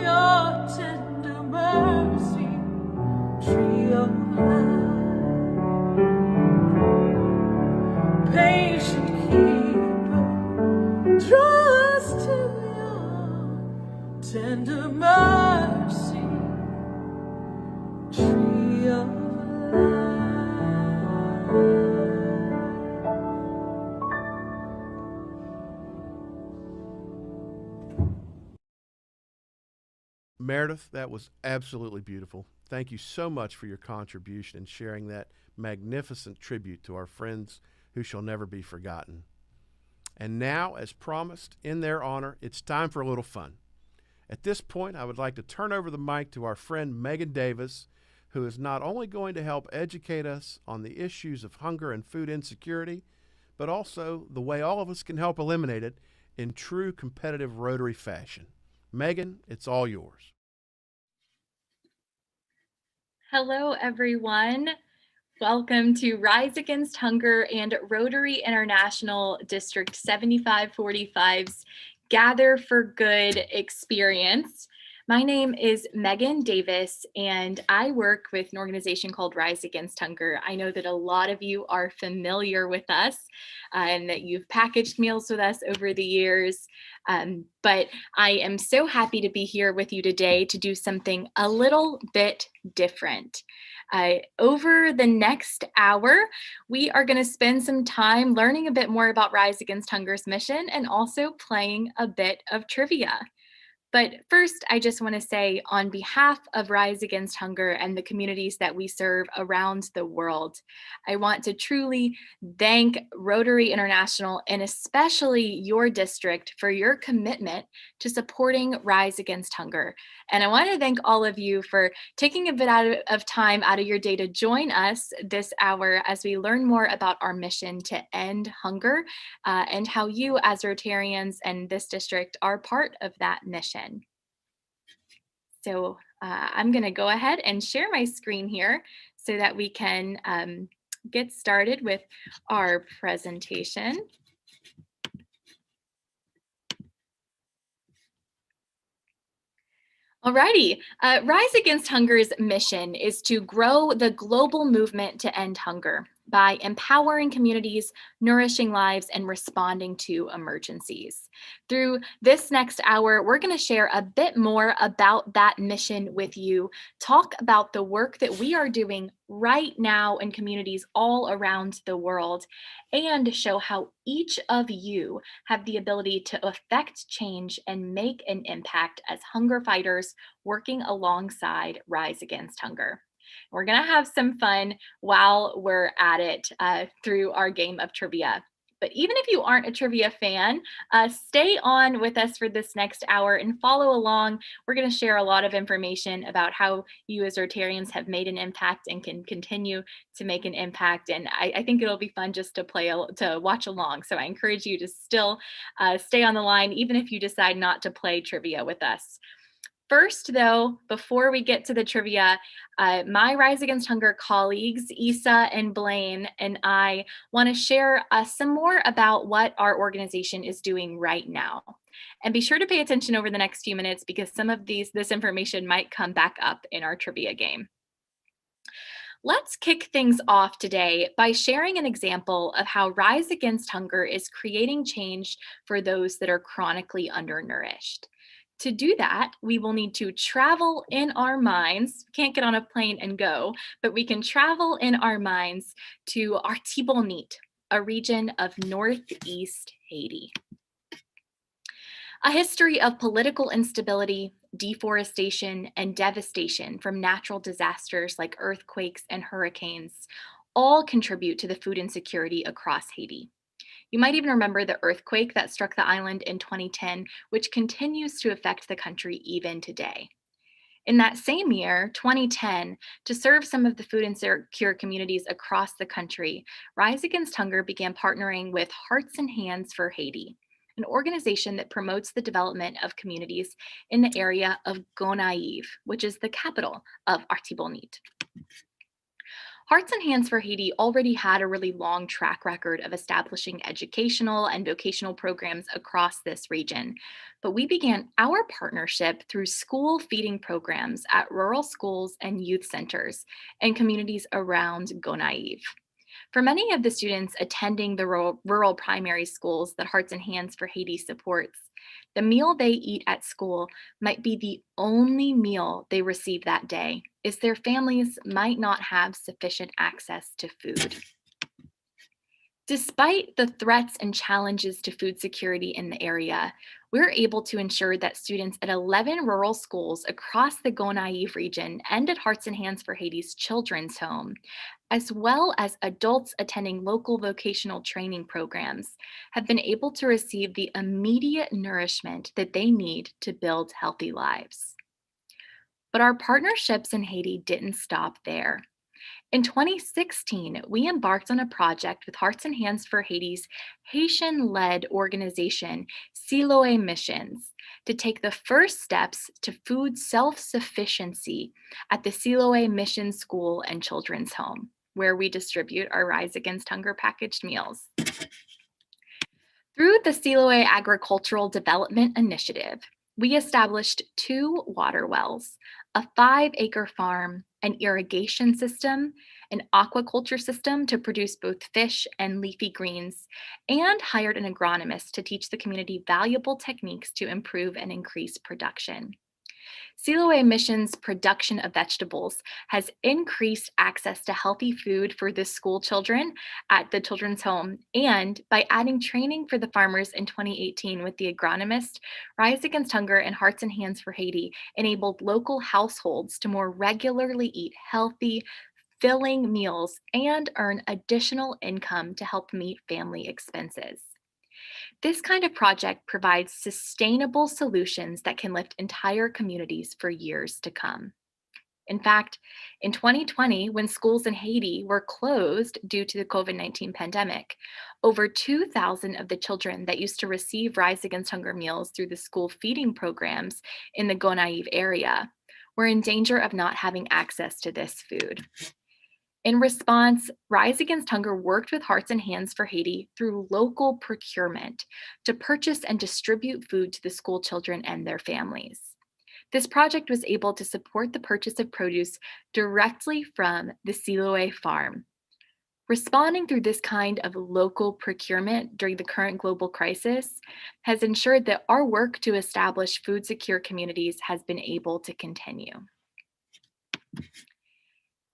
your tender mercy, tree of life. Patient keeper, draw us to your tender mercy, tree of Meredith, that was absolutely beautiful. Thank you so much for your contribution and sharing that magnificent tribute to our friends who shall never be forgotten. And now, as promised, in their honor, it's time for a little fun. At this point, I would like to turn over the mic to our friend Megan Davis, who is not only going to help educate us on the issues of hunger and food insecurity, but also the way all of us can help eliminate it in true competitive Rotary fashion. Megan, it's all yours. Hello, everyone. Welcome to Rise Against Hunger and Rotary International District 7545's Gather for Good experience. My name is Megan Davis, and I work with an organization called Rise Against Hunger. I know that a lot of you are familiar with us and that you've packaged meals with us over the years. But I am so happy to be here with you today to do something a little bit different. Over the next hour, we are going to spend some time learning a bit more about Rise Against Hunger's mission and also playing a bit of trivia. But first, I just want to say on behalf of Rise Against Hunger and the communities that we serve around the world, I want to truly thank Rotary International and especially your district for your commitment to supporting Rise Against Hunger. And I want to thank all of you for taking a bit of time out of your day to join us this hour as we learn more about our mission to end hunger and how you as Rotarians and this district are part of that mission. So I'm going to go ahead and share my screen here so that we can get started with our presentation. Alrighty, Rise Against Hunger's mission is to grow the global movement to end hunger by empowering communities, nourishing lives, and responding to emergencies. Through this next hour, we're going to share a bit more about that mission with you, talk about the work that we are doing right now in communities all around the world, and show how each of you have the ability to affect change and make an impact as hunger fighters working alongside Rise Against Hunger. We're going to have some fun while we're at it through our game of trivia. But even if you aren't a trivia fan, stay on with us for this next hour and follow along. We're going to share a lot of information about how you as Rotarians have made an impact and can continue to make an impact. And I think it'll be fun just to watch along. So I encourage you to still stay on the line, even if you decide not to play trivia with us. First, though, before we get to the trivia, my Rise Against Hunger colleagues, Isa and Blaine, and I want to share some more about what our organization is doing right now. And be sure to pay attention over the next few minutes because some of this information might come back up in our trivia game. Let's kick things off today by sharing an example of how Rise Against Hunger is creating change for those that are chronically undernourished. To do that, we will need to travel in our minds. Can't get on a plane and go, but we can travel in our minds to Artibonite, a region of northeast Haiti. A history of political instability, deforestation, and devastation from natural disasters like earthquakes and hurricanes all contribute to the food insecurity across Haiti. You might even remember the earthquake that struck the island in 2010, which continues to affect the country even today. In that same year, 2010, to serve some of the food insecure communities across the country, Rise Against Hunger began partnering with Hearts and Hands for Haiti, an organization that promotes the development of communities in the area of Gonaïves, which is the capital of Artibonite. Hearts and Hands for Haiti already had a really long track record of establishing educational and vocational programs across this region, but we began our partnership through school feeding programs at rural schools and youth centers in communities around Gonaive. For many of the students attending the rural primary schools that Hearts and Hands for Haiti supports, the meal they eat at school might be the only meal they receive that day, as their families might not have sufficient access to food. Despite the threats and challenges to food security in the area, we're able to ensure that students at 11 rural schools across the Gonaive region and at Hearts and Hands for Haiti's Children's Home, as well as adults attending local vocational training programs, have been able to receive the immediate nourishment that they need to build healthy lives. But our partnerships in Haiti didn't stop there. In 2016, we embarked on a project with Hearts and Hands for Haiti's Haitian-led organization, Siloé Missions, to take the first steps to food self-sufficiency at the Siloé Mission School and Children's Home, where we distribute our Rise Against Hunger packaged meals. Through the Siloé Agricultural Development Initiative, we established 2 water wells, a 5-acre farm, an irrigation system, an aquaculture system to produce both fish and leafy greens, and hired an agronomist to teach the community valuable techniques to improve and increase production. Siloé Mission's production of vegetables has increased access to healthy food for the school children at the Children's Home, and by adding training for the farmers in 2018 with the agronomist, Rise Against Hunger and Hearts and Hands for Haiti enabled local households to more regularly eat healthy, filling meals and earn additional income to help meet family expenses. This kind of project provides sustainable solutions that can lift entire communities for years to come. In fact, in 2020, when schools in Haiti were closed due to the COVID-19 pandemic, over 2,000 of the children that used to receive Rise Against Hunger meals through the school feeding programs in the Gonaive area were in danger of not having access to this food. In response, Rise Against Hunger worked with Hearts and Hands for Haiti through local procurement to purchase and distribute food to the school children and their families. This project was able to support the purchase of produce directly from the Siloé farm. Responding through this kind of local procurement during the current global crisis has ensured that our work to establish food secure communities has been able to continue.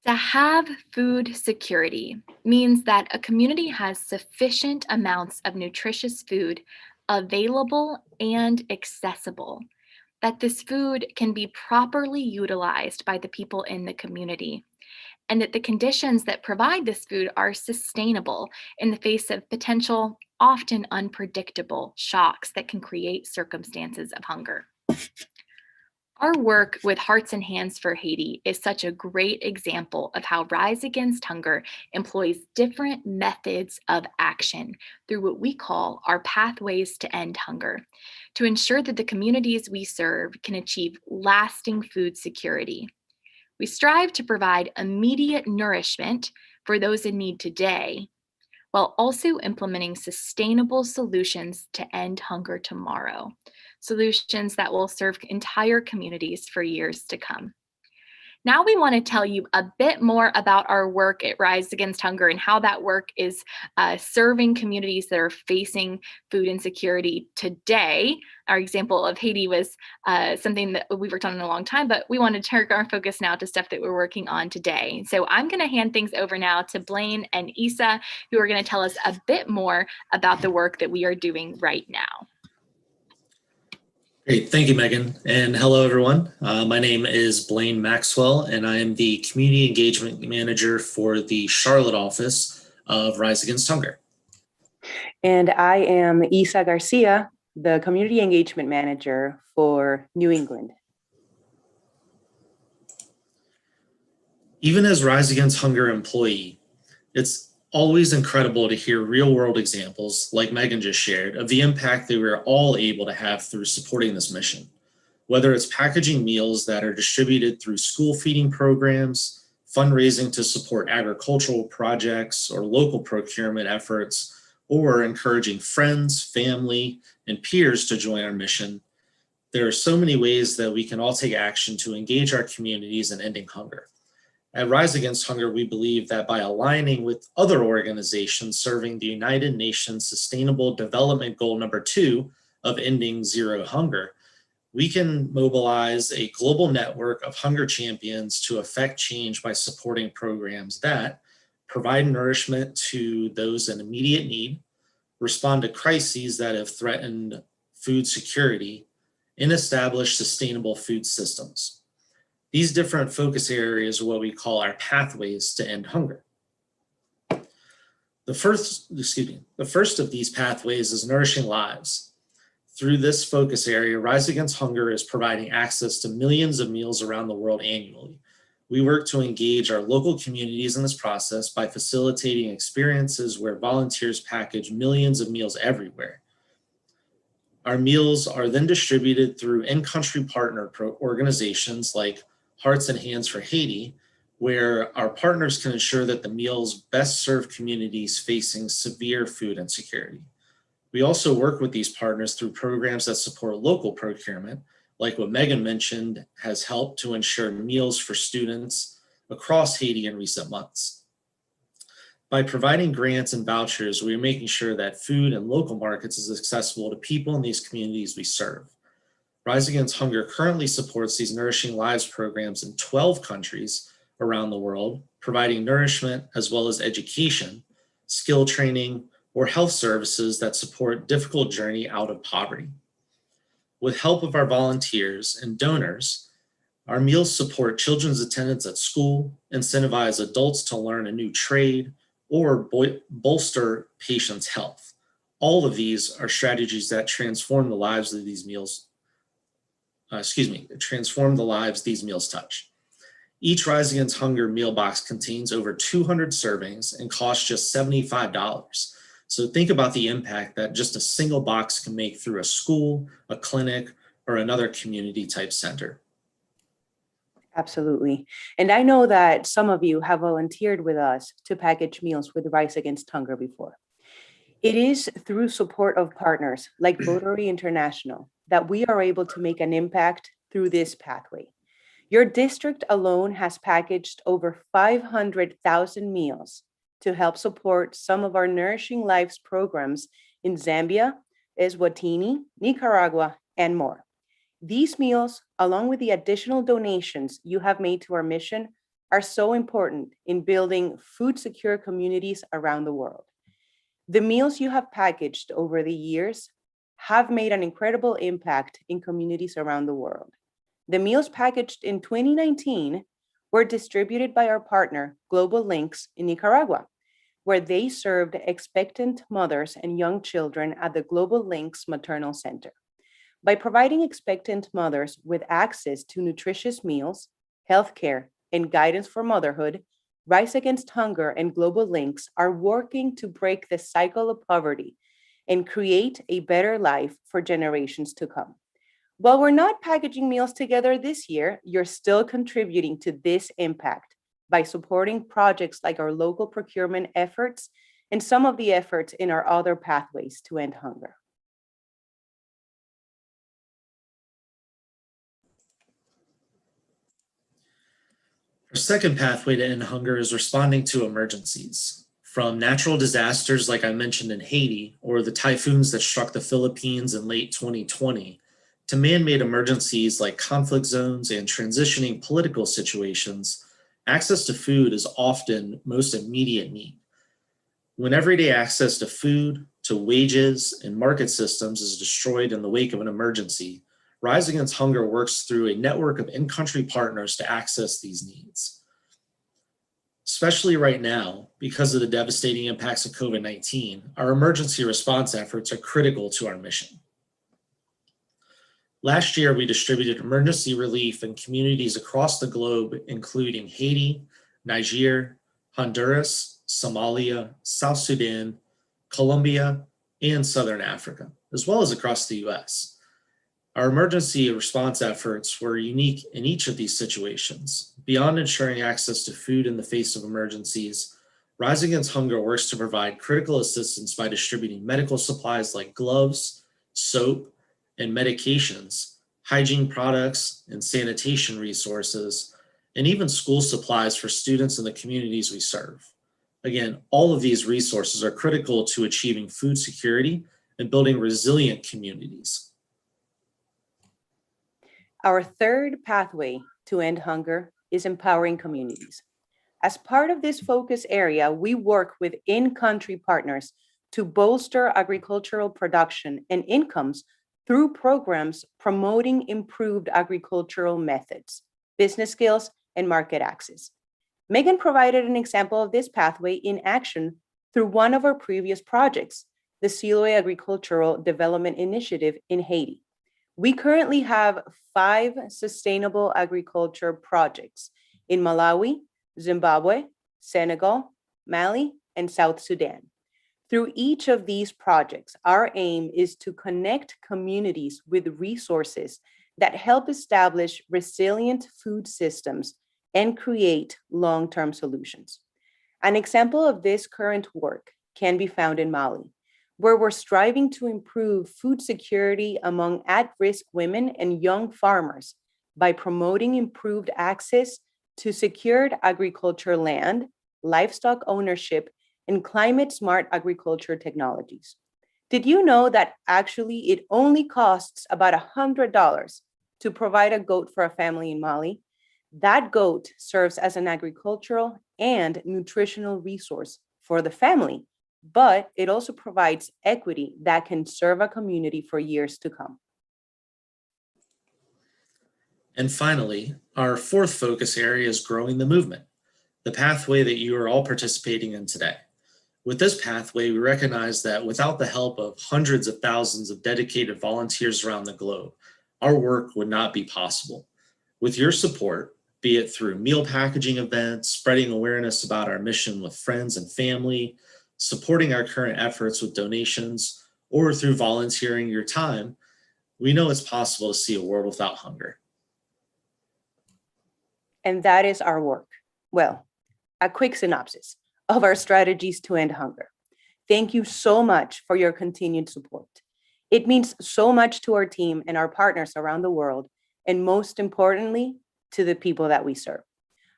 To have food security means that a community has sufficient amounts of nutritious food available and accessible, that this food can be properly utilized by the people in the community, and that the conditions that provide this food are sustainable in the face of potential, often unpredictable shocks that can create circumstances of hunger. Our work with Hearts and Hands for Haiti is such a great example of how Rise Against Hunger employs different methods of action through what we call our pathways to end hunger, to ensure that the communities we serve can achieve lasting food security. We strive to provide immediate nourishment for those in need today, while also implementing sustainable solutions to end hunger tomorrow. Solutions that will serve entire communities for years to come. Now we want to tell you a bit more about our work at Rise Against Hunger and how that work is serving communities that are facing food insecurity today. Our example of Haiti was something that we worked on in a long time, but we want to turn our focus now to stuff that we're working on today. So I'm going to hand things over now to Blaine and Isa, who are going to tell us a bit more about the work that we are doing right now. Great, thank you, Megan. And hello, everyone. My name is Blaine Maxwell, and I am the Community Engagement Manager for the Charlotte office of Rise Against Hunger. And I am Isa Garcia, the Community Engagement Manager for New England. Even as Rise Against Hunger employee, it's always incredible to hear real-world examples, like Megan just shared, of the impact that we're all able to have through supporting this mission. Whether it's packaging meals that are distributed through school feeding programs, fundraising to support agricultural projects or local procurement efforts, or encouraging friends, family, and peers to join our mission. There are so many ways that we can all take action to engage our communities in ending hunger. At Rise Against Hunger, we believe that by aligning with other organizations serving the United Nations Sustainable Development Goal number 2 of ending zero hunger, we can mobilize a global network of hunger champions to affect change by supporting programs that provide nourishment to those in immediate need, respond to crises that have threatened food security, and establish sustainable food systems. These different focus areas are what we call our pathways to end hunger. The first of these pathways is nourishing lives. Through this focus area, Rise Against Hunger is providing access to millions of meals around the world annually. We work to engage our local communities in this process by facilitating experiences where volunteers package millions of meals everywhere. Our meals are then distributed through in-country partner organizations like Hearts and Hands for Haiti, where our partners can ensure that the meals best serve communities facing severe food insecurity. We also work with these partners through programs that support local procurement, like what Megan mentioned, has helped to ensure meals for students across Haiti in recent months. By providing grants and vouchers, we are making sure that food in local markets is accessible to people in these communities we serve. Rise Against Hunger currently supports these Nourishing Lives programs in 12 countries around the world, providing nourishment as well as education, skill training, or health services that support difficult journey out of poverty. With help of our volunteers and donors, our meals support children's attendance at school, incentivize adults to learn a new trade, or bolster patients' health. All of these are strategies that transform the lives of these meals, transform the lives these meals touch. Each Rise Against Hunger meal box contains over 200 servings and costs just $75. So think about the impact that just a single box can make through a school, a clinic, or another community type center. Absolutely. And I know that some of you have volunteered with us to package meals with Rise Against Hunger before. It is through support of partners like Rotary International that we are able to make an impact through this pathway. Your district alone has packaged over 500,000 meals to help support some of our Nourishing Lives programs in Zambia, Eswatini, Nicaragua, and more. These meals, along with the additional donations you have made to our mission, are so important in building food-secure communities around the world. The meals you have packaged over the years have made an incredible impact in communities around the world. The meals packaged in 2019 were distributed by our partner, Global Links in Nicaragua, where they served expectant mothers and young children at the Global Links Maternal Center. By providing expectant mothers with access to nutritious meals, healthcare, and guidance for motherhood, Rise Against Hunger and Global Links are working to break the cycle of poverty and create a better life for generations to come. While we're not packaging meals together this year, you're still contributing to this impact by supporting projects like our local procurement efforts and some of the efforts in our other pathways to end hunger. Our second pathway to end hunger is responding to emergencies. From natural disasters like I mentioned in Haiti, or the typhoons that struck the Philippines in late 2020, to man-made emergencies like conflict zones and transitioning political situations, access to food is often most immediate need. When everyday access to food, to wages, and market systems is destroyed in the wake of an emergency, Rise Against Hunger works through a network of in-country partners to access these needs. Especially right now, because of the devastating impacts of COVID-19, our emergency response efforts are critical to our mission. Last year, we distributed emergency relief in communities across the globe, including Haiti, Niger, Honduras, Somalia, South Sudan, Colombia, and Southern Africa, as well as across the US. Our emergency response efforts were unique in each of these situations. Beyond ensuring access to food in the face of emergencies, Rise Against Hunger works to provide critical assistance by distributing medical supplies like gloves, soap, and medications, hygiene products and sanitation resources, and even school supplies for students in the communities we serve. Again, all of these resources are critical to achieving food security and building resilient communities. Our third pathway to end hunger is empowering communities. As part of this focus area, we work with in-country partners to bolster agricultural production and incomes through programs promoting improved agricultural methods, business skills, and market access. Megan provided an example of this pathway in action through one of our previous projects, the Siloe Agricultural Development Initiative in Haiti. We currently have 5 sustainable agriculture projects in Malawi, Zimbabwe, Senegal, Mali, and South Sudan. Through each of these projects, our aim is to connect communities with resources that help establish resilient food systems and create long-term solutions. An example of this current work can be found in Mali, where we're striving to improve food security among at-risk women and young farmers by promoting improved access to secured agriculture land, livestock ownership, and climate-smart agriculture technologies. Did you know that actually it only costs about $100 to provide a goat for a family in Mali? That goat serves as an agricultural and nutritional resource for the family, but it also provides equity that can serve a community for years to come. And finally, our fourth focus area is growing the movement, the pathway that you are all participating in today. With this pathway, we recognize that without the help of hundreds of thousands of dedicated volunteers around the globe, our work would not be possible. With your support, be it through meal packaging events, spreading awareness about our mission with friends and family, supporting our current efforts with donations, or through volunteering your time, we know it's possible to see a world without hunger. And that is our work. Well, a quick synopsis of our strategies to end hunger. Thank you so much for your continued support. It means so much to our team and our partners around the world, and most importantly, to the people that we serve.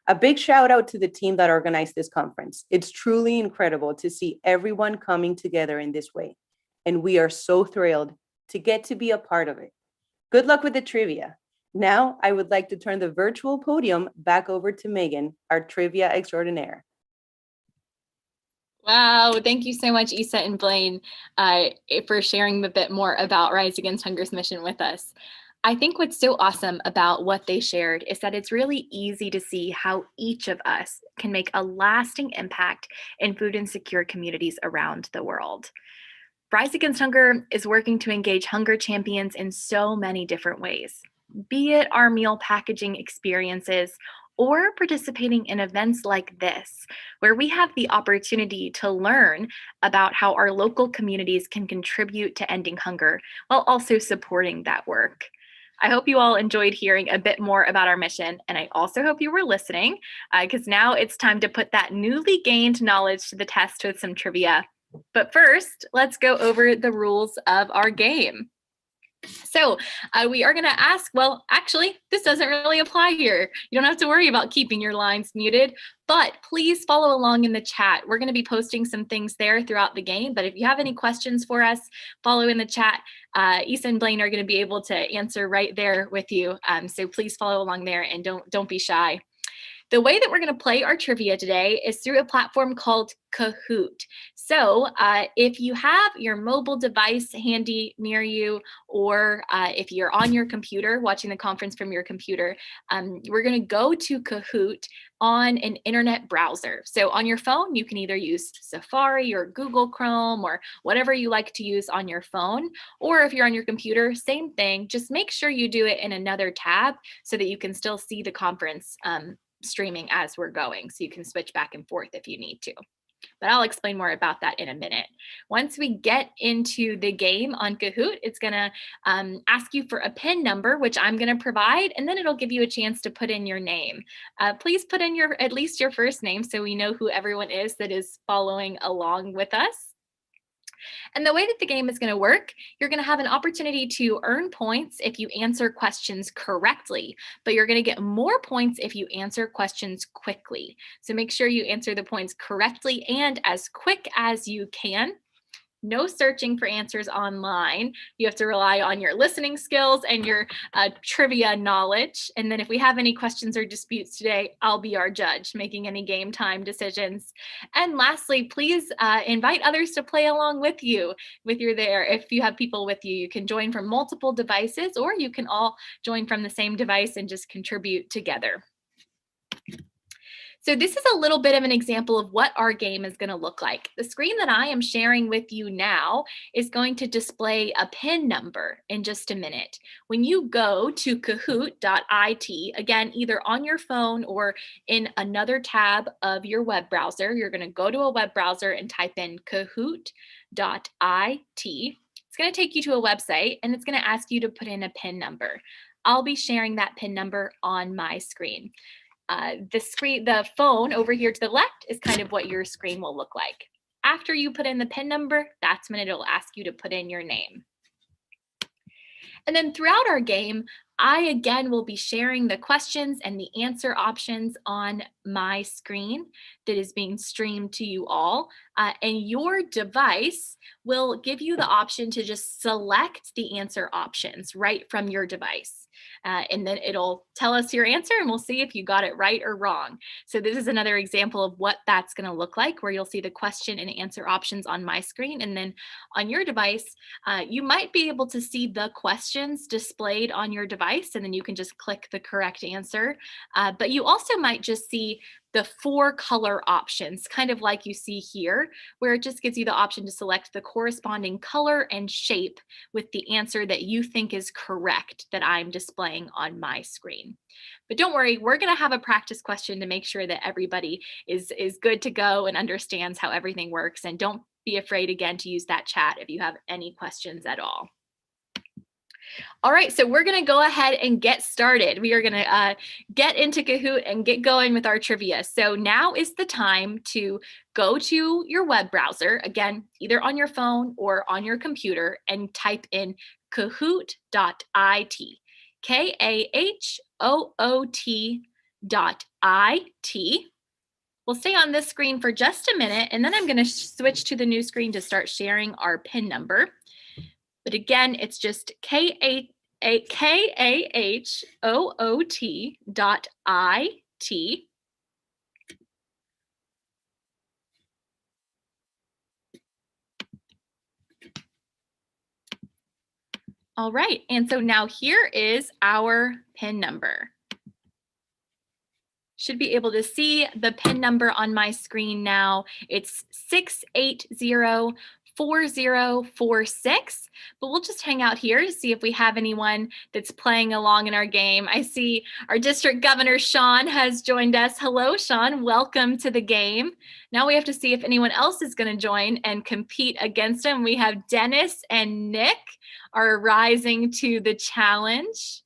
A big shout out to the team that organized this conference. It's truly incredible to see everyone coming together in this way, and we are so thrilled to get to be a part of it. Good luck with the trivia. Now, I would like to turn the virtual podium back over to Megan, our trivia extraordinaire. Wow, thank you so much, Isa and Blaine, for sharing a bit more about Rise Against Hunger's mission with us. I think what's so awesome about what they shared is that it's really easy to see how each of us can make a lasting impact in food insecure communities around the world. Rise Against Hunger is working to engage hunger champions in so many different ways, be it our meal packaging experiences or participating in events like this, where we have the opportunity to learn about how our local communities can contribute to ending hunger while also supporting that work. I hope you all enjoyed hearing a bit more about our mission, and I also hope you were listening, because now it's time to put that newly gained knowledge to the test with some trivia. But first, let's go over the rules of our game. So we are going to ask, well, actually, this doesn't really apply here. You don't have to worry about keeping your lines muted, but please follow along in the chat. We're going to be posting some things there throughout the game, but if you have any questions for us, follow in the chat. Isa and Blaine are going to be able to answer right there with you. So please follow along there and don't be shy. The way that we're going to play our trivia today is through a platform called Kahoot. So if you have your mobile device handy near you, or if you're on your computer, watching the conference from your computer, we're going to go to Kahoot on an internet browser. So on your phone, you can either use Safari or Google Chrome or whatever you like to use on your phone. Or if you're on your computer, same thing, just make sure you do it in another tab so that you can still see the conference streaming as we're going, so you can switch back and forth if you need to. But I'll explain more about that in a minute. Once we get into the game on Kahoot, it's gonna ask you for a PIN number, which I'm gonna provide, and then it'll give you a chance to put in your name. Please put in at least your first name so we know who everyone is that is following along with us. And the way that the game is going to work, you're going to have an opportunity to earn points if you answer questions correctly, but you're going to get more points if you answer questions quickly. So make sure you answer the points correctly and as quick as you can. No searching for answers online. You have to rely on your listening skills and your trivia knowledge. And then if we have any questions or disputes today, I'll be our judge, making any game time decisions. And lastly, please invite others to play along with you if you're there. If you have people with you, you can join from multiple devices, or you can all join from the same device and just contribute together. So this is a little bit of an example of what our game is going to look like. The screen that I am sharing with you now is going to display a PIN number in just a minute. When you go to kahoot.it, again, either on your phone or in another tab of your web browser, you're going to go to a web browser and type in kahoot.it. It's going to take you to a website and it's going to ask you to put in a PIN number. I'll be sharing that PIN number on my screen. The phone over here to the left is kind of what your screen will look like. After you put in the PIN number, that's when it'll ask you to put in your name. And then throughout our game, I again will be sharing the questions and the answer options on my screen that is being streamed to you all. And your device will give you the option to just select the answer options right from your device. And then it'll tell us your answer and we'll see if you got it right or wrong. So this is another example of what that's going to look like, where you'll see the question and answer options on my screen. And then on your device, you might be able to see the questions displayed on your device, and then you can just click the correct answer. But you also might just see the 4 color options, kind of like you see here, where it just gives you the option to select the corresponding color and shape with the answer that you think is correct that I'm displaying on my screen. But don't worry, we're going to have a practice question to make sure that everybody is good to go and understands how everything works. And don't be afraid again to use that chat if you have any questions at all. All right, so we're going to go ahead and get started. We are going to get into Kahoot and get going with our trivia. So now is the time to go to your web browser, again, either on your phone or on your computer, and type in kahoot.it, kahoot.it. We'll stay on this screen for just a minute, and then I'm going to switch to the new screen to start sharing our PIN number. But again, it's just kahoot.it. All right, and so now here is our PIN number. Should be able to see the PIN number on my screen now. It's 6804046, but we'll just hang out here to see if we have anyone that's playing along in our game. I see our district governor, Sean, has joined us. Hello, Sean, welcome to the game. Now we have to see if anyone else is going to join and compete against him. We have Dennis and Nick are rising to the challenge.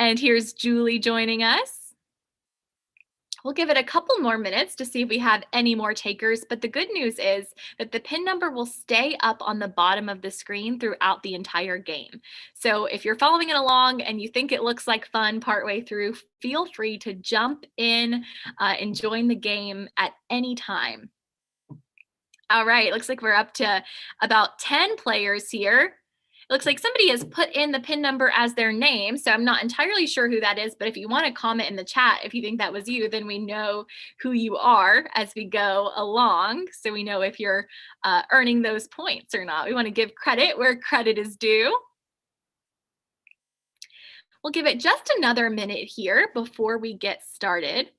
And here's Julie joining us. We'll give it a couple more minutes to see if we have any more takers, but the good news is that the PIN number will stay up on the bottom of the screen throughout the entire game. So if you're following it along and you think it looks like fun partway through, feel free to jump in and join the game at any time. All right, looks like we're up to about 10 players here. It looks like somebody has put in the PIN number as their name, so I'm not entirely sure who that is, but if you want to comment in the chat, if you think that was you, then we know who you are as we go along, so we know if you're earning those points or not. We want to give credit where credit is due. We'll give it just another minute here before we get started.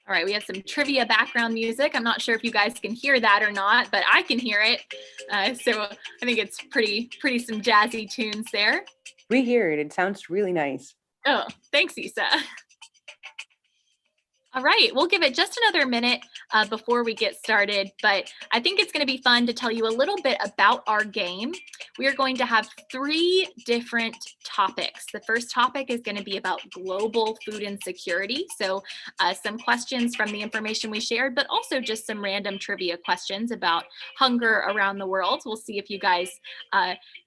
All right, we have some trivia background music. I'm not sure if you guys can hear that or not, but I can hear it. So I think it's pretty some jazzy tunes there. We hear it. It sounds really nice. Oh, thanks, Isa. All right, we'll give it just another minute before we get started, but I think it's going to be fun to tell you a little bit about our game. We are going to have 3 different topics. The first topic is going to be about global food insecurity. So some questions from the information we shared, but also just some random trivia questions about hunger around the world. We'll see if you guys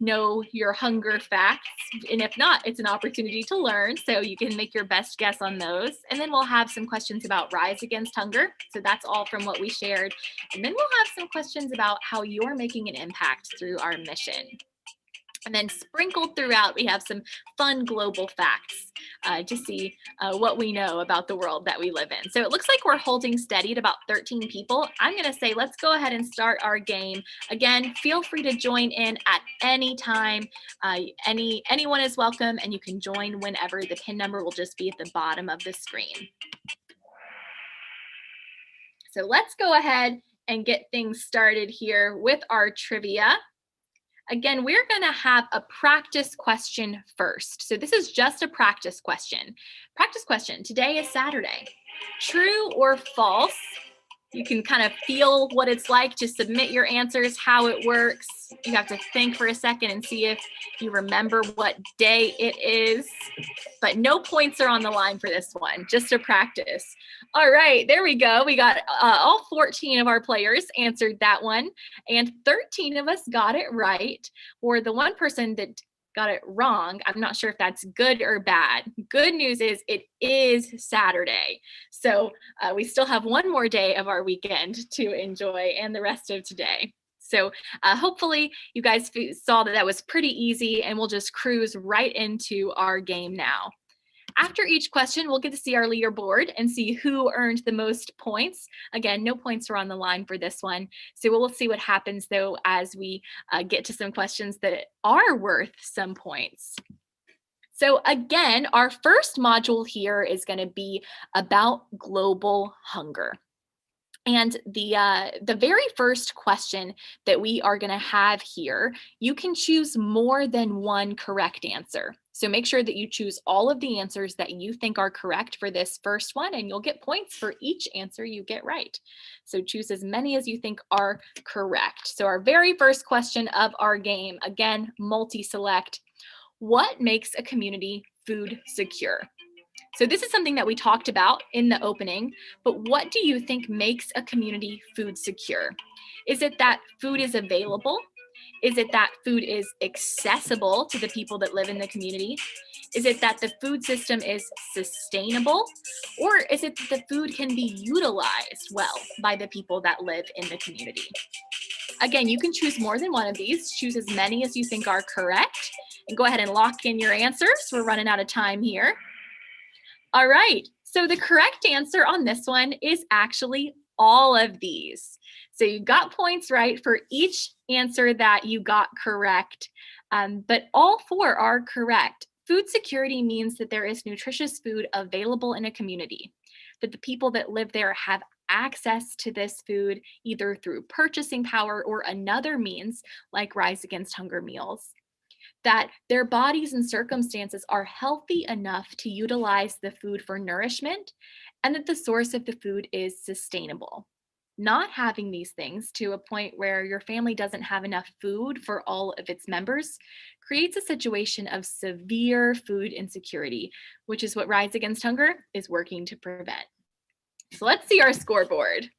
know your hunger facts. And if not, it's an opportunity to learn. So you can make your best guess on those. And then we'll have some questions about Rise Against Hunger. So that's all from what we shared. And then we'll have some questions about how you're making an impact through our mission. And then sprinkled throughout, we have some fun global facts to see what we know about the world that we live in. So it looks like we're holding steady at about 13 people. I'm going to say, let's go ahead and start our game. Again, feel free to join in at any time. Anyone is welcome, and you can join whenever. The PIN number will just be at the bottom of the screen. So let's go ahead and get things started here with our trivia. Again, we're going to have a practice question first. So this is just a practice question. Practice question, today is Saturday. True or false? You can kind of feel what it's like to submit your answers, how it works. You have to think for a second and see if you remember what day it is. But no points are on the line for this one, just a practice. All right, there we go. We got all 14 of our players answered that one, and 13 of us got it right. Or the one person that got it wrong, I'm not sure if that's good or bad. Good news is it is Saturday. So we still have one more day of our weekend to enjoy and the rest of today. So hopefully you guys saw that was pretty easy, and we'll just cruise right into our game now. After each question, we'll get to see our leaderboard and see who earned the most points. Again, no points are on the line for this one. So we'll see what happens, though, as we get to some questions that are worth some points. So again, our first module here is going to be about global hunger. And the very first question that we are going to have here, you can choose more than one correct answer. So make sure that you choose all of the answers that you think are correct for this first one, and you'll get points for each answer you get right. So choose as many as you think are correct. So our very first question of our game, again, multi-select. What makes a community food secure? So this is something that we talked about in the opening, but what do you think makes a community food secure? Is it that food is available? Is it that food is accessible to the people that live in the community? Is it that the food system is sustainable? Or is it that the food can be utilized well by the people that live in the community? Again, you can choose more than one of these. Choose as many as you think are correct, and go ahead and lock in your answers. We're running out of time here. All right, so the correct answer on this one is actually all of these. So you got points right for each answer that you got correct, but all 4 are correct. Food security means that there is nutritious food available in a community, that the people that live there have access to this food either through purchasing power or another means like Rise Against Hunger meals, that their bodies and circumstances are healthy enough to utilize the food for nourishment, and that the source of the food is sustainable. Not having these things to a point where your family doesn't have enough food for all of its members creates a situation of severe food insecurity, which is what Rise Against Hunger is working to prevent. So let's see our scoreboard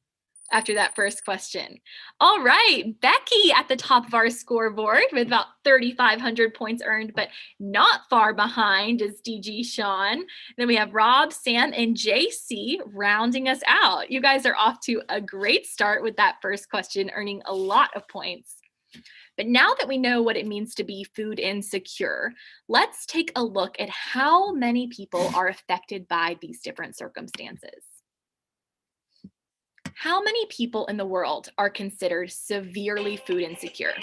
after that first question. All right, Becky at the top of our scoreboard with about 3,500 points earned, but not far behind is DG Sean. Then we have Rob, Sam, and JC rounding us out. You guys are off to a great start with that first question, earning a lot of points. But now that we know what it means to be food insecure, let's take a look at how many people are affected by these different circumstances. How many people in the world are considered severely food insecure?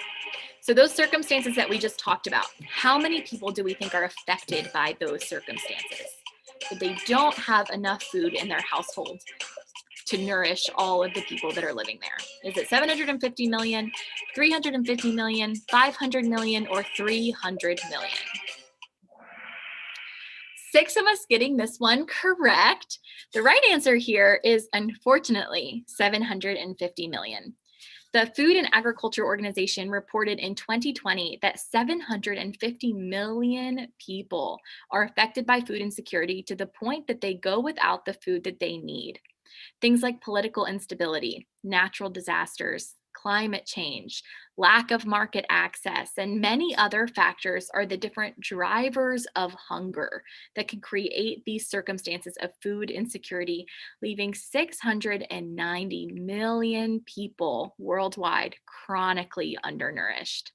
So those circumstances that we just talked about, how many people do we think are affected by those circumstances? That they don't have enough food in their household to nourish all of the people that are living there? Is it 750 million, 350 million, 500 million, or 300 million? 6 of us getting this one correct. The right answer here is, unfortunately, 750 million. The Food and Agriculture Organization reported in 2020 that 750 million people are affected by food insecurity to the point that they go without the food that they need. Things like political instability, natural disasters, climate change, lack of market access, and many other factors are the different drivers of hunger that can create these circumstances of food insecurity, leaving 690 million people worldwide chronically undernourished.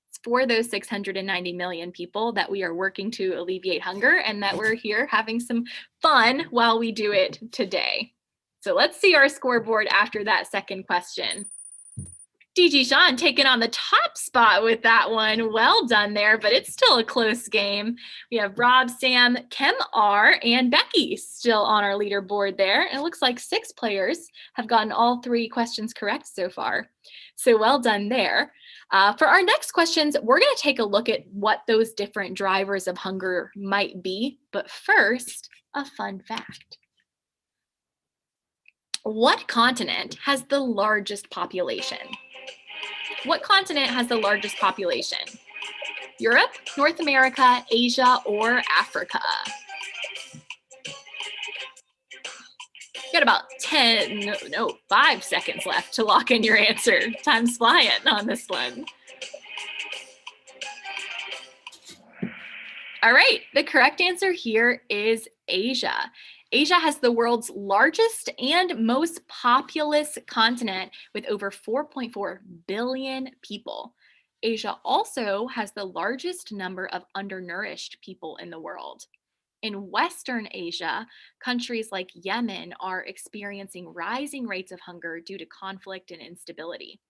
It's for those 690 million people that we are working to alleviate hunger and that we're here having some fun while we do it today. So let's see our scoreboard after that second question. DG Sean taking on the top spot with that one. Well done there, but it's still a close game. We have Rob, Sam, Kim R, and Becky still on our leaderboard there. And it looks like 6 players have gotten all 3 questions correct so far. So well done there. For our next questions, we're going to take a look at what those different drivers of hunger might be. But first, a fun fact. What continent has the largest population? What continent has the largest population? Europe, North America, Asia, or Africa? You got about 5 seconds left to lock in your answer. Time's flying on this one. All right, the correct answer here is Asia. Asia has the world's largest and most populous continent with over 4.4 billion people. Asia also has the largest number of undernourished people in the world. In Western Asia, countries like Yemen are experiencing rising rates of hunger due to conflict and instability.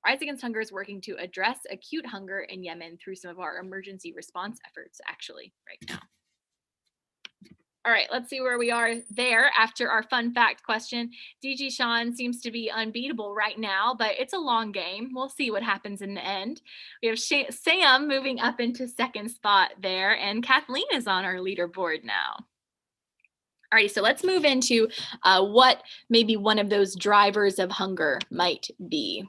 Rise Against Hunger is working to address acute hunger in Yemen through some of our emergency response efforts, actually, right now. All right, let's see where we are there after our fun fact question. DG Sean seems to be unbeatable right now, but it's a long game. We'll see what happens in the end. We have Sam moving up into second spot there, and Kathleen is on our leaderboard now. All right, so let's move into what maybe one of those drivers of hunger might be.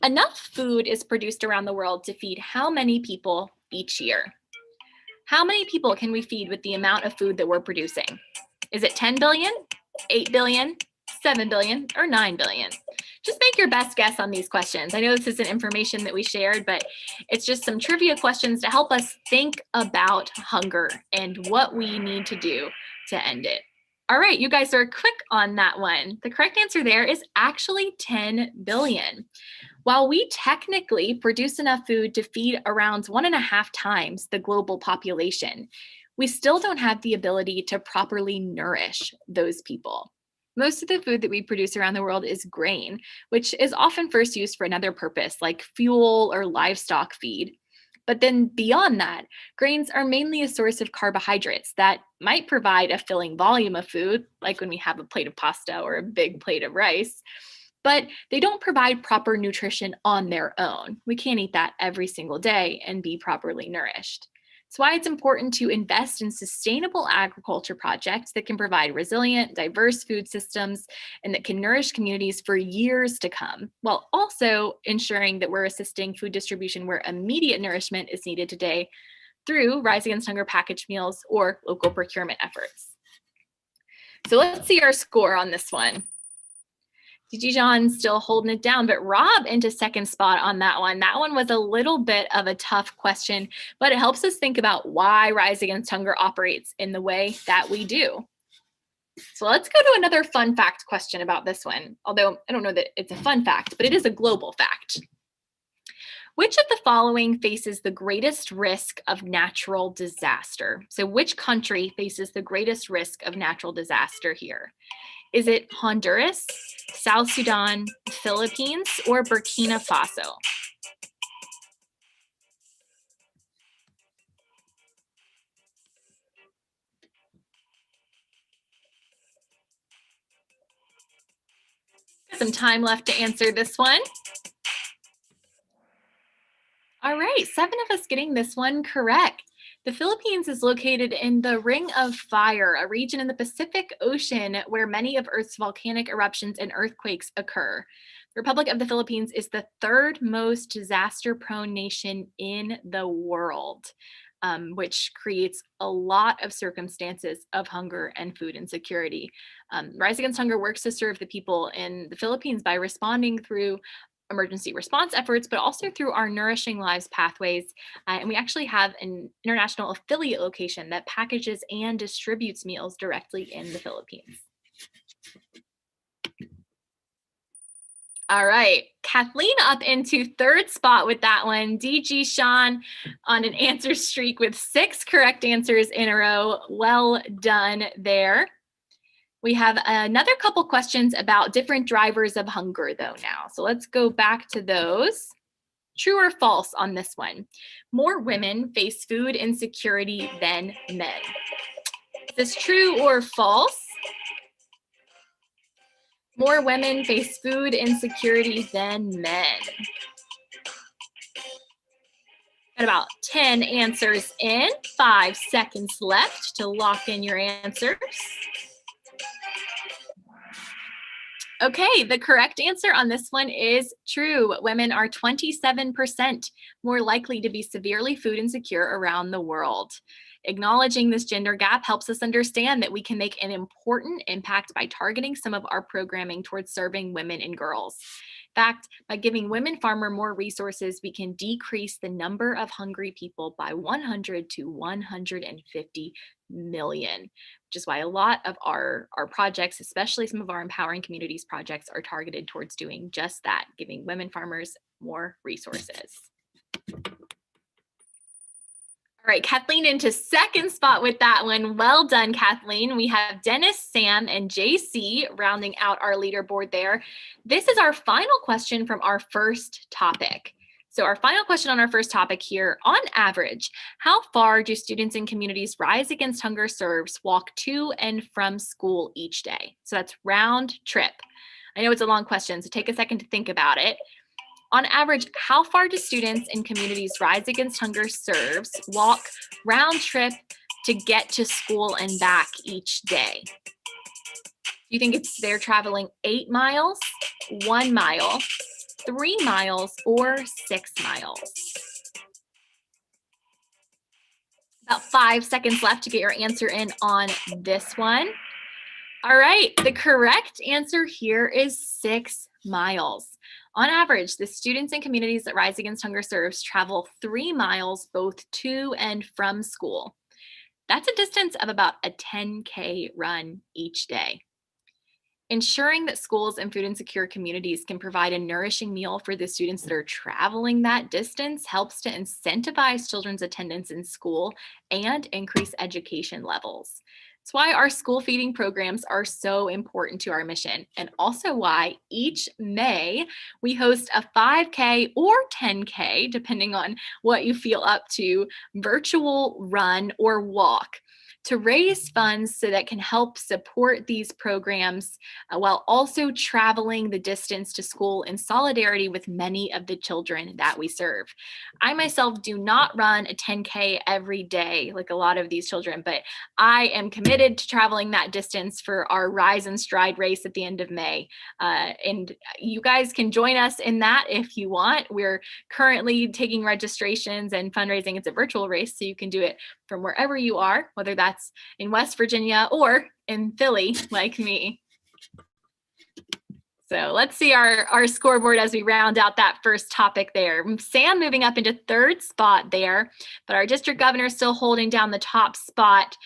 Enough food is produced around the world to feed how many people each year? How many people can we feed with the amount of food that we're producing? Is it 10 billion, 8 billion, 7 billion, or 9 billion? Just make your best guess on these questions. I know this isn't information that we shared, but it's just some trivia questions to help us think about hunger and what we need to do to end it. All right, you guys are quick on that one. The correct answer there is actually 10 billion. While we technically produce enough food to feed around 1.5 times the global population, we still don't have the ability to properly nourish those people. Most of the food that we produce around the world is grain, which is often first used for another purpose like fuel or livestock feed. But then beyond that, grains are mainly a source of carbohydrates that might provide a filling volume of food, like when we have a plate of pasta or a big plate of rice, but they don't provide proper nutrition on their own. We can't eat that every single day and be properly nourished. That's why it's important to invest in sustainable agriculture projects that can provide resilient, diverse food systems and that can nourish communities for years to come, while also ensuring that we're assisting food distribution where immediate nourishment is needed today through Rise Against Hunger packaged meals or local procurement efforts. So let's see our score on this one. DG John's still holding it down, but Rob into second spot on that one. That one was a little bit of a tough question, but it helps us think about why Rise Against Hunger operates in the way that we do. So let's go to another fun fact question about this one, although I don't know that it's a fun fact, but it is a global fact. Which of the following faces the greatest risk of natural disaster? So which country faces the greatest risk of natural disaster here? Is it Honduras, South Sudan, Philippines, or Burkina Faso? Some time left to answer this one. All right, 7 of us getting this one correct. The Philippines is located in the Ring of Fire, a region in the Pacific Ocean where many of Earth's volcanic eruptions and earthquakes occur. The Republic of the Philippines is the 3rd most disaster-prone nation in the world, which creates a lot of circumstances of hunger and food insecurity. Rise Against Hunger works to serve the people in the Philippines by responding through emergency response efforts, but also through our Nourishing Lives pathways. And we actually have an international affiliate location that packages and distributes meals directly in the Philippines. All right, Kathleen up into 3rd spot with that one. DG Sean on an answer streak with 6 correct answers in a row. Well done there. We have another couple questions about different drivers of hunger though now. So let's go back to those. True or false on this one? More women face food insecurity than men. Is this true or false? More women face food insecurity than men. Got about 10 answers in, 5 seconds left to lock in your answers. Okay, the correct answer on this one is true. Women are 27% more likely to be severely food insecure around the world. Acknowledging this gender gap helps us understand that we can make an important impact by targeting some of our programming towards serving women and girls. In fact, by giving women farmers more resources, we can decrease the number of hungry people by 100 to 150 million, which is why a lot of our projects, especially some of our Empowering Communities projects, are targeted towards doing just that, giving women farmers more resources. All right, Kathleen into 2nd spot with that one. Well done, Kathleen. We have Dennis, Sam, and JC rounding out our leaderboard there. This is our final question from our first topic. So our final question on our first topic here, on average, how far do students in communities Rise Against Hunger serves walk to and from school each day? So that's round trip. I know it's a long question, so take a second to think about it. On average, how far do students in communities Rise Against Hunger serves walk round trip to get to school and back each day? Do you think they're traveling 8 miles, 1 mile, 3 miles, or 6 miles? About 5 seconds left to get your answer in on this one. All right, the correct answer here is 6 miles. On average, the students and communities that Rise Against Hunger serves travel 3 miles both to and from school. That's a distance of about a 10K run each day. Ensuring that schools and food insecure communities can provide a nourishing meal for the students that are traveling that distance helps to incentivize children's attendance in school and increase education levels. It's why our school feeding programs are so important to our mission, and also why each May we host a 5K or 10K, depending on what you feel up to, virtual run or walk to raise funds so that can help support these programs while also traveling the distance to school in solidarity with many of the children that we serve. I myself do not run a 10K every day like a lot of these children, but I am committed to traveling that distance for our Rise and Stride race at the end of May. And you guys can join us in that if you want. We're currently taking registrations and fundraising. It's a virtual race, so you can do it from wherever you are, whether that's in West Virginia or in Philly, like me. So let's see our scoreboard as we round out that first topic there. Sam moving up into 3rd spot there, but our district governor still holding down the top spot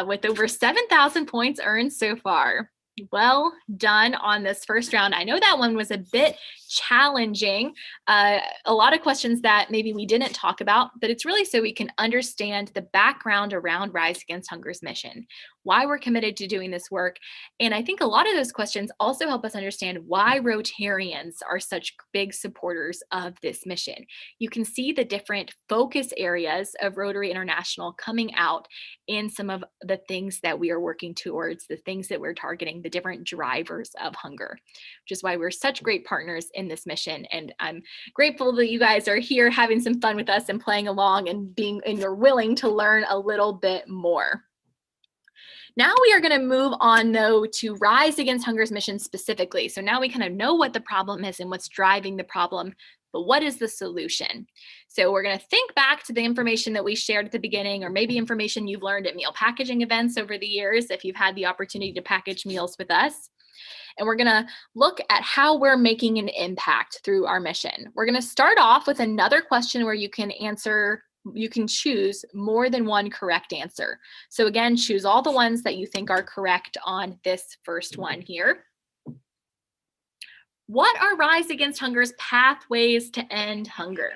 with over 7,000 points earned so far. Well done on this first round. I know that one was a bit challenging. A lot of questions that maybe we didn't talk about, but it's really so we can understand the background around Rise Against Hunger's mission. why we're committed to doing this work. And I think a lot of those questions also help us understand why Rotarians are such big supporters of this mission. You can see the different focus areas of Rotary International coming out in some of the things that we are working towards, the things that we're targeting, the different drivers of hunger, which is why we're such great partners in this mission. And I'm grateful that you guys are here having some fun with us and playing along and you're willing to learn a little bit more. Now we are going to move on, though, to Rise Against Hunger's mission specifically. So now we kind of know what the problem is and what's driving the problem, but what is the solution? So we're going to think back to the information that we shared at the beginning, or maybe information you've learned at meal packaging events over the years, if you've had the opportunity to package meals with us. And we're going to look at how we're making an impact through our mission. We're going to start off with another question where you can choose more than one correct answer. So again, choose all the ones that you think are correct on this first one here. What are Rise Against Hunger's pathways to end hunger?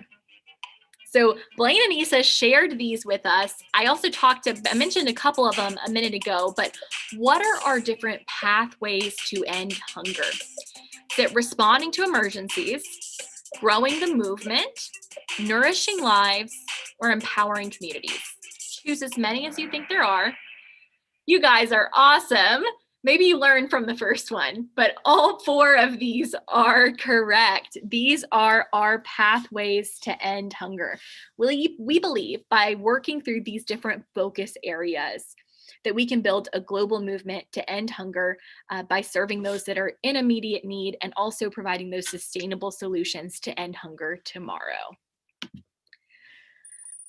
So Blaine and Issa shared these with us. I also I mentioned a couple of them a minute ago, but what are our different pathways to end hunger? Is it responding to emergencies, growing the movement, nourishing lives, or empowering communities? Choose as many as you think there are. You guys are awesome. Maybe you learned from the first one, but all 4 of these are correct. These are our pathways to end hunger. We believe by working through these different focus areas that we can build a global movement to end hunger by serving those that are in immediate need and also providing those sustainable solutions to end hunger tomorrow.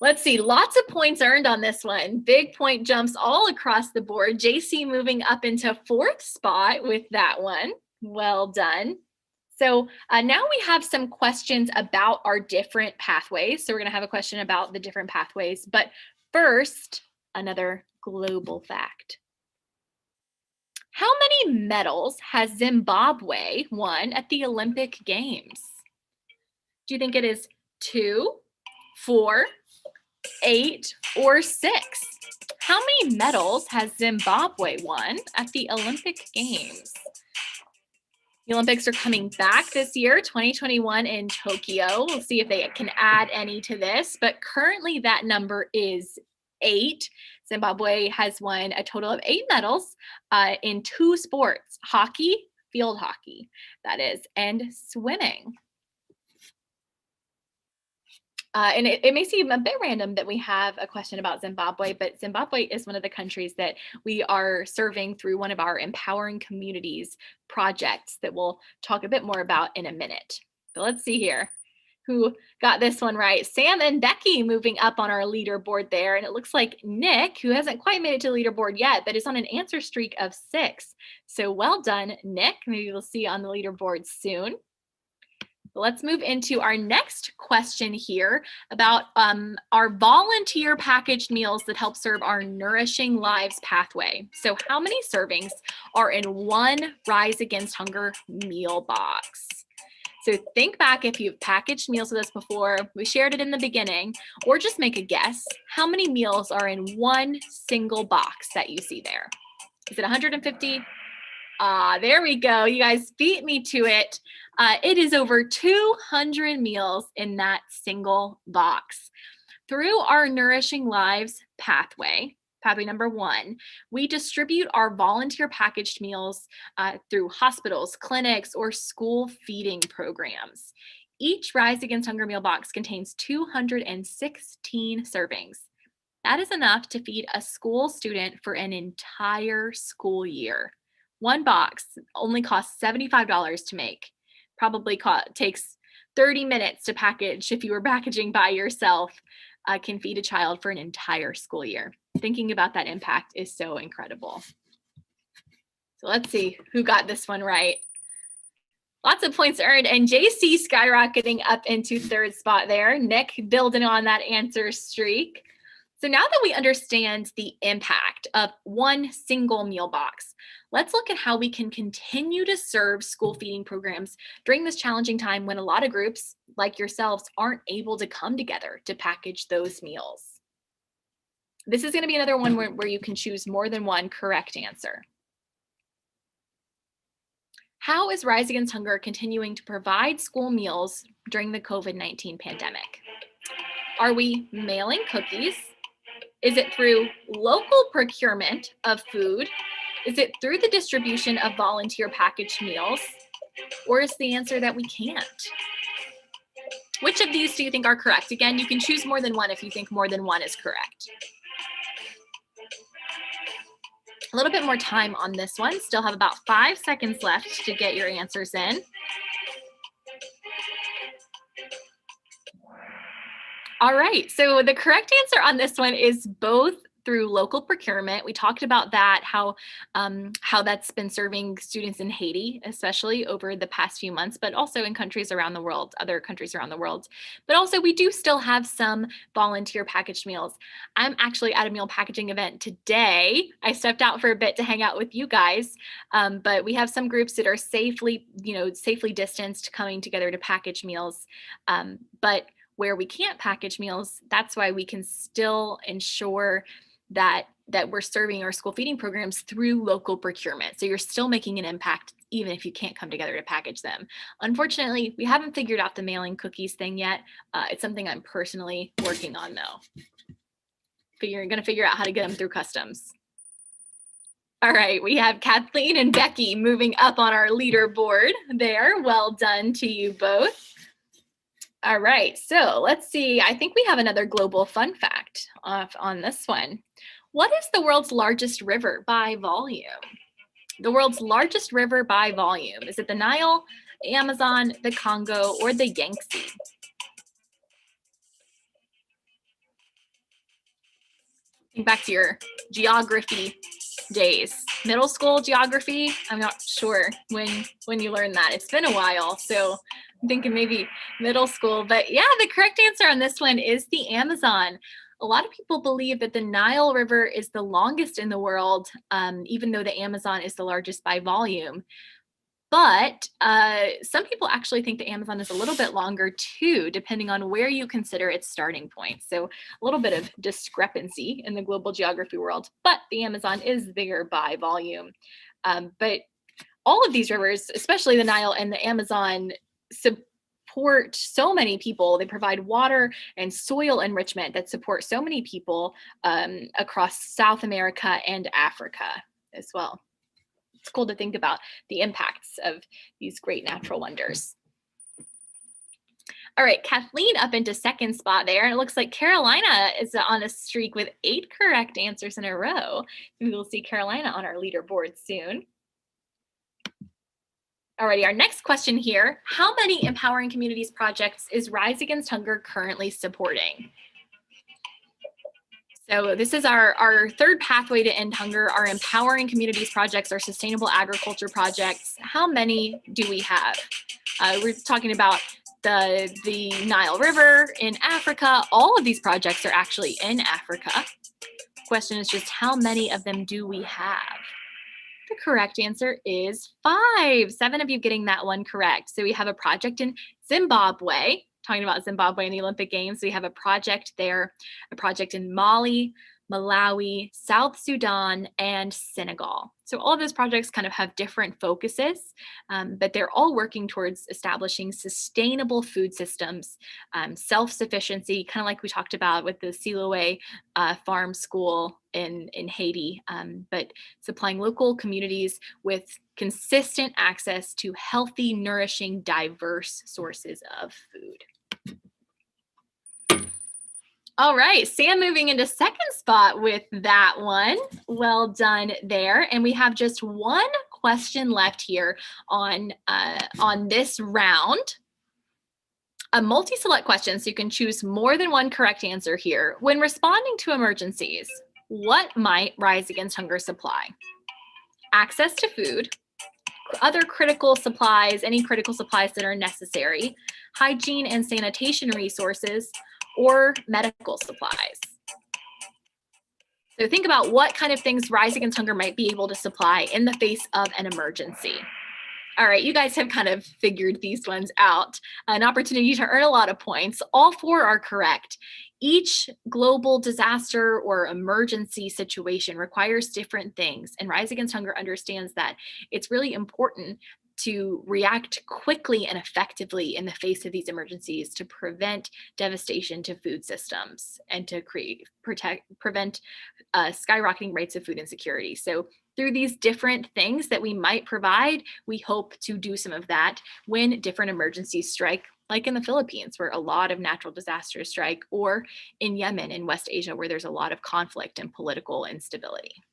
Let's see, lots of points earned on this one. Big point jumps all across the board. JC moving up into 4th spot with that one. Well done. So now we have some questions about our different pathways. So we're going to have a question about the different pathways. But first, another global fact. How many medals has Zimbabwe won at the Olympic Games? Do you think it is 2, 4, 8, or 6? How many medals has Zimbabwe won at the Olympic Games? The Olympics are coming back this year, 2021 in Tokyo. We'll see if they can add any to this, but currently that number is 8. Zimbabwe has won a total of 8 medals in 2 sports, hockey, field hockey, that is, and swimming. And it may seem a bit random that we have a question about Zimbabwe, but Zimbabwe is one of the countries that we are serving through one of our Empowering Communities projects that we'll talk a bit more about in a minute. So let's see here who got this one right. Sam and Becky moving up on our leaderboard there. And it looks like Nick, who hasn't quite made it to the leaderboard yet, but is on an answer streak of 6. So well done, Nick. Maybe we'll see you on the leaderboard soon. Let's move into our next question here about our volunteer packaged meals that help serve our Nourishing Lives pathway. So how many servings are in one Rise Against Hunger meal box? So think back if you've packaged meals with us before, we shared it in the beginning, or just make a guess. How many meals are in one single box that you see there? Is it 150? There we go. You guys beat me to it. It is over 200 meals in that single box. Through our Nourishing Lives pathway number 1, we distribute our volunteer packaged meals through hospitals, clinics, or school feeding programs. Each Rise Against Hunger meal box contains 216 servings. That is enough to feed a school student for an entire school year. One box only costs $75 to make. Probably takes 30 minutes to package if you were packaging by yourself. Can feed a child for an entire school year. Thinking about that impact is so incredible. So let's see who got this one right. Lots of points earned, and JC skyrocketing up into 3rd spot there. Nick building on that answer streak. So now that we understand the impact of one single meal box, let's look at how we can continue to serve school feeding programs during this challenging time when a lot of groups like yourselves aren't able to come together to package those meals. This is going to be another one where you can choose more than one correct answer. How is Rise Against Hunger continuing to provide school meals during the COVID-19 pandemic? Are we mailing cookies? Is it through local procurement of food? Is it through the distribution of volunteer packaged meals? Or is the answer that we can't? Which of these do you think are correct? Again, you can choose more than one if you think more than one is correct. A little bit more time on this one. Still have about 5 seconds left to get your answers in. All right, so the correct answer on this one is both through local procurement. We talked about that, how that's been serving students in Haiti, especially over the past few months, but also in countries around the world, other countries around the world. But also we do still have some volunteer packaged meals. I'm actually at a meal packaging event today. I stepped out for a bit to hang out with you guys, but we have some groups that are safely distanced, coming together to package meals. But where we can't package meals, that's why we can still ensure that we're serving our school feeding programs through local procurement. So you're still making an impact even if you can't come together to package them. Unfortunately, we haven't figured out the mailing cookies thing yet. It's something I'm personally working on though. Gonna figure out how to get them through customs. All right, we have Kathleen and Becky moving up on our leaderboard there. Well done to you both. All right, so let's see. I think we have another global fun fact on this one. What is the world's largest river by volume? The world's largest river by volume. Is it the Nile, the Amazon, the Congo, or the Yangtze? Think back to your geography days. Middle school geography, I'm not sure when you learned that. It's been a while, so I'm thinking maybe middle school. But yeah, the correct answer on this one is the Amazon. A lot of people believe that the Nile River is the longest in the world, even though the Amazon is the largest by volume. But some people actually think the Amazon is a little bit longer too, depending on where you consider its starting point. So a little bit of discrepancy in the global geography world, but the Amazon is bigger by volume. But all of these rivers, especially the Nile and the Amazon, support so many people. They provide water and soil enrichment that support so many people across South America and Africa as well. It's cool to think about the impacts of these great natural wonders. All right, Kathleen up into second spot there. It looks like Carolina is on a streak with 8 correct answers in a row. We will see Carolina on our leaderboard soon. Alrighty, our next question here. How many Empowering Communities projects is Rise Against Hunger currently supporting? So this is our third pathway to end hunger, our Empowering Communities projects, our sustainable agriculture projects. How many do we have? We're talking about the Nile River in Africa. All of these projects are actually in Africa. The question is just how many of them do we have? The correct answer is 5. 7 of you getting that one correct. So we have a project in Zimbabwe, talking about Zimbabwe and the Olympic Games. We have a project there, a project in Mali, Malawi, South Sudan, and Senegal. So all of those projects kind of have different focuses, but they're all working towards establishing sustainable food systems, self-sufficiency, kind of like we talked about with the Siloé farm school in Haiti, but supplying local communities with consistent access to healthy, nourishing, diverse sources of food. All right, Sam moving into second spot with that one. Well done there. And we have just one question left here on this round. A multi-select question, so you can choose more than one correct answer here. When responding to emergencies, what might Rise Against Hunger supply? Access to food, other critical supplies, any critical supplies that are necessary, hygiene and sanitation resources, or medical supplies. So think about what kind of things Rise Against Hunger might be able to supply in the face of an emergency. All right, you guys have kind of figured these ones out. An opportunity to earn a lot of points. All 4 are correct. Each global disaster or emergency situation requires different things, and Rise Against Hunger understands that it's really important to react quickly and effectively in the face of these emergencies to prevent devastation to food systems and to prevent skyrocketing rates of food insecurity. So through these different things that we might provide, we hope to do some of that when different emergencies strike, like in the Philippines, where a lot of natural disasters strike, or in Yemen in West Asia, where there's a lot of conflict and political instability.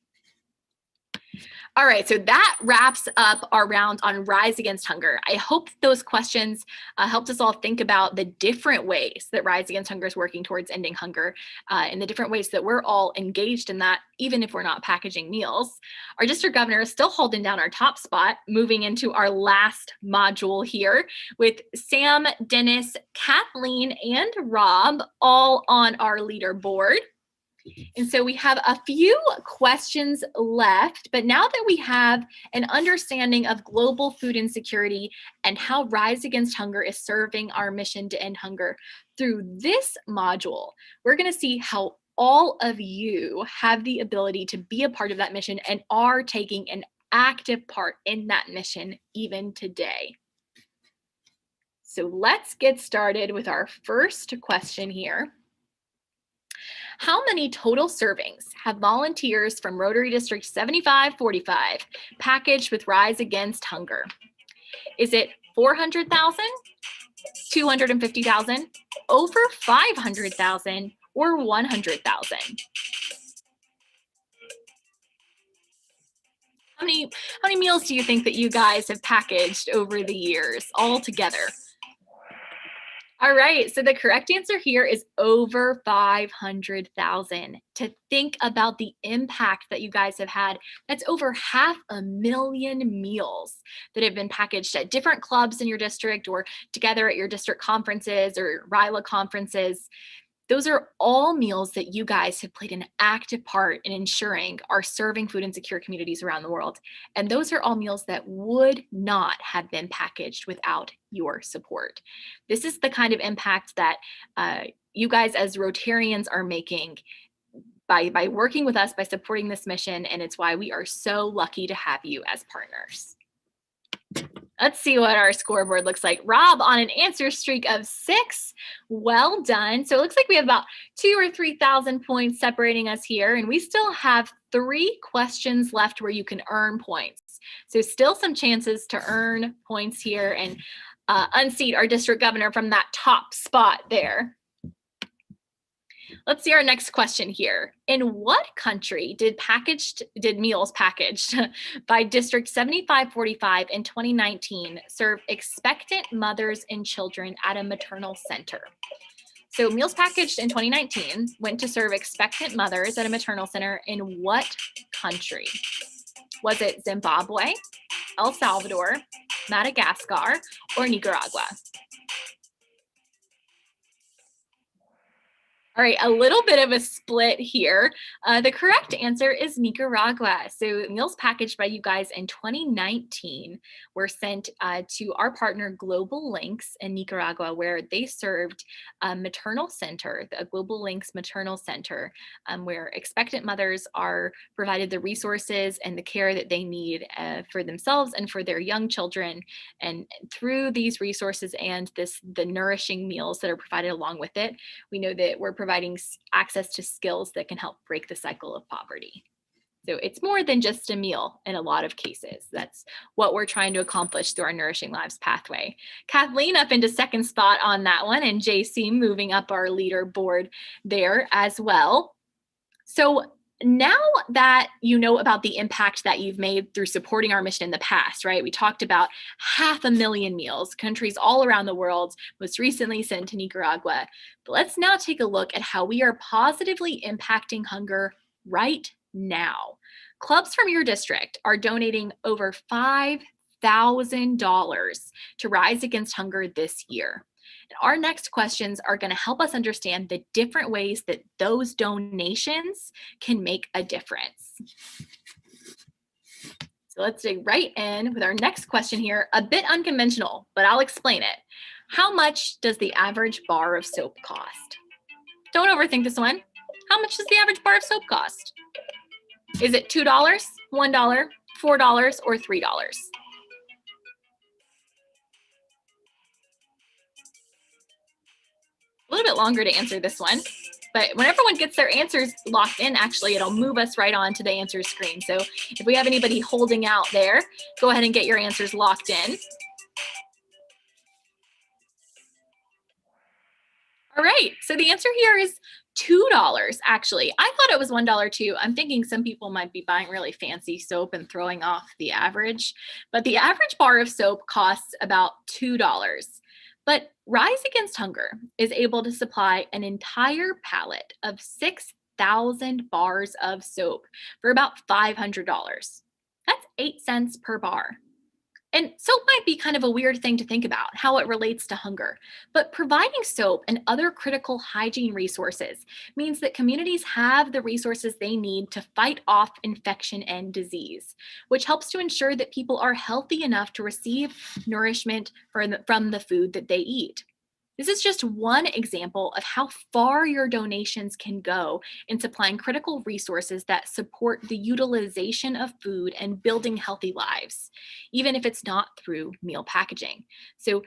All right, so that wraps up our round on Rise Against Hunger. I hope those questions helped us all think about the different ways that Rise Against Hunger is working towards ending hunger and the different ways that we're all engaged in that, even if we're not packaging meals. Our district governor is still holding down our top spot, moving into our last module here with Sam, Dennis, Kathleen, and Rob all on our leaderboard. And so we have a few questions left, but now that we have an understanding of global food insecurity and how Rise Against Hunger is serving our mission to end hunger through this module, we're going to see how all of you have the ability to be a part of that mission and are taking an active part in that mission even today. So let's get started with our first question here. How many total servings have volunteers from Rotary District 7545 packaged with Rise Against Hunger? Is it 400,000, 250,000, over 500,000, or 100,000? How many meals do you think that you guys have packaged over the years all together? All right, so the correct answer here is over 500,000. To think about the impact that you guys have had, that's over 500,000 meals that have been packaged at different clubs in your district or together at your district conferences or RILA conferences. Those are all meals that you guys have played an active part in ensuring are serving food insecure communities around the world. And those are all meals that would not have been packaged without your support. This is the kind of impact that you guys as Rotarians are making by working with us, by supporting this mission. And it's why we are so lucky to have you as partners. Let's see what our scoreboard looks like. Rob on an answer streak of 6. Well done. So it looks like we have about 2,000 or 3,000 points separating us here. And we still have 3 questions left where you can earn points. So still some chances to earn points here and unseat our district governor from that top spot there. Let's see our next question here. In what country did meals packaged by District 7545 in 2019 serve expectant mothers and children at a maternal center? So meals packaged in 2019 went to serve expectant mothers at a maternal center in what country? Was it Zimbabwe, El Salvador, Madagascar, or Nicaragua? All right, a little bit of a split here. The correct answer is Nicaragua. So meals packaged by you guys in 2019 were sent to our partner Global Links in Nicaragua, where they served a maternal center, a Global Links maternal center, where expectant mothers are provided the resources and the care that they need for themselves and for their young children. And through these resources and the nourishing meals that are provided along with it, we know that we're providing access to skills that can help break the cycle of poverty. So it's more than just a meal in a lot of cases. That's what we're trying to accomplish through our Nourishing Lives pathway. Kathleen up into second spot on that one, and JC moving up our leaderboard there as well. So now that you know about the impact that you've made through supporting our mission in the past, right? We talked about 500,000 meals, countries all around the world, most recently sent to Nicaragua. But let's now take a look at how we are positively impacting hunger right now. Clubs from your district are donating over $5,000 to Rise Against Hunger this year. Our next questions are going to help us understand the different ways that those donations can make a difference. So let's dig right in with our next question here, a bit unconventional, but I'll explain it. How much does the average bar of soap cost? Don't overthink this one. How much does the average bar of soap cost? Is it $2, $1, $4, or $3? A little bit longer to answer this one, but when everyone gets their answers locked in, actually, it'll move us right on to the answer screen. So if we have anybody holding out there, go ahead and get your answers locked in. All right, so the answer here is $2, actually. I thought it was $1 too. I'm thinking some people might be buying really fancy soap and throwing off the average, but the average bar of soap costs about $2. But Rise Against Hunger is able to supply an entire pallet of 6,000 bars of soap for about $500. That's 8 cents per bar. And soap might be kind of a weird thing to think about, how it relates to hunger. But providing soap and other critical hygiene resources means that communities have the resources they need to fight off infection and disease, which helps to ensure that people are healthy enough to receive nourishment from the food that they eat. This is just one example of how far your donations can go in supplying critical resources that support the utilization of food and building healthy lives, even if it's not through meal packaging. So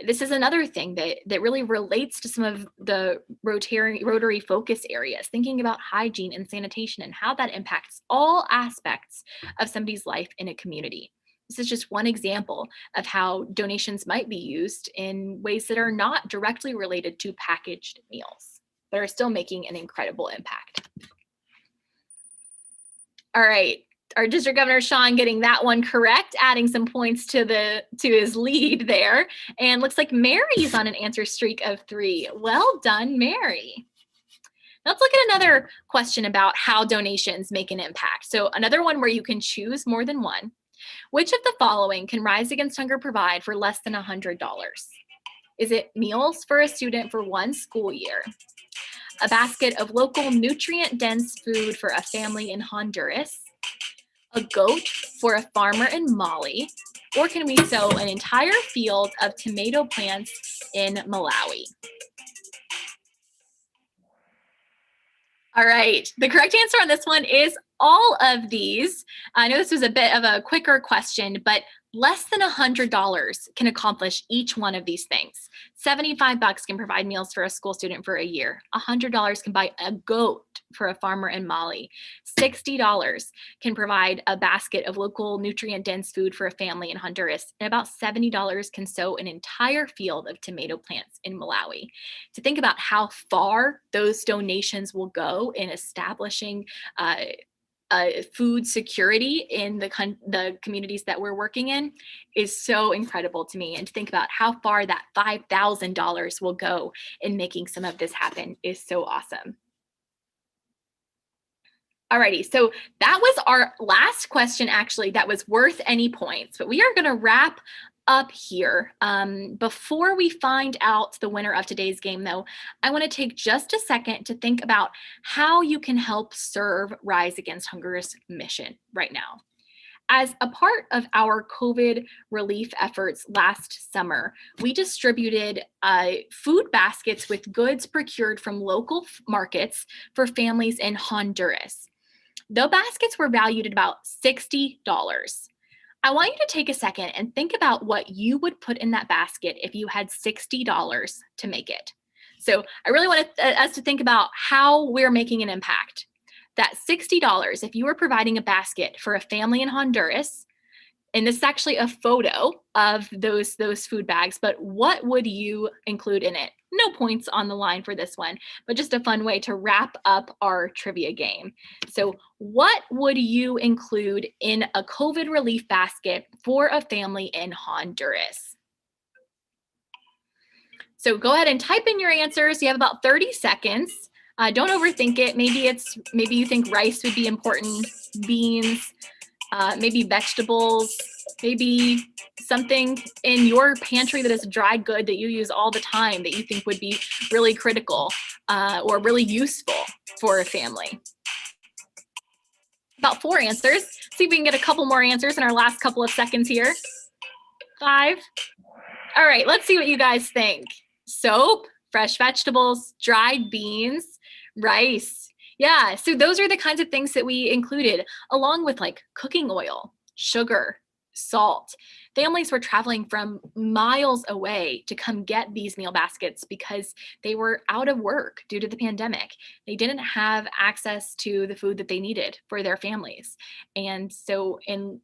this is another thing that really relates to some of the Rotary focus areas, thinking about hygiene and sanitation and how that impacts all aspects of somebody's life in a community. This is just one example of how donations might be used in ways that are not directly related to packaged meals, but are still making an incredible impact. All right, our District Governor Sean getting that one correct, adding some points to his lead there. And looks like Mary's on an answer streak of 3. Well done, Mary. Now let's look at another question about how donations make an impact. So another one where you can choose more than one. Which of the following can Rise Against Hunger provide for less than $100? Is it meals for a student for 1 school year, a basket of local nutrient-dense food for a family in Honduras, a goat for a farmer in Mali, or can we sow an entire field of tomato plants in Malawi? All right, the correct answer on this one is all of these. I know this was a bit of a quicker question, but less than $100 can accomplish each one of these things. $75 can provide meals for a school student for a year. $100 can buy a goat for a farmer in Mali. $60 can provide a basket of local nutrient-dense food for a family in Honduras. And about $70 can sow an entire field of tomato plants in Malawi. To think about how far those donations will go in establishing food security in the communities that we're working in is so incredible to me. And to think about how far that $5,000 will go in making some of this happen is so awesome. Alrighty, so that was our last question actually that was worth any points, but we are gonna wrap up here. Before we find out the winner of today's game though, I wanna take just a second to think about how you can help serve Rise Against Hunger's mission right now. As a part of our COVID relief efforts last summer, we distributed food baskets with goods procured from local markets for families in Honduras. The baskets were valued at about $60. I want you to take a second and think about what you would put in that basket if you had $60 to make it. So I really want us to think about how we're making an impact. That $60, if you were providing a basket for a family in Honduras, and this is actually a photo of those food bags, but what would you include in it? No points on the line for this one, but just a fun way to wrap up our trivia game. So what would you include in a COVID relief basket for a family in Honduras? So go ahead and type in your answers. You have about 30 seconds. Don't overthink it. Maybe you think rice would be important, beans, maybe vegetables, maybe something in your pantry that is a dry good that you use all the time that you think would be really critical or really useful for a family. About 4 answers. See if we can get a couple more answers in our last couple of seconds here. 5. All right, let's see what you guys think. Soap, fresh vegetables, dried beans, rice. Yeah, so those are the kinds of things that we included, along with like cooking oil, sugar, salt. Families were traveling from miles away to come get these meal baskets because they were out of work due to the pandemic. They didn't have access to the food that they needed for their families. And so in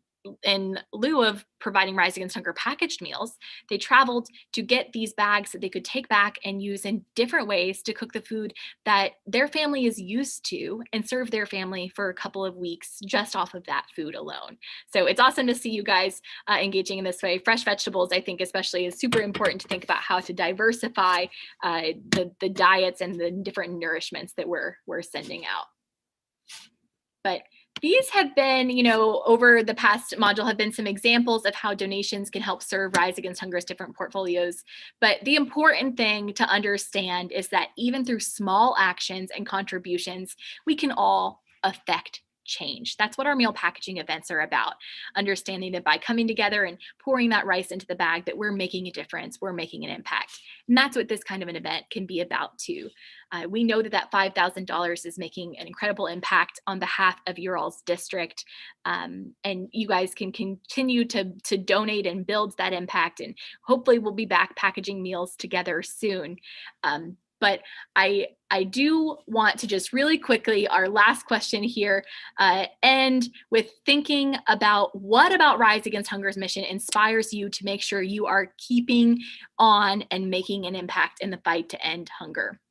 lieu of providing Rise Against Hunger packaged meals, they traveled to get these bags that they could take back and use in different ways to cook the food that their family is used to and serve their family for a couple of weeks just off of that food alone. So it's awesome to see you guys engaging in this way. Fresh vegetables, I think especially, is super important to think about how to diversify the diets and the different nourishments that we're sending out. But these have been, over the past module have been some examples of how donations can help serve Rise Against Hunger's different portfolios. But the important thing to understand is that even through small actions and contributions, we can all affect change. That's what our meal packaging events are about. Understanding that by coming together and pouring that rice into the bag, that we're making a difference, we're making an impact. And that's what this kind of an event can be about too. We know that $5,000 is making an incredible impact on behalf of your all's district. And you guys can continue to donate and build that impact. And hopefully we'll be back packaging meals together soon. But I do want to just really quickly, our last question here, end with thinking about what about Rise Against Hunger's mission inspires you to make sure you are keeping on and making an impact in the fight to end hunger.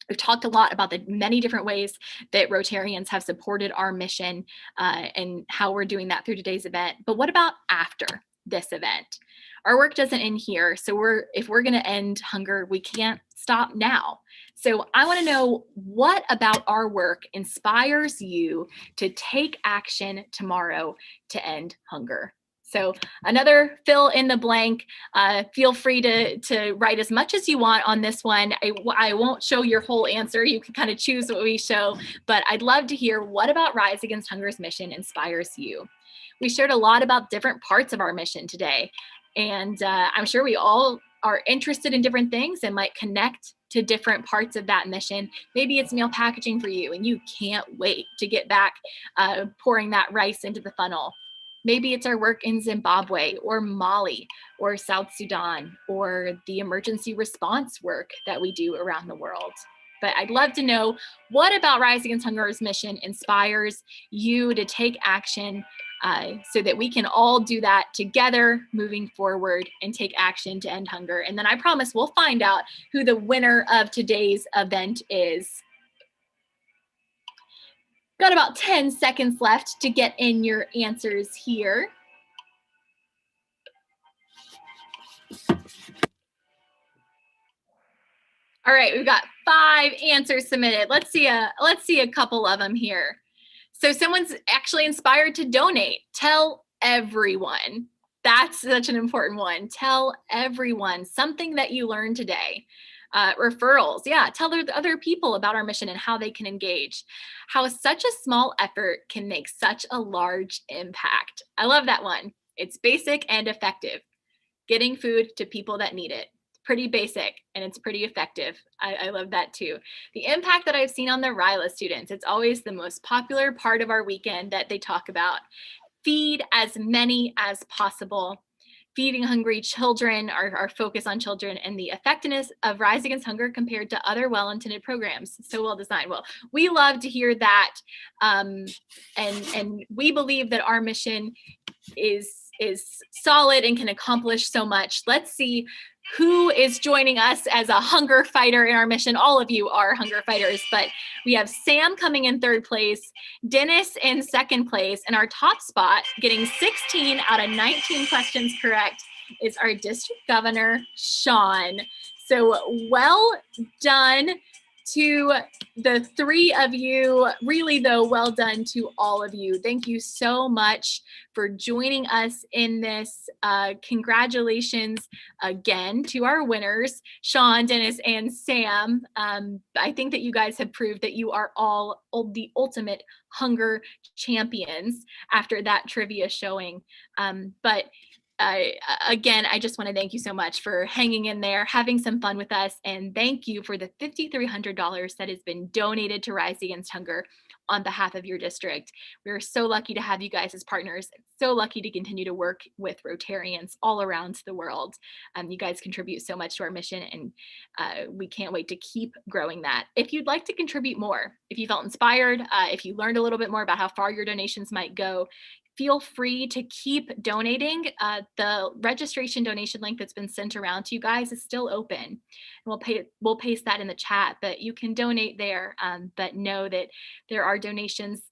We've talked a lot about the many different ways that Rotarians have supported our mission and how we're doing that through today's event. But what about after this event? Our work doesn't end here. So if we're going to end hunger, we can't stop now. So I want to know, what about our work inspires you to take action tomorrow to end hunger? So another fill in the blank. Feel free to write as much as you want on this one. I won't show your whole answer. You can kind of choose what we show, but I'd love to hear what about Rise Against Hunger's mission inspires you. We shared a lot about different parts of our mission today, and I'm sure we all are interested in different things and might connect to different parts of that mission. Maybe it's meal packaging for you and you can't wait to get back pouring that rice into the funnel. Maybe it's our work in Zimbabwe or Mali or South Sudan or the emergency response work that we do around the world. But I'd love to know, what about Rise Against Hunger's mission inspires you to take action so that we can all do that together moving forward and take action to end hunger. And then I promise we'll find out who the winner of today's event is. Got about 10 seconds left to get in your answers here. All right, we've got 5 answers submitted. Let's see a couple of them here. So someone's actually inspired to donate. Tell everyone. That's such an important one. Tell everyone something that you learned today. Referrals, yeah, tell other people about our mission and how they can engage. How such a small effort can make such a large impact. I love that one. It's basic and effective. Getting food to people that need it. Pretty basic and it's pretty effective. I love that too. The impact that I've seen on the RILA students, it's always the most popular part of our weekend that they talk about. Feed as many as possible. Feeding hungry children, our focus on children, and the effectiveness of Rise Against Hunger compared to other well-intended programs. So well designed. Well, we love to hear that. And we believe that our mission is solid and can accomplish so much. Let's see who is joining us as a hunger fighter in our mission. All of you are hunger fighters, but we have Sam coming in 3rd place, Dennis in 2nd place, and our top spot, getting 16 out of 19 questions correct, is our district governor, Sean. So well done To the three of you, really though, well done to all of you. Thank you so much for joining us in this. Congratulations again to our winners, Sean, Dennis, and Sam. I think that you guys have proved that you are all the ultimate hunger champions after that trivia showing. Again, I just want to thank you so much for hanging in there, having some fun with us, and thank you for the $5,300 that has been donated to Rise Against Hunger on behalf of your district. We're so lucky to have you guys as partners, so lucky to continue to work with Rotarians all around the world. You guys contribute so much to our mission, and we can't wait to keep growing that. If you'd like to contribute more, if you felt inspired, if you learned a little bit more about how far your donations might go, feel free to keep donating. The registration donation link that's been sent around to you guys is still open. And we'll paste that in the chat, but you can donate there. But know that there are donations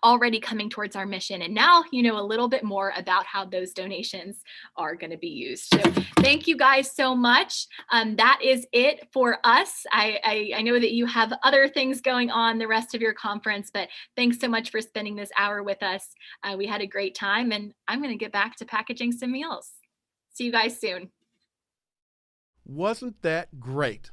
already coming towards our mission. And now you know a little bit more about how those donations are going to be used. So thank you guys so much. That is it for us. I know that you have other things going on the rest of your conference, but thanks so much for spending this hour with us. We had a great time, and I'm going to get back to packaging some meals. See you guys soon. Wasn't that great?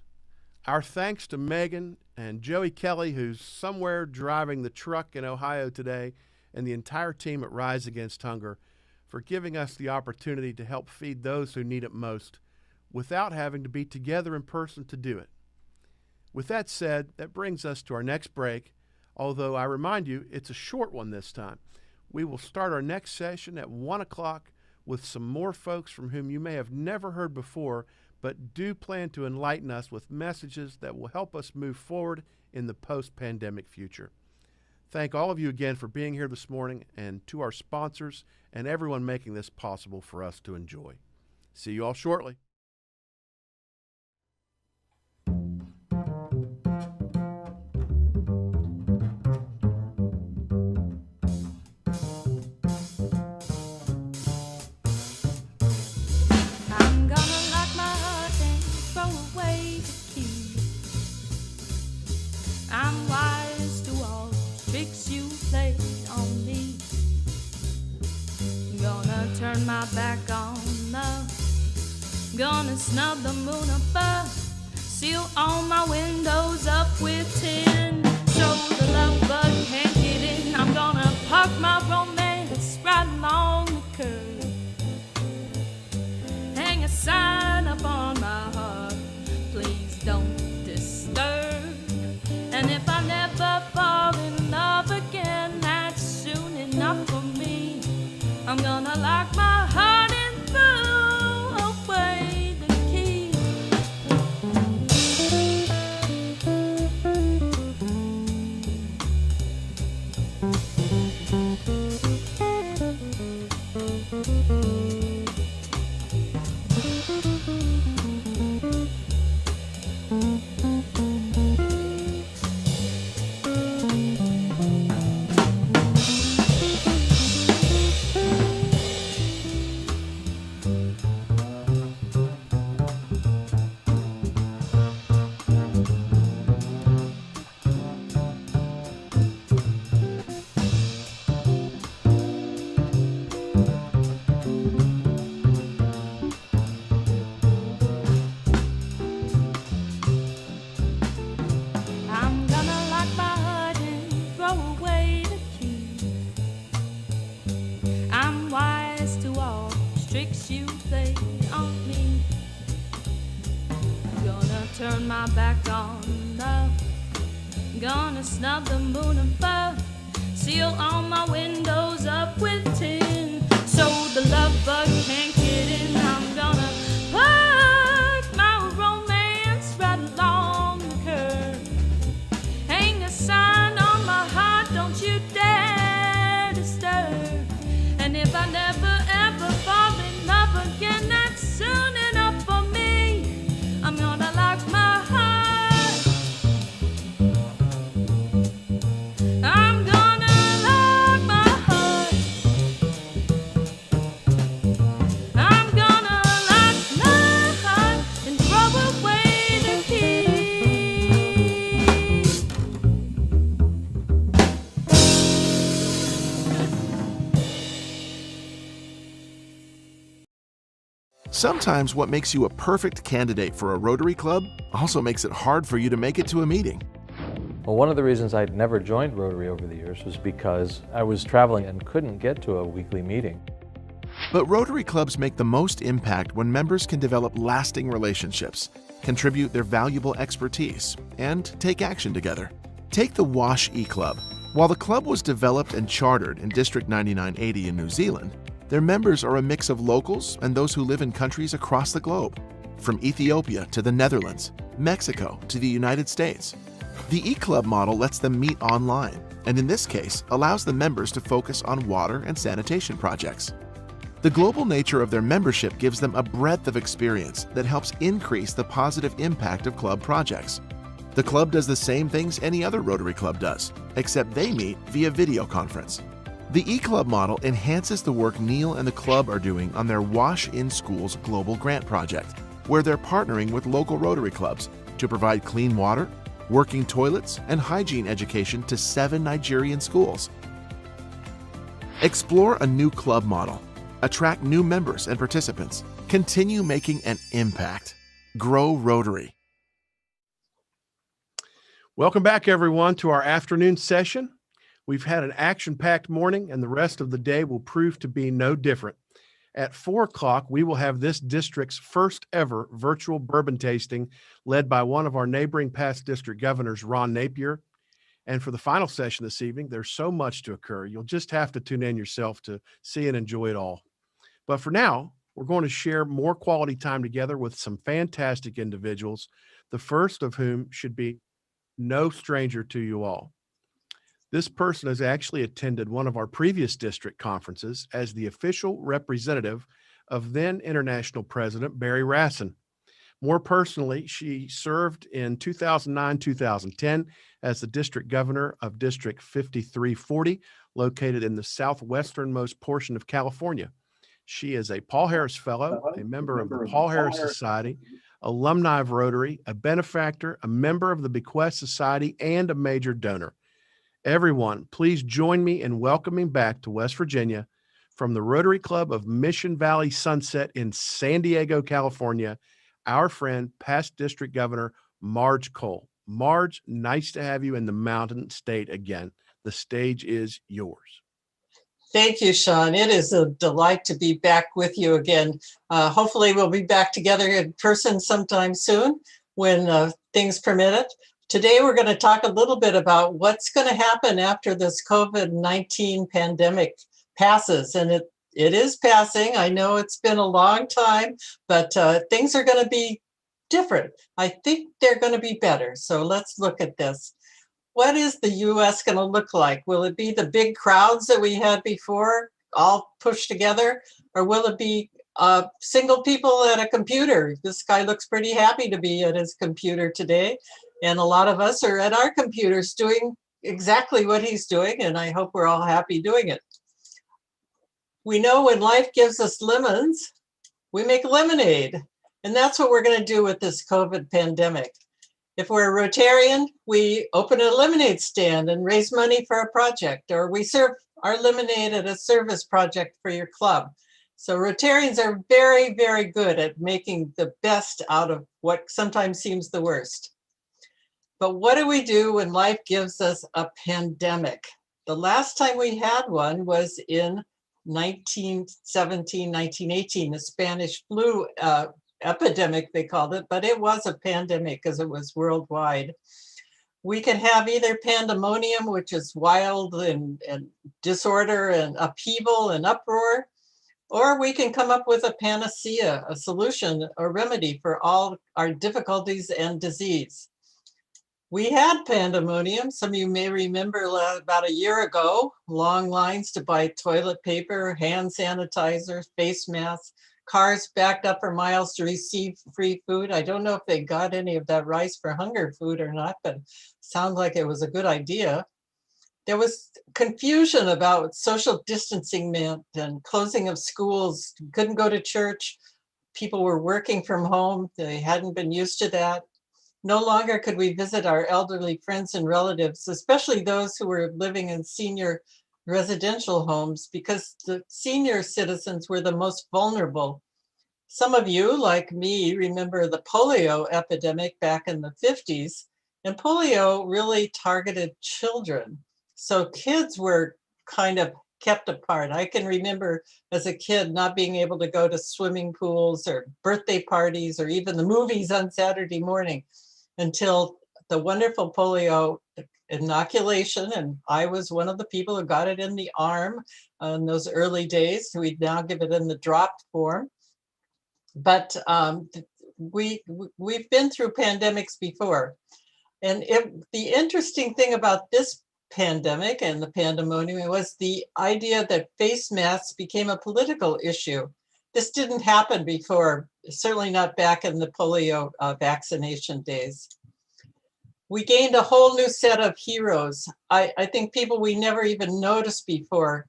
Our thanks to Megan and Joey Kelly, who's somewhere driving the truck in Ohio today, and the entire team at Rise Against Hunger for giving us the opportunity to help feed those who need it most without having to be together in person to do it. With that said, that brings us to our next break, although I remind you, it's a short one this time. We will start our next session at 1 o'clock with some more folks from whom you may have never heard before, but do plan to enlighten us with messages that will help us move forward in the post-pandemic future. Thank all of you again for being here this morning, and to our sponsors and everyone making this possible for us to enjoy. See you all shortly. I'm wise to all tricks you played on me. Gonna turn my back on love. Gonna snub the moon above. Seal all my windows up with tin, so the love bug can't get in. I'm gonna park my romance right along the curb. Hang a sign up on my heart, please don't disturb. And if I never fall in love again, that's soon enough for me. I'm gonna lock my heart and throw away the key. Turn my back on love. Gonna snub the moon above. Seal all my windows up with tin, so the love bug can't get in. I'm gonna park my romance right along the curb. Hang a sign on my heart, don't you dare disturb. And if I never ever fall in love again, that's soon enough for me. I'm gonna lock my heart. I'm gonna lock my heart. Sometimes what makes you a perfect candidate for a Rotary Club also makes it hard for you to make it to a meeting. Well, one of the reasons I'd never joined Rotary over the years was because I was traveling and couldn't get to a weekly meeting. But Rotary Clubs make the most impact when members can develop lasting relationships, contribute their valuable expertise, and take action together. Take the Wash E-Club. While the club was developed and chartered in District 9980 in New Zealand, their members are a mix of locals and those who live in countries across the globe, from Ethiopia to the Netherlands, Mexico to the United States. The E-Club model lets them meet online, and in this case, allows the members to focus on water and sanitation projects. The global nature of their membership gives them a breadth of experience that helps increase the positive impact of club projects. The club does the same things any other Rotary Club does, except they meet via video conference. The E-Club model enhances the work Neil and the club are doing on their Wash in Schools Global Grant Project, where they're partnering with local Rotary clubs to provide clean water, working toilets, and hygiene education to 7 Nigerian schools. Explore a new club model. Attract new members and participants. Continue making an impact. Grow Rotary. Welcome back, everyone, to our afternoon session. We've had an action-packed morning, and the rest of the day will prove to be no different. At 4 o'clock, we will have this district's first ever virtual bourbon tasting led by one of our neighboring past district governors, Ron Napier. And for the final session this evening, there's so much to occur. You'll just have to tune in yourself to see and enjoy it all. But for now, we're going to share more quality time together with some fantastic individuals, the first of whom should be no stranger to you all. This person has actually attended one of our previous district conferences as the official representative of then International President Barry Rassin. More personally, she served in 2009-2010 as the district governor of District 5340, located in the southwesternmost portion of California. She is a Paul Harris Fellow, a member of the Paul Harris Society, alumni of Rotary, a benefactor, a member of the Bequest Society, and a major donor. Everyone, please join me in welcoming back to West Virginia from the Rotary Club of Mission Valley Sunset in San Diego, California, our friend, past district governor, Marge Cole. Marge, nice to have you in the Mountain State again. The stage is yours. Thank you, Sean. It is a delight to be back with you again. Hopefully we'll be back together in person sometime soon when things permit it. Today, we're going to talk a little bit about what's going to happen after this COVID-19 pandemic passes. And it is passing. I know it's been a long time, but things are going to be different. I think they're going to be better. So let's look at this. What is the U.S. going to look like? Will it be the big crowds that we had before, all pushed together? Or will it be single people at a computer? This guy looks pretty happy to be at his computer today. And a lot of us are at our computers doing exactly what he's doing, and I hope we're all happy doing it. We know when life gives us lemons, we make lemonade. And that's what we're going to do with this COVID pandemic. If we're a Rotarian, we open a lemonade stand and raise money for a project, or we serve our lemonade at a service project for your club. So Rotarians are very, very good at making the best out of what sometimes seems the worst. But what do we do when life gives us a pandemic? The last time we had one was in 1917, 1918, the Spanish flu epidemic, they called it, but it was a pandemic because it was worldwide. We can have either pandemonium, which is wild and disorder and upheaval and uproar, or we can come up with a panacea, a solution, a remedy for all our difficulties and disease. We had pandemonium. Some of you may remember about a year ago, long lines to buy toilet paper, hand sanitizer, face masks, cars backed up for miles to receive free food. I don't know if they got any of that rice for hunger food or not, but sounds like it was a good idea. There was confusion about what social distancing meant and closing of schools. Couldn't go to church. People were working from home. They hadn't been used to that. No longer could we visit our elderly friends and relatives, especially those who were living in senior residential homes, because the senior citizens were the most vulnerable. Some of you, like me, remember the polio epidemic back in the 50s, and polio really targeted children. So kids were kind of kept apart. I can remember as a kid not being able to go to swimming pools or birthday parties or even the movies on Saturday morning until the wonderful polio inoculation. And I was one of the people who got it in the arm in those early days. We now give it in the dropped form. But we've been through pandemics before. And the interesting thing about this pandemic and the pandemonium was the idea that face masks became a political issue. This didn't happen before, certainly not back in the polio vaccination days. We gained a whole new set of heroes. I think people we never even noticed before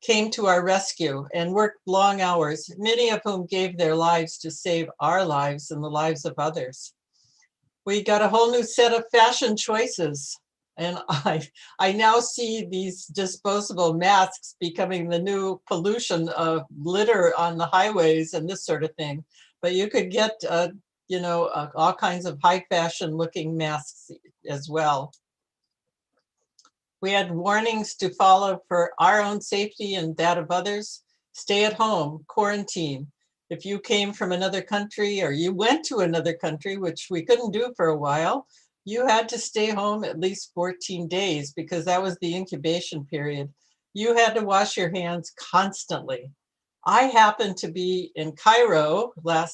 came to our rescue and worked long hours, many of whom gave their lives to save our lives and the lives of others. We got a whole new set of fashion choices. And I now see these disposable masks becoming the new pollution of litter on the highways and this sort of thing. But you could get, all kinds of high fashion looking masks as well. We had warnings to follow for our own safety and that of others. Stay at home, quarantine. If you came from another country or you went to another country, which we couldn't do for a while, you had to stay home at least 14 days because that was the incubation period. You had to wash your hands constantly. I happened to be in Cairo a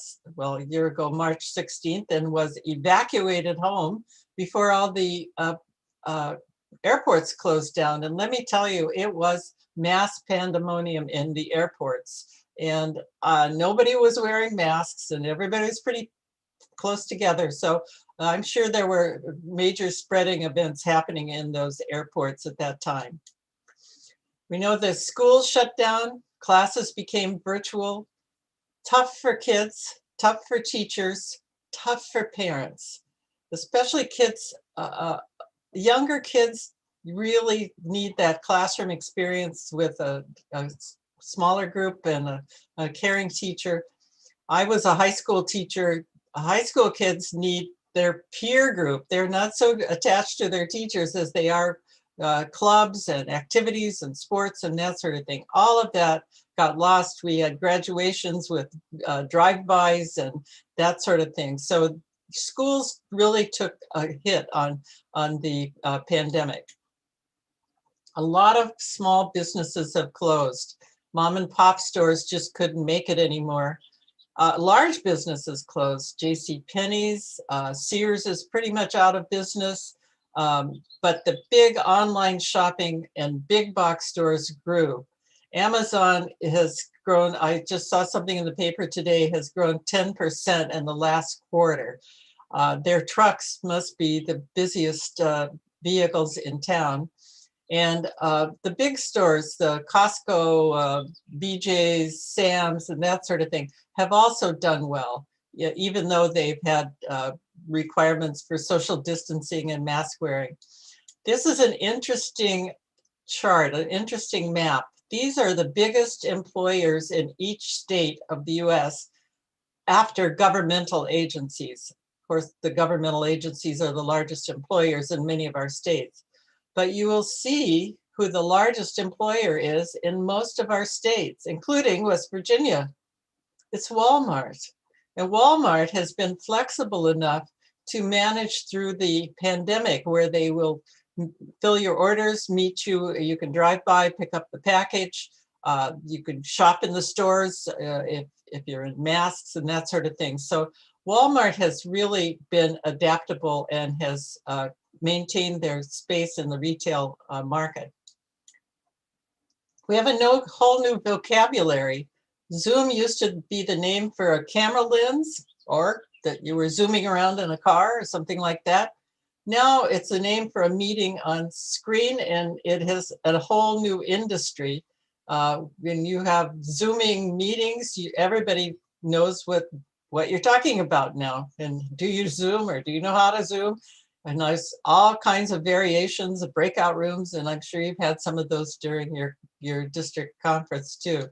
year ago, March 16th, and was evacuated home before all the airports closed down. And let me tell you, it was mass pandemonium in the airports. And nobody was wearing masks and everybody was pretty close together. So I'm sure there were major spreading events happening in those airports at that time. We know the schools shut down, classes became virtual, tough for kids, tough for teachers, tough for parents, especially kids, younger kids really need that classroom experience with a smaller group and a caring teacher. I was a high school teacher. High school kids need their peer group. They're not so attached to their teachers as they are clubs and activities and sports and that sort of thing. All of that got lost. We had graduations with drive-bys and that sort of thing. So schools really took a hit on the pandemic. A lot of small businesses have closed. Mom and pop stores just couldn't make it anymore. Large businesses closed. JCPenney's, Sears is pretty much out of business, but the big online shopping and big box stores grew. Amazon has grown, I just saw something in the paper today, has grown 10% in the last quarter. Their trucks must be the busiest vehicles in town. And the big stores, the Costco, BJ's, Sam's, and that sort of thing, have also done well, even though they've had requirements for social distancing and mask wearing. This is an interesting chart, an interesting map. These are the biggest employers in each state of the US after governmental agencies. Of course, the governmental agencies are the largest employers in many of our states. But you will see who the largest employer is in most of our states, including West Virginia. It's Walmart. And Walmart has been flexible enough to manage through the pandemic, where they will fill your orders, meet you, you can drive by, pick up the package, you can shop in the stores if you're in masks and that sort of thing. So Walmart has really been adaptable and has maintained their space in the retail market. We have a whole new vocabulary. Zoom used to be the name for a camera lens, or that you were zooming around in a car or something like that. Now it's a name for a meeting on screen, and it has a whole new industry. When you have Zooming meetings, everybody knows what you're talking about now. And do you Zoom, or do you know how to Zoom? And there's all kinds of variations of breakout rooms, and I'm sure you've had some of those during your district conference too.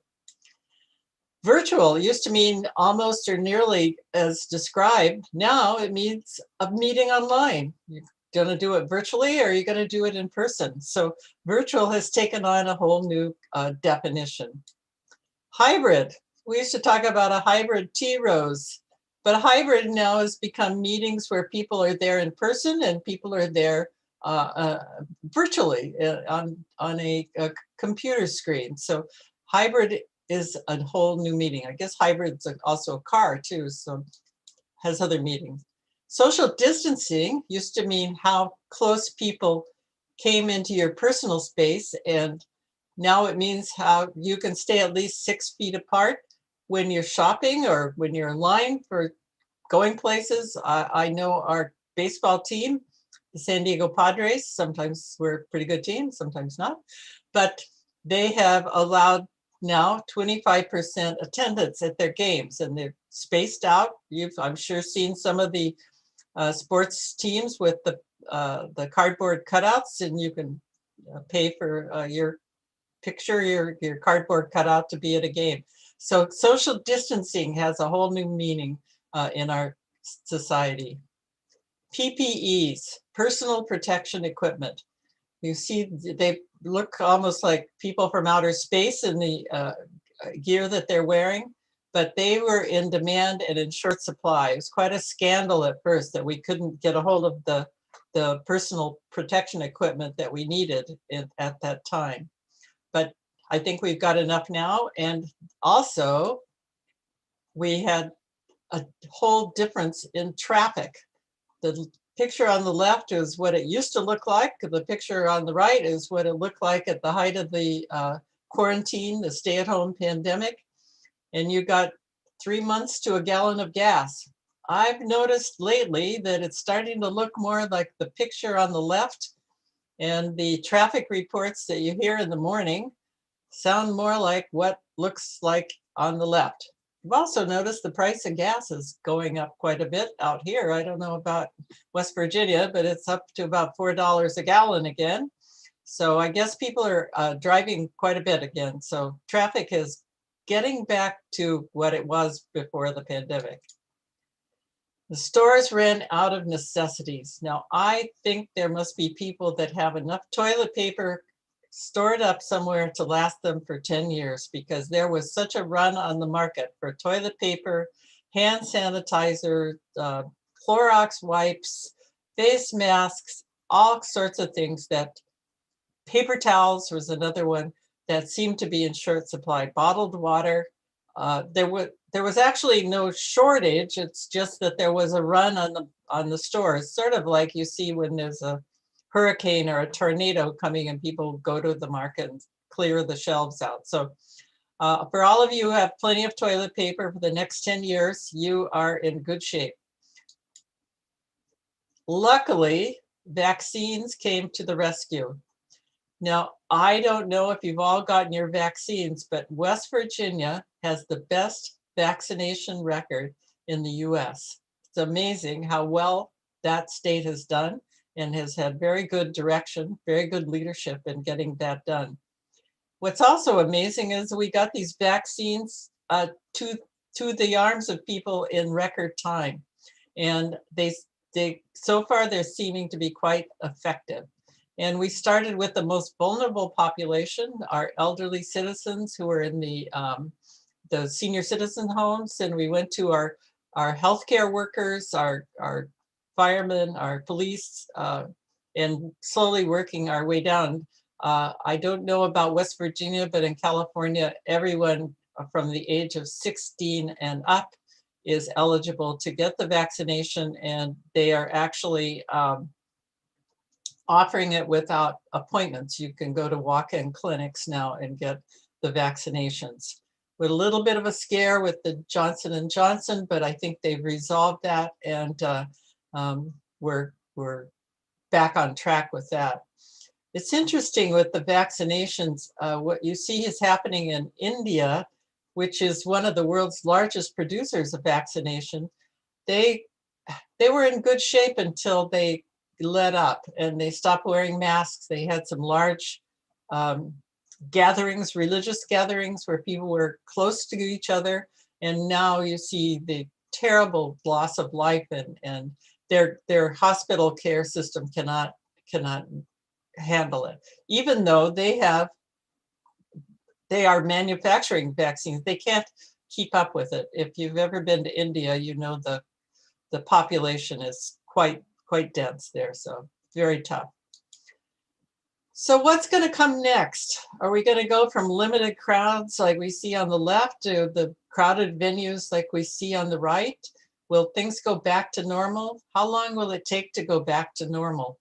Virtual used to mean almost or nearly as described. Now it means a meeting online. You're going to do it virtually, or are you going to do it in person? So virtual has taken on a whole new definition. Hybrid. We used to talk about a hybrid tea rose, but a hybrid now has become meetings where people are there in person and people are there virtually on a computer screen. So hybrid is a whole new meaning. I guess hybrid's also a car too, so has other meanings. Social distancing used to mean how close people came into your personal space, and now it means how you can stay at least 6 feet apart when you're shopping or when you're in line for going places. I know our baseball team, the San Diego Padres, sometimes we're a pretty good team, sometimes not, but they have allowed now 25% attendance at their games, and they're spaced out. You've, I'm sure, seen some of the sports teams with the cardboard cutouts, and you can pay for your picture, your cardboard cutout to be at a game. So social distancing has a whole new meaning in our society. PPEs, personal protection equipment. You see, they look almost like people from outer space in the gear that they're wearing, but they were in demand and in short supply. It was quite a scandal at first that we couldn't get a hold of the personal protection equipment that we needed at that time. But I think we've got enough now. And also, we had a whole difference in traffic. The picture on the left is what it used to look like. The picture on the right is what it looked like at the height of the quarantine, the stay-at-home pandemic. And you got 3 months to a gallon of gas. I've noticed lately that it's starting to look more like the picture on the left, and the traffic reports that you hear in the morning sound more like what looks like on the left. I've also noticed the price of gas is going up quite a bit out here. I don't know about West Virginia, but it's up to about $4 a gallon again. So I guess people are driving quite a bit again. So traffic is getting back to what it was before the pandemic. The stores ran out of necessities. Now, I think there must be people that have enough toilet paper stored up somewhere to last them for 10 years, because there was such a run on the market for toilet paper, hand sanitizer, Clorox wipes, face masks, all sorts of things. That paper towels was another one that seemed to be in short supply. Bottled water. There was actually no shortage. It's just that there was a run on the stores, sort of like you see when there's a hurricane or a tornado coming and people go to the market and clear the shelves out. So for all of you who have plenty of toilet paper for the next 10 years, you are in good shape. Luckily, vaccines came to the rescue. Now, I don't know if you've all gotten your vaccines, but West Virginia has the best vaccination record in the US. It's amazing how well that state has done and has had very good direction, very good leadership in getting that done. What's also amazing is we got these vaccines to the arms of people in record time. And they so far they're seeming to be quite effective. And we started with the most vulnerable population, our elderly citizens who are in the senior citizen homes. And we went to our healthcare workers, our firemen, our police, and slowly working our way down. I don't know about West Virginia, but in California, everyone from the age of 16 and up is eligible to get the vaccination, and they are actually offering it without appointments. You can go to walk-in clinics now and get the vaccinations. With a little bit of a scare with the Johnson & Johnson, but I think they've resolved that, and we're back on track with that. It's interesting with the vaccinations, what you see is happening in India, which is one of the world's largest producers of vaccination. They were in good shape until they let up and they stopped wearing masks. They had some large gatherings, religious gatherings where people were close to each other. And now you see the terrible loss of life, and their hospital care system cannot handle it. Even though they are manufacturing vaccines, they can't keep up with it. If you've ever been to India, you know the population is quite dense there, so very tough. So what's going to come next? Are we going to go from limited crowds like we see on the left to the crowded venues like we see on the right? Will things go back to normal? How long will it take to go back to normal?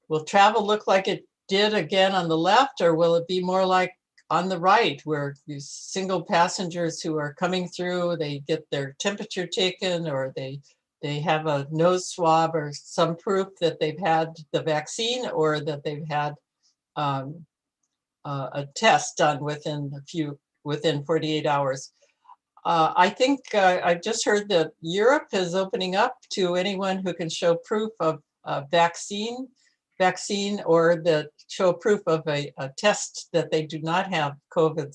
Will travel look like it did again on the left, or will it be more like on the right, where these single passengers who are coming through, they get their temperature taken, or they have a nose swab or some proof that they've had the vaccine, or that they've had a test done within 48 hours. I think I just heard that Europe is opening up to anyone who can show proof of vaccine, or that show proof of a test that they do not have COVID.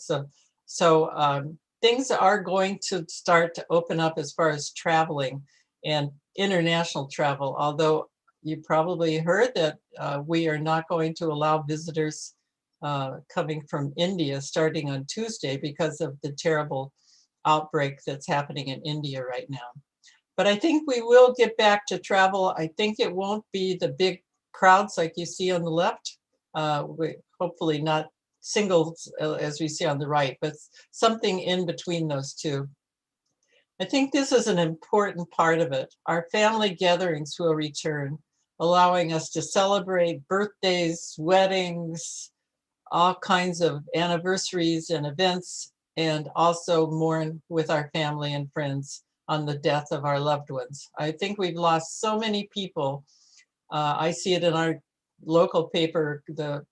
So things are going to start to open up as far as traveling and international travel, although you probably heard that we are not going to allow visitors coming from India starting on Tuesday because of the terrible outbreak that's happening in India right now. But I think we will get back to travel. I think it won't be the big crowds like you see on the left. Hopefully not singles as we see on the right, but something in between those two. I think this is an important part of it. Our family gatherings will return, allowing us to celebrate birthdays, weddings, all kinds of anniversaries and events, and also mourn with our family and friends on the death of our loved ones. I think we've lost so many people. I see it in our local paper, the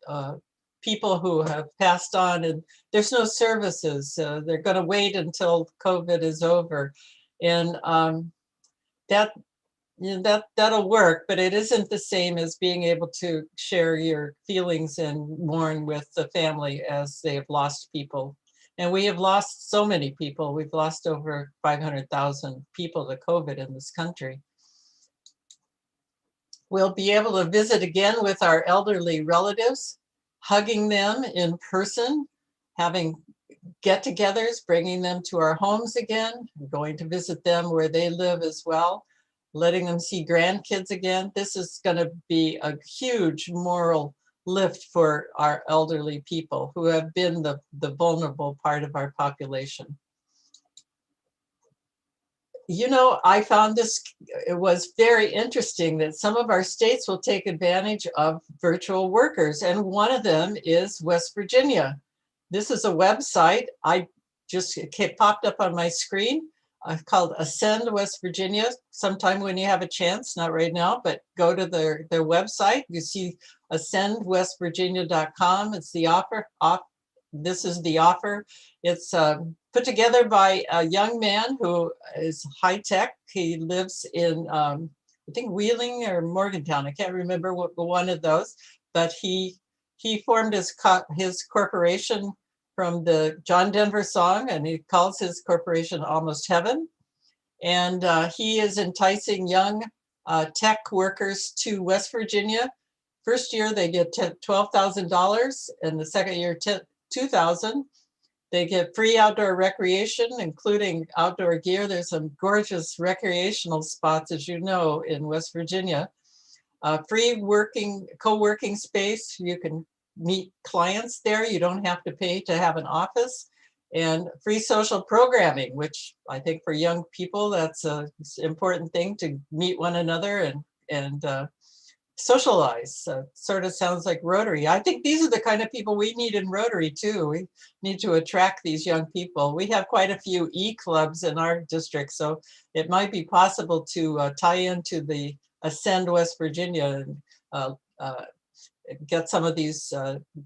people who have passed on, and there's no services. They're going to wait until COVID is over, and that'll work, but it isn't the same as being able to share your feelings and mourn with the family as they have lost people. And we have lost so many people. We've lost over 500,000 people to COVID in this country. We'll be able to visit again with our elderly relatives, hugging them in person, having get-togethers, bringing them to our homes again, going to visit them where they live as well, letting them see grandkids again. This is going to be a huge moral lift for our elderly people who have been the vulnerable part of our population. You know, I found it was very interesting that some of our states will take advantage of virtual workers, and one of them is West Virginia. This is a website it popped up on my screen, called Ascend West Virginia. Sometime when you have a chance, not right now, but go to their website. You see ascendwestvirginia.com. It's the offer. This is the offer. It's put together by a young man who is high tech. He lives in, I think, Wheeling or Morgantown. I can't remember one of those, but he formed his corporation from the John Denver song, and he calls his corporation Almost Heaven. And he is enticing young tech workers to West Virginia. First year, they get $12,000, and the second year, $2,000. They get free outdoor recreation, including outdoor gear. There's some gorgeous recreational spots, as you know, in West Virginia. Free co-working space. You can meet clients there. You don't have to pay to have an office. And free social programming, which I think for young people, that's an important thing, to meet one another and socialize. Sort of sounds like Rotary. I think these are the kind of people we need in Rotary too. We need to attract these young people. We have quite a few e-clubs in our district, so it might be possible to tie into the Ascend West Virginia and get some of these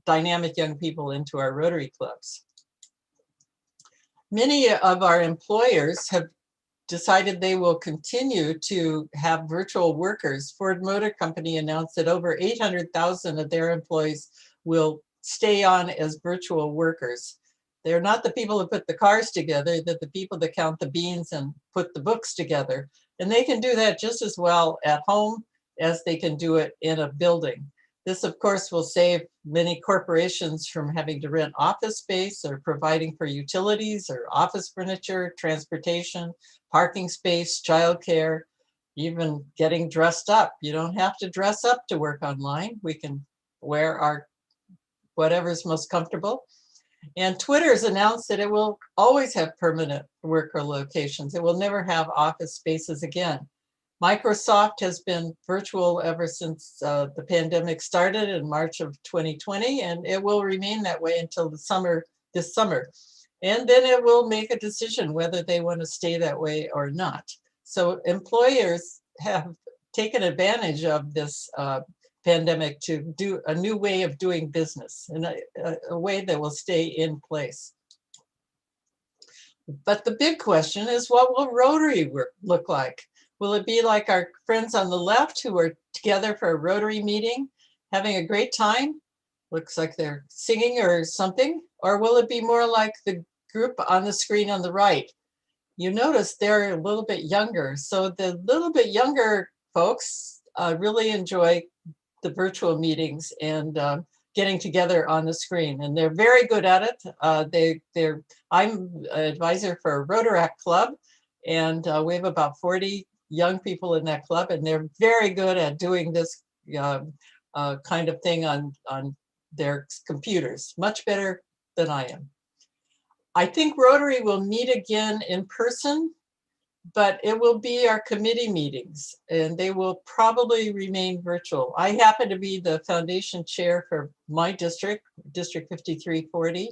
dynamic young people into our Rotary clubs. Many of our employers have decided they will continue to have virtual workers. Ford Motor Company announced that over 800,000 of their employees will stay on as virtual workers. They're not the people who put the cars together, they're the people that count the beans and put the books together. And they can do that just as well at home as they can do it in a building. This, of course, will save many corporations from having to rent office space or providing for utilities or office furniture, transportation, parking space, childcare, even getting dressed up. You don't have to dress up to work online. We can wear our whatever's most comfortable. And Twitter has announced that it will always have permanent worker locations. It will never have office spaces again. Microsoft has been virtual ever since the pandemic started in March of 2020, and it will remain that way until this summer. And then it will make a decision whether they want to stay that way or not. So employers have taken advantage of this pandemic to do a new way of doing business in a way that will stay in place. But the big question is, what will Rotary look like? Will it be like our friends on the left who are together for a Rotary meeting, having a great time? Looks like they're singing or something. Or will it be more like the group on the screen on the right? You notice they're a little bit younger. So the little bit younger folks really enjoy the virtual meetings and getting together on the screen. And they're very good at it. I'm an advisor for a Rotaract club, and we have about 40 young people in that club, and they're very good at doing this kind of thing on their computers, much better than I am. I think Rotary will meet again in person, but it will be our committee meetings, and they will probably remain virtual. I happen to be the foundation chair for my district, District 5340,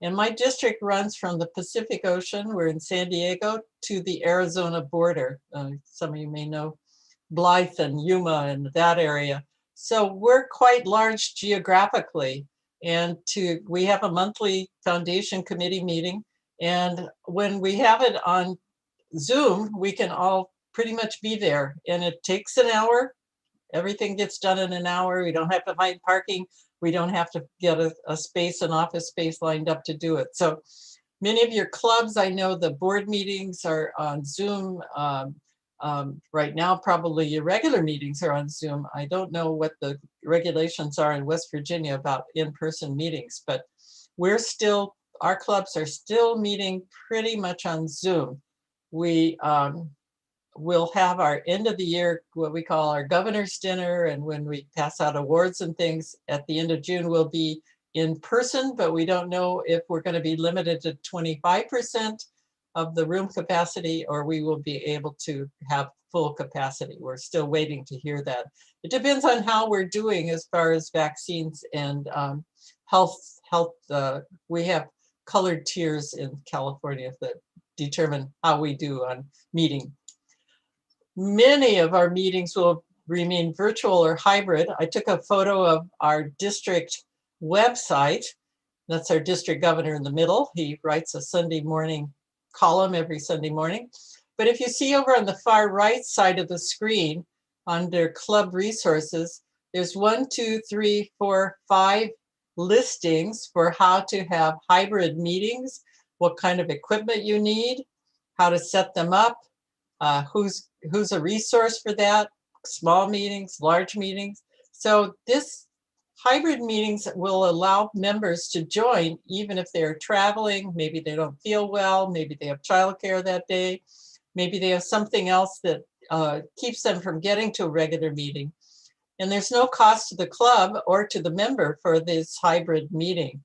and my district runs from the Pacific Ocean, we're in San Diego, to the Arizona border. Some of you may know Blythe and Yuma and that area. So we're quite large geographically, and we have a monthly foundation committee meeting, and when we have it on Zoom, we can all pretty much be there, and it takes an hour. Everything gets done in an hour. We don't have to find parking. We don't have to get a space, an office space lined up to do it. So many of your clubs, I know the board meetings are on Zoom. Right now, probably your regular meetings are on Zoom. I don't know what the regulations are in West Virginia about in-person meetings, but our clubs are still meeting pretty much on Zoom. We will have our end of the year, what we call our governor's dinner, and when we pass out awards and things at the end of June, we'll be in person, but we don't know if we're going to be limited to 25% of the room capacity, or we will be able to have full capacity. We're still waiting to hear that. It depends on how we're doing as far as vaccines and health. We have colored tiers in California that determine how we do on meeting. Many of our meetings will remain virtual or hybrid. I took a photo of our district website. That's our district governor in the middle. He writes a Sunday morning column every Sunday morning. But if you see over on the far right side of the screen under club resources, there's 1, 2, 3, 4, 5 listings for how to have hybrid meetings, what kind of equipment you need, how to set them up, who's a resource for that, small meetings, large meetings. So this hybrid meetings will allow members to join even if they're traveling, maybe they don't feel well, maybe they have childcare that day, maybe they have something else that keeps them from getting to a regular meeting. And there's no cost to the club or to the member for this hybrid meeting.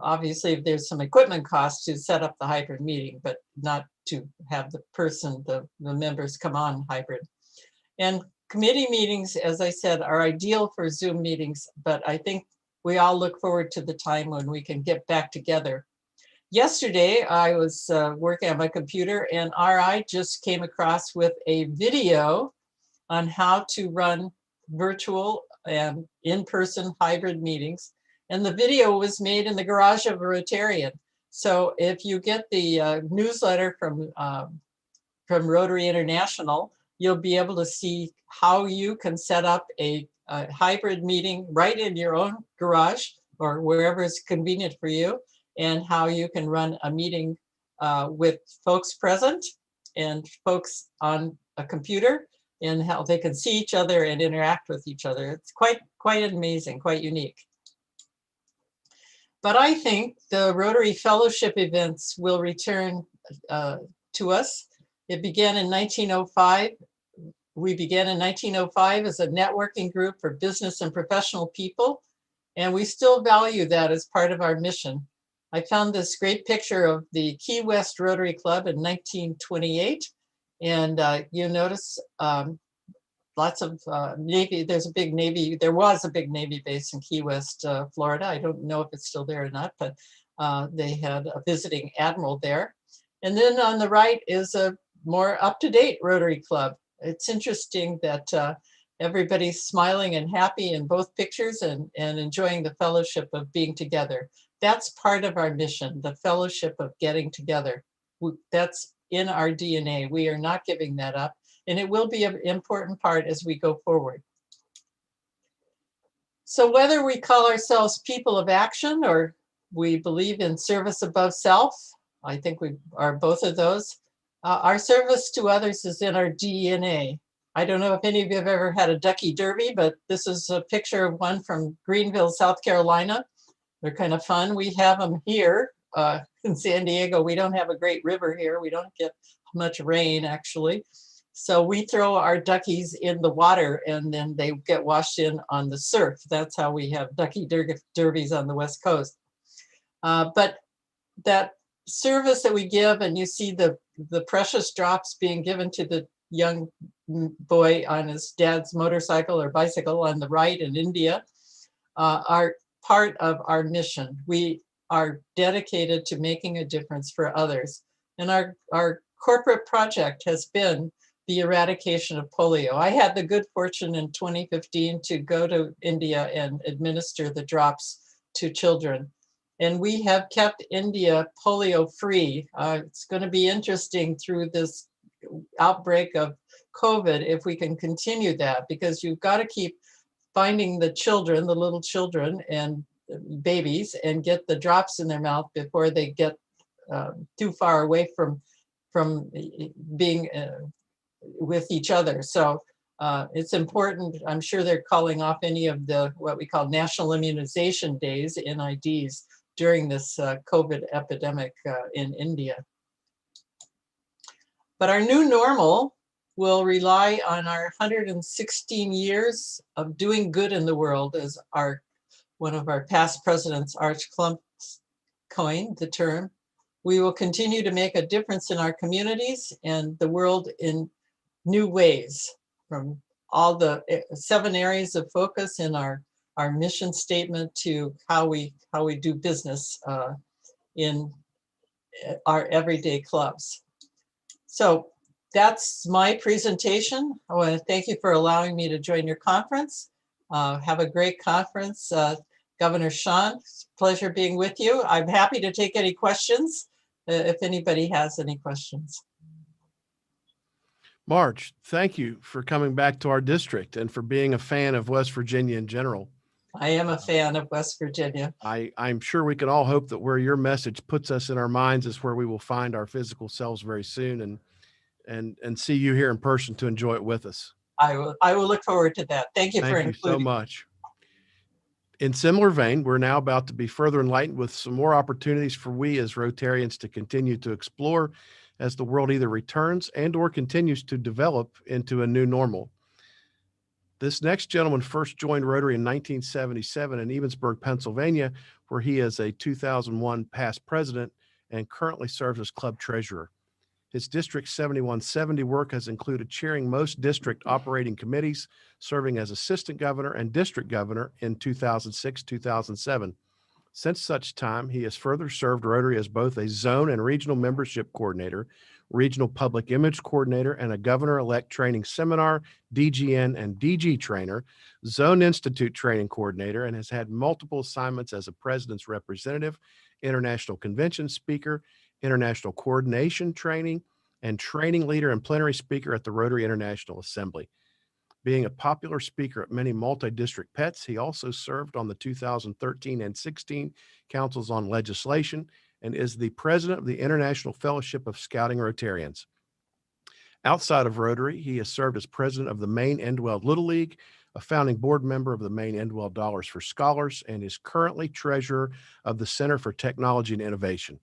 Obviously, if there's some equipment costs to set up the hybrid meeting, but not to have the members come on hybrid. And committee meetings, as I said, are ideal for Zoom meetings, but I think we all look forward to the time when we can get back together. Yesterday, I was working on my computer, and RI just came across with a video on how to run virtual and in-person hybrid meetings. And the video was made in the garage of a Rotarian. So if you get the newsletter from Rotary International, you'll be able to see how you can set up a a hybrid meeting right in your own garage or wherever is convenient for you, and how you can run a meeting with folks present and folks on a computer, and how they can see each other and interact with each other. It's quite amazing, quite unique. But I think the Rotary Fellowship events will return to us. It began in 1905. We began in 1905 as a networking group for business and professional people, and we still value that as part of our mission. I found this great picture of the Key West Rotary Club in 1928, and you notice lots of Navy. There was a big Navy base in Key West, Florida. I don't know if it's still there or not, but they had a visiting admiral there. And then on the right is a more up-to-date Rotary Club. It's interesting that everybody's smiling and happy in both pictures and enjoying the fellowship of being together. That's part of our mission, the fellowship of getting together. That's in our DNA. We are not giving that up, and it will be an important part as we go forward. So whether we call ourselves people of action or we believe in service above self, I think we are both of those. Our service to others is in our DNA. I don't know if any of you have ever had a ducky derby, but this is a picture of one from Greenville, South Carolina. They're kind of fun. We have them here in San Diego. We don't have a great river here. We don't get much rain, actually. So we throw our duckies in the water and then they get washed in on the surf. That's how we have ducky derbies on the West Coast. But that service that we give, and you see the precious drops being given to the young boy on his dad's motorcycle or bicycle on the right in India, are part of our mission. We are dedicated to making a difference for others. And our corporate project has been the eradication of polio. I had the good fortune in 2015 to go to India and administer the drops to children. And we have kept India polio free. It's going to be interesting through this outbreak of COVID if we can continue that, because you've got to keep finding the children, the little children and babies, and get the drops in their mouth before they get too far away from being with each other. So it's important. I'm sure they're calling off any of the what we call national immunization days, NIDs, during this COVID epidemic in India. But our new normal will rely on our 116 years of doing good in the world, as one of our past presidents, Arch Klump, coined the term. We will continue to make a difference in our communities and the world in new ways, from all the 7 areas of focus in our mission statement to how we do business in our everyday clubs. So that's my presentation. I want to thank you for allowing me to join your conference. Have a great conference. Governor Sean, it's a pleasure being with you. I'm happy to take any questions if anybody has any questions. Marge, thank you for coming back to our district and for being a fan of West Virginia in general. I am a fan of West Virginia. I'm sure we can all hope that where your message puts us in our minds is where we will find our physical selves very soon and see you here in person to enjoy it with us. I will look forward to that. Thank you for including. Thank you so much. In similar vein, we're now about to be further enlightened with some more opportunities for we as Rotarians to continue to explore as the world either returns and or continues to develop into a new normal. This next gentleman first joined Rotary in 1977 in Ebensburg, Pennsylvania, where he is a 2001 past president and currently serves as club treasurer. His District 7170 work has included chairing most district operating committees, serving as assistant governor and district governor in 2006-2007. Since such time, he has further served Rotary as both a zone and regional membership coordinator, regional public image coordinator, and a governor-elect training seminar, DGN and DG trainer, zone institute training coordinator, and has had multiple assignments as a president's representative, international convention speaker, international coordination training, and training leader and plenary speaker at the Rotary International Assembly. Being a popular speaker at many multi-district pets, he also served on the 2013 and 16 councils on legislation and is the president of the International Fellowship of Scouting Rotarians. Outside of Rotary, he has served as president of the Maine Endwell Little League, a founding board member of the Maine Endwell Dollars for Scholars, and is currently treasurer of the Center for Technology and Innovation.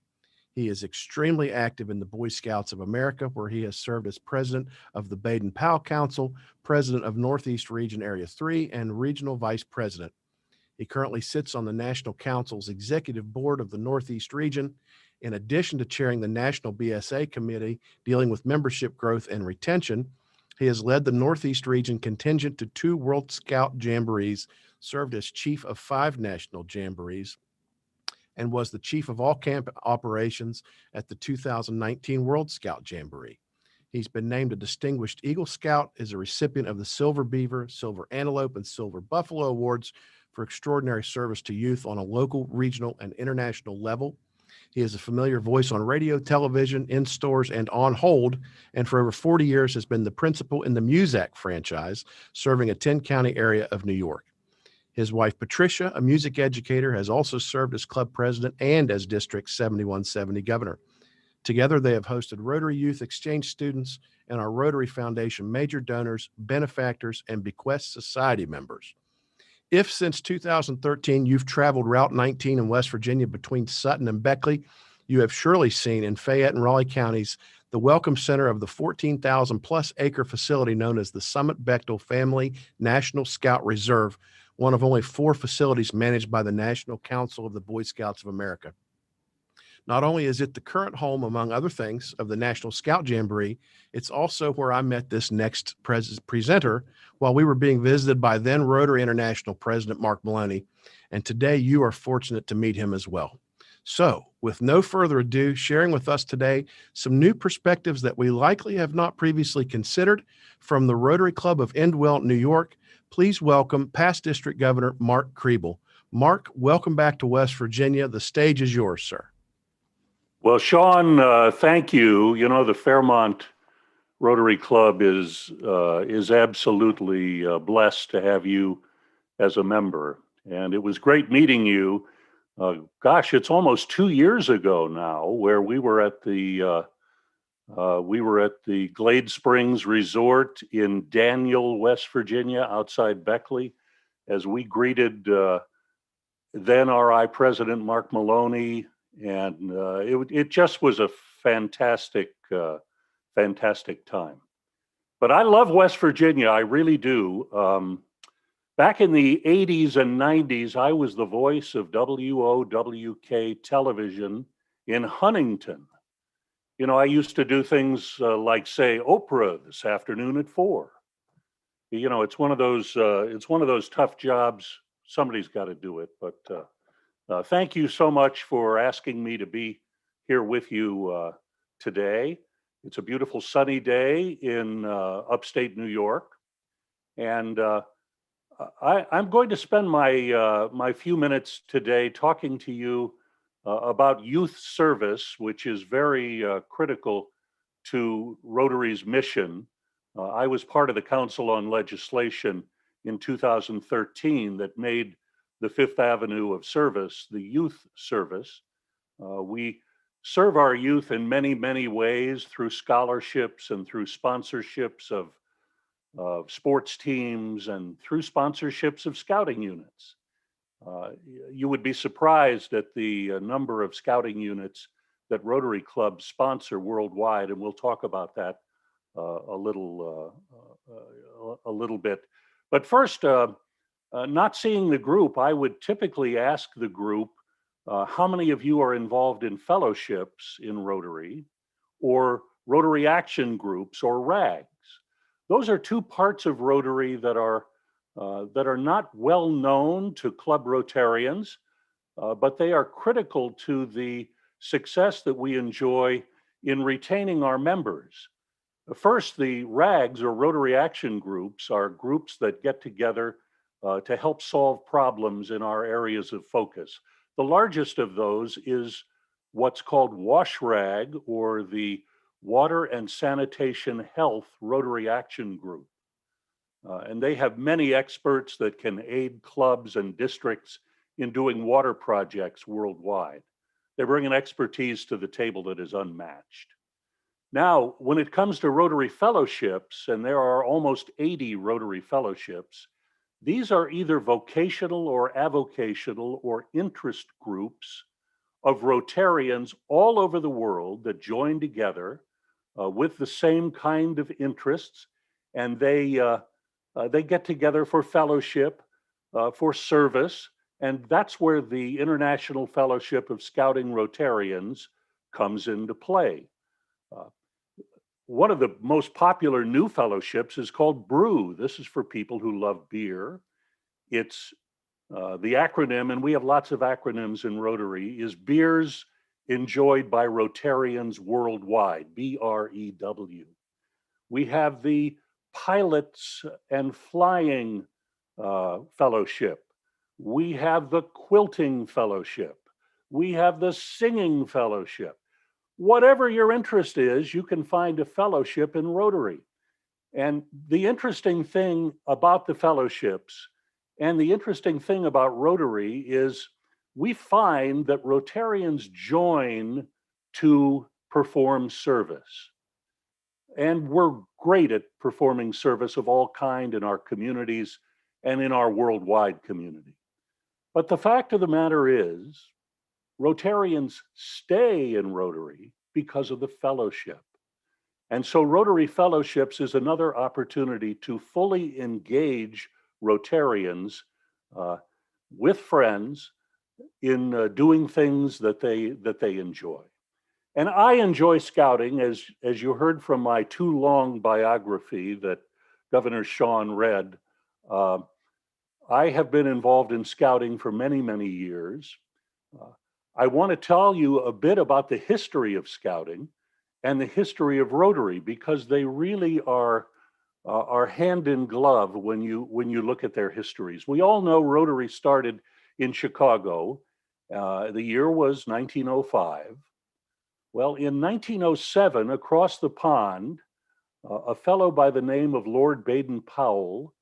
He is extremely active in the Boy Scouts of America, where he has served as president of the Baden-Powell Council, president of Northeast Region Area 3, and regional vice president. He currently sits on the National Council's executive board of the Northeast region. In addition to chairing the National BSA Committee dealing with membership growth and retention, he has led the Northeast region contingent to 2 World Scout Jamborees, served as chief of 5 national jamborees, and was the chief of all camp operations at the 2019 World Scout Jamboree. He's been named a Distinguished Eagle Scout, is a recipient of the Silver Beaver, Silver Antelope, and Silver Buffalo Awards for extraordinary service to youth on a local, regional, and international level. He is a familiar voice on radio, television, in stores, and on hold, and for over 40 years has been the principal in the Muzak franchise, serving a 10-county area of New York. His wife, Patricia, a music educator, has also served as club president and as District 7170 governor. Together, they have hosted Rotary Youth Exchange students and are Rotary Foundation major donors, benefactors, and Bequest Society members. If since 2013 you've traveled Route 19 in West Virginia between Sutton and Beckley, you have surely seen in Fayette and Raleigh counties the welcome center of the 14,000 plus acre facility known as the Summit Bechtel Family National Scout Reserve, one of only 4 facilities managed by the National Council of the Boy Scouts of America. Not only is it the current home, among other things, of the National Scout Jamboree, it's also where I met this next presenter while we were being visited by then Rotary International President Mark Maloney, and today you are fortunate to meet him as well. So, with no further ado, sharing with us today some new perspectives that we likely have not previously considered from the Rotary Club of Endwell, New York, please welcome past District Governor Mark Kreibel. Mark, welcome back to West Virginia. The stage is yours, sir. Well, Sean, thank you. You know, the Fairmont Rotary Club is absolutely blessed to have you as a member. And it was great meeting you. Gosh, it's almost 2 years ago now, where we were at the Glade Springs Resort in Daniel, West Virginia, outside Beckley, as we greeted then RI President Mark Maloney, and it just was a fantastic time. But I love West Virginia, I really do. Back in the 80s and 90s, I was the voice of WOWK television in Huntington. You know, I used to do things like, say, Oprah this afternoon at 4. You know, it's one of those tough jobs. Somebody's got to do it. But thank you so much for asking me to be here with you today. It's a beautiful sunny day in upstate New York, and I'm going to spend my few minutes today talking to you about youth service, which is very critical to Rotary's mission. I was part of the Council on Legislation in 2013 that made the Fifth Avenue of Service the youth service. We serve our youth in many, many ways through scholarships and through sponsorships of sports teams and through sponsorships of scouting units. You would be surprised at the number of scouting units that Rotary clubs sponsor worldwide, and we'll talk about that a little bit. But first, not seeing the group, I would typically ask the group, how many of you are involved in fellowships in Rotary, or Rotary action groups, or RAGs? Those are 2 parts of Rotary that are not well known to club Rotarians, but they are critical to the success that we enjoy in retaining our members. First, the RAGs, or Rotary Action Groups, are groups that get together to help solve problems in our areas of focus. The largest of those is what's called WashRag, or the Water and Sanitation Health Rotary Action Group. And they have many experts that can aid clubs and districts in doing water projects worldwide. They bring an expertise to the table that is unmatched. Now, when it comes to Rotary fellowships, and there are almost 80 Rotary fellowships, these are either vocational or avocational or interest groups of Rotarians all over the world that join together with the same kind of interests, and they get together for fellowship, for service, and that's where the International Fellowship of Scouting Rotarians comes into play. One of the most popular new fellowships is called BREW. This is for people who love beer. It's the acronym, and we have lots of acronyms in Rotary, is Beers Enjoyed by Rotarians Worldwide, BREW. We have the Pilots and Flying Fellowship. We have the Quilting Fellowship. We have the Singing Fellowship. Whatever your interest is, you can find a fellowship in Rotary. And the interesting thing about the fellowships and the interesting thing about Rotary is we find that Rotarians join to perform service. And we're great at performing service of all kind in our communities and in our worldwide community. But the fact of the matter is, Rotarians stay in Rotary because of the fellowship. And so Rotary Fellowships is another opportunity to fully engage Rotarians with friends in doing things that they enjoy. And I enjoy scouting, as you heard from my too long biography that Governor Sean read. I have been involved in scouting for many, many years. I want to tell you a bit about the history of scouting and the history of Rotary, because they really are hand in glove when you look at their histories. We all know Rotary started in Chicago. The year was 1905. Well, in 1907, across the pond, a fellow by the name of Lord Baden-Powell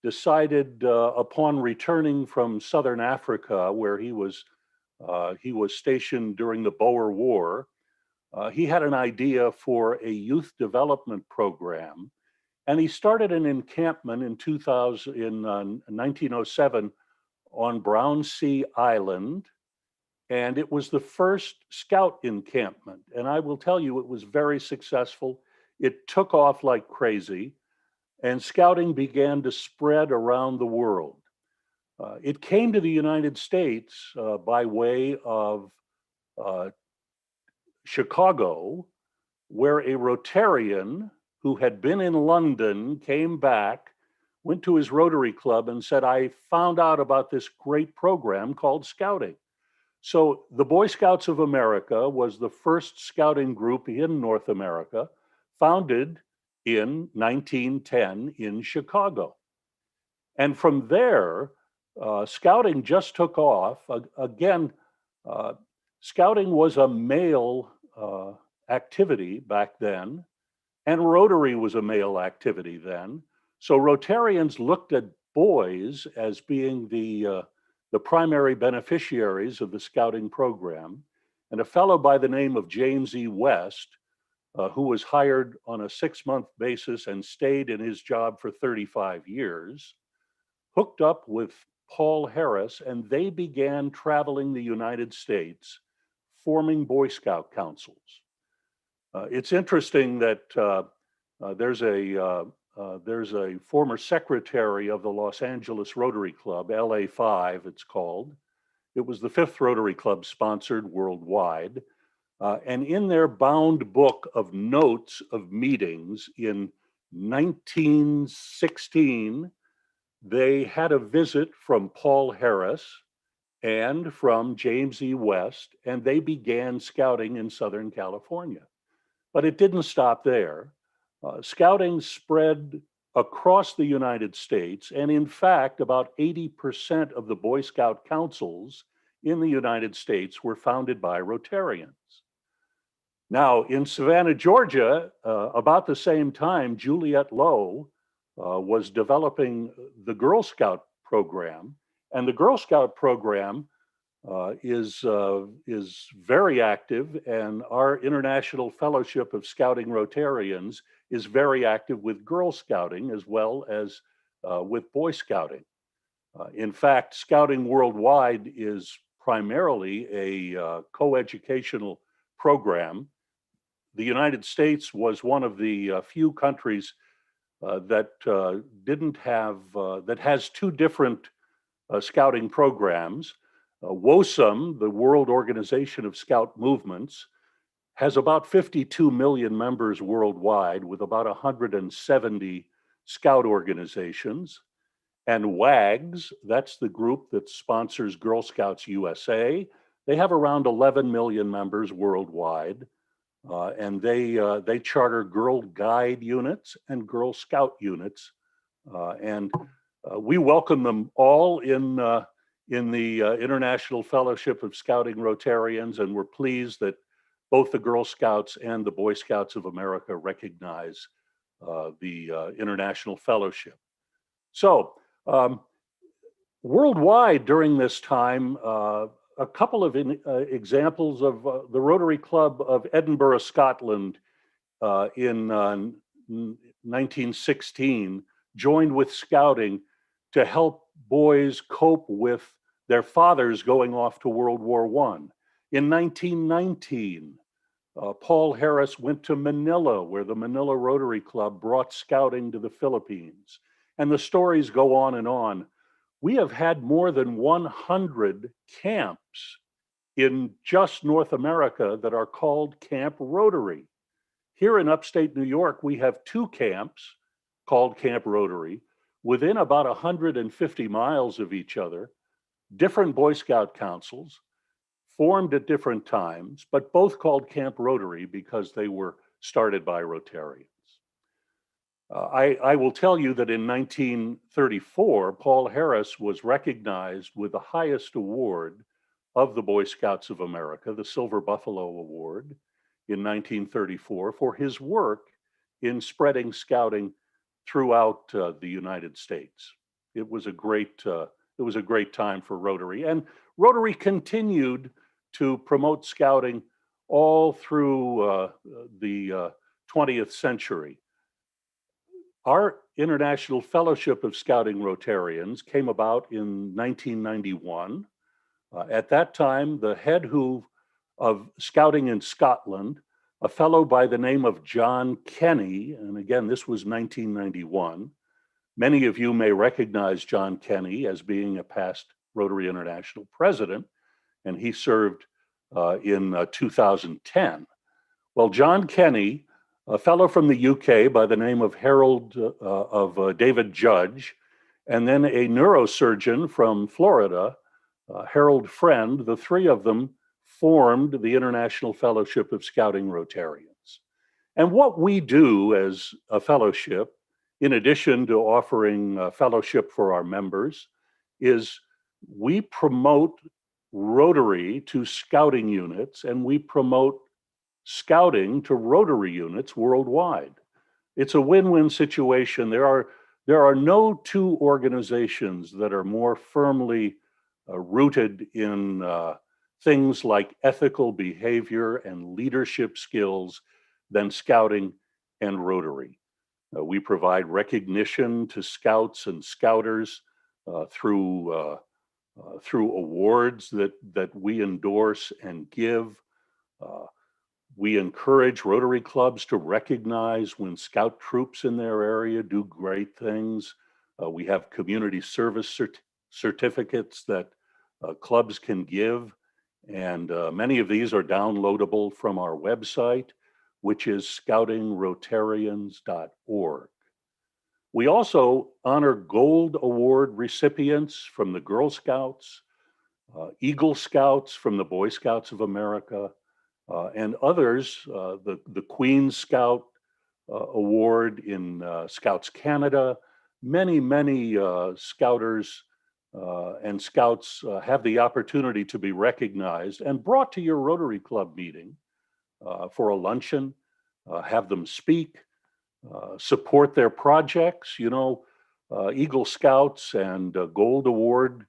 decided, upon returning from Southern Africa, where he was stationed during the Boer War, he had an idea for a youth development program, and he started an encampment in 1907 on Brownsea Island, and it was the first scout encampment. And I will tell you, it was very successful. It took off like crazy, and scouting began to spread around the world. It came to the United States by way of Chicago, where a Rotarian who had been in London came back, went to his Rotary Club and said, I found out about this great program called scouting. So the Boy Scouts of America was the first scouting group in North America, founded in 1910 in Chicago. And from there, scouting just took off. Again, scouting was a male activity back then, and Rotary was a male activity then. So Rotarians looked at boys as being the primary beneficiaries of the scouting program. And a fellow by the name of James E. West, who was hired on a 6-month basis and stayed in his job for 35 years, hooked up with Paul Harris, and they began traveling the United States, forming Boy Scout councils. It's interesting that there's a former secretary of the Los Angeles Rotary Club, LA5 it's called. It was the 5th Rotary Club sponsored worldwide. And in their bound book of notes of meetings in 1916, they had a visit from Paul Harris and from James E. West, and they began scouting in Southern California. But it didn't stop there. Scouting spread across the United States, and in fact, about 80% of the Boy Scout councils in the United States were founded by Rotarians. Now, in Savannah, Georgia, about the same time, Juliette Lowe was developing the Girl Scout program. And the Girl Scout program is very active, and our International Fellowship of Scouting Rotarians is very active with Girl Scouting as well as with Boy Scouting. In fact, Scouting Worldwide is primarily a co-educational program. The United States was one of the few countries that has two different scouting programs. WOSUM, the World Organization of Scout Movements, has about 52 million members worldwide with about 170 scout organizations. And WAGS, that's the group that sponsors Girl Scouts USA. They have around 11 million members worldwide. And they charter Girl Guide units and Girl Scout units. We welcome them all in the International Fellowship of Scouting Rotarians, and we're pleased that both the Girl Scouts and the Boy Scouts of America recognize the International Fellowship. So worldwide during this time, a couple of examples of the Rotary Club of Edinburgh, Scotland in 1916 joined with Scouting to help boys cope with their fathers going off to World War I. In 1919, Paul Harris went to Manila, where the Manila Rotary Club brought Scouting to the Philippines. And the stories go on and on. We have had more than 100 camps in just North America that are called Camp Rotary. Here in upstate New York, we have 2 camps called Camp Rotary within about 150 miles of each other, different Boy Scout councils, formed at different times, but both called Camp Rotary because they were started by Rotarians. I will tell you that in 1934, Paul Harris was recognized with the highest award of the Boy Scouts of America, the Silver Buffalo Award, in 1934 for his work in spreading Scouting throughout the United States. It was a great time for Rotary, and Rotary continued to promote Scouting all through the 20th century. Our International Fellowship of Scouting Rotarians came about in 1991. At that time, the head of Scouting in Scotland, a fellow by the name of John Kenny, and again, this was 1991. Many of you may recognize John Kenny as being a past Rotary International president, and he served in 2010. Well, John Kenny, a fellow from the UK by the name of David Judge, and then a neurosurgeon from Florida, Harold Friend, the three of them formed the International Fellowship of Scouting Rotarians. And what we do as a fellowship, in addition to offering fellowship for our members, is we promote Rotary to Scouting units, and we promote Scouting to Rotary units worldwide. It's a win-win situation. There are no two organizations that are more firmly rooted in things like ethical behavior and leadership skills than Scouting and Rotary. We provide recognition to Scouts and Scouters through awards that we endorse and give. We encourage Rotary clubs to recognize when Scout troops in their area do great things. We have community service certificates that clubs can give, and many of these are downloadable from our website, which is scoutingrotarians.org. We also honor Gold Award recipients from the Girl Scouts, Eagle Scouts from the Boy Scouts of America, and others, the Queen Scout Award in Scouts Canada. Many Scouters and Scouts have the opportunity to be recognized and brought to your Rotary Club meeting for a luncheon, have them speak, support their projects. You know, Eagle Scouts and Gold Award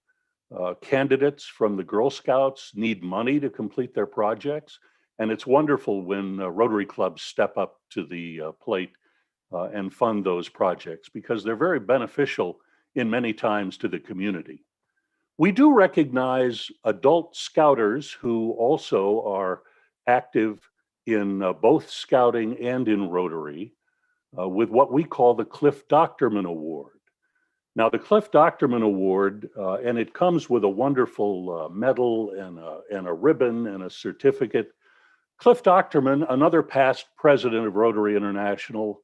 candidates from the Girl Scouts need money to complete their projects. And it's wonderful when Rotary clubs step up to the plate and fund those projects because they're very beneficial in many times to the community. We do recognize adult scouters who also are active in both scouting and in Rotary with what we call the Cliff Doctorman Award. Now, the Cliff Doctorman Award, and it comes with a wonderful medal and a ribbon and a certificate. Cliff Doctorman, another past president of Rotary International,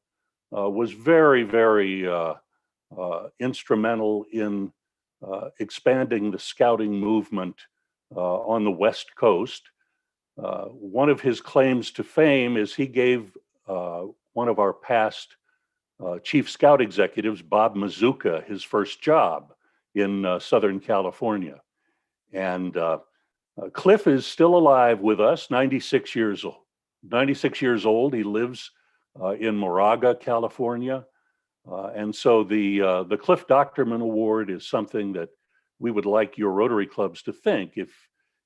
was very, very instrumental in expanding the scouting movement on the West Coast. One of his claims to fame is he gave one of our past Chief Scout executives, Bob Mazuka, his first job in Southern California. And Cliff is still alive with us, 96 years old. 96 years old. He lives in Moraga, California. And so the Cliff Doctorman Award is something that we would like your Rotary clubs to think.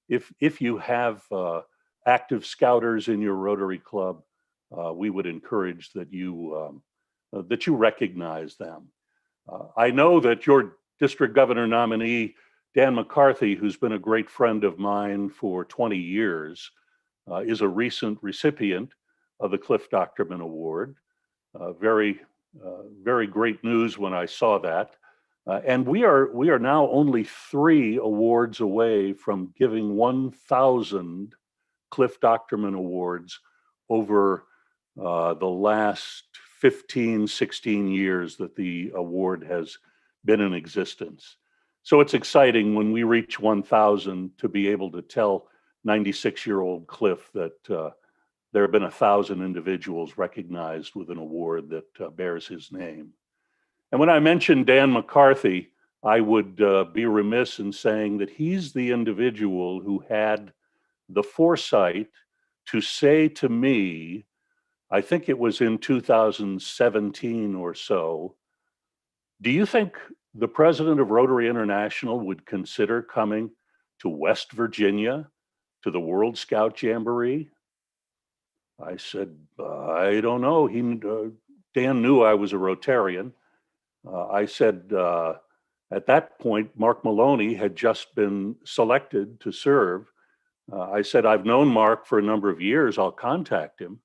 If you have active scouters in your Rotary club, we would encourage that you recognize them. I know that your district governor nominee, Dan McCarthy, who's been a great friend of mine for 20 years, is a recent recipient of the Cliff Doctorman Award. Very great news when I saw that. And we are now only 3 awards away from giving 1,000 Cliff Doctorman Awards over the last 15, 16 years that the award has been in existence. So it's exciting when we reach 1,000 to be able to tell 96-year-old Cliff that there have been 1,000 individuals recognized with an award that bears his name. And when I mentioned Dan McCarthy, I would be remiss in saying that he's the individual who had the foresight to say to me, I think it was in 2017 or so, do you think the president of Rotary International would consider coming to West Virginia to the World Scout Jamboree? I said, I don't know. Dan knew I was a Rotarian. I said, at that point, Mark Maloney had just been selected to serve. I said, I've known Mark for a number of years. I'll contact him.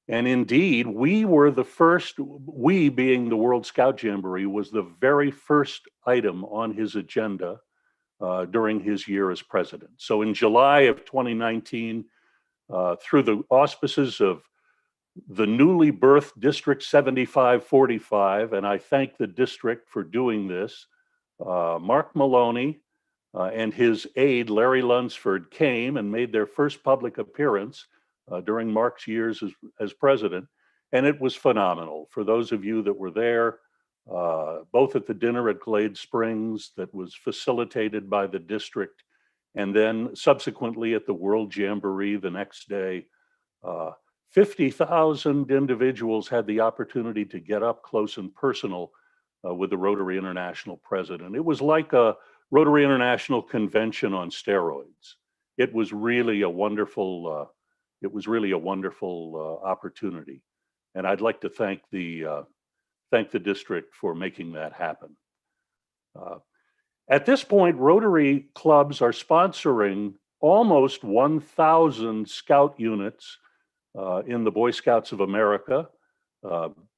And indeed, we were the first, we being the World Scout Jamboree, was the very first item on his agenda during his year as president. So in July of 2019, through the auspices of the newly birthed District 7545, and I thank the district for doing this, Mark Maloney and his aide, Larry Lunsford, came and made their first public appearance during Mark's years as president, and it was phenomenal. For those of you that were there, both at the dinner at Glade Springs that was facilitated by the district, and then subsequently at the World Jamboree the next day, 50,000 individuals had the opportunity to get up close and personal with the Rotary International president. It was like a Rotary International convention on steroids. It was really a wonderful opportunity, and I'd like to thank the district for making that happen. At this point, Rotary clubs are sponsoring almost 1,000 scout units in the Boy Scouts of America,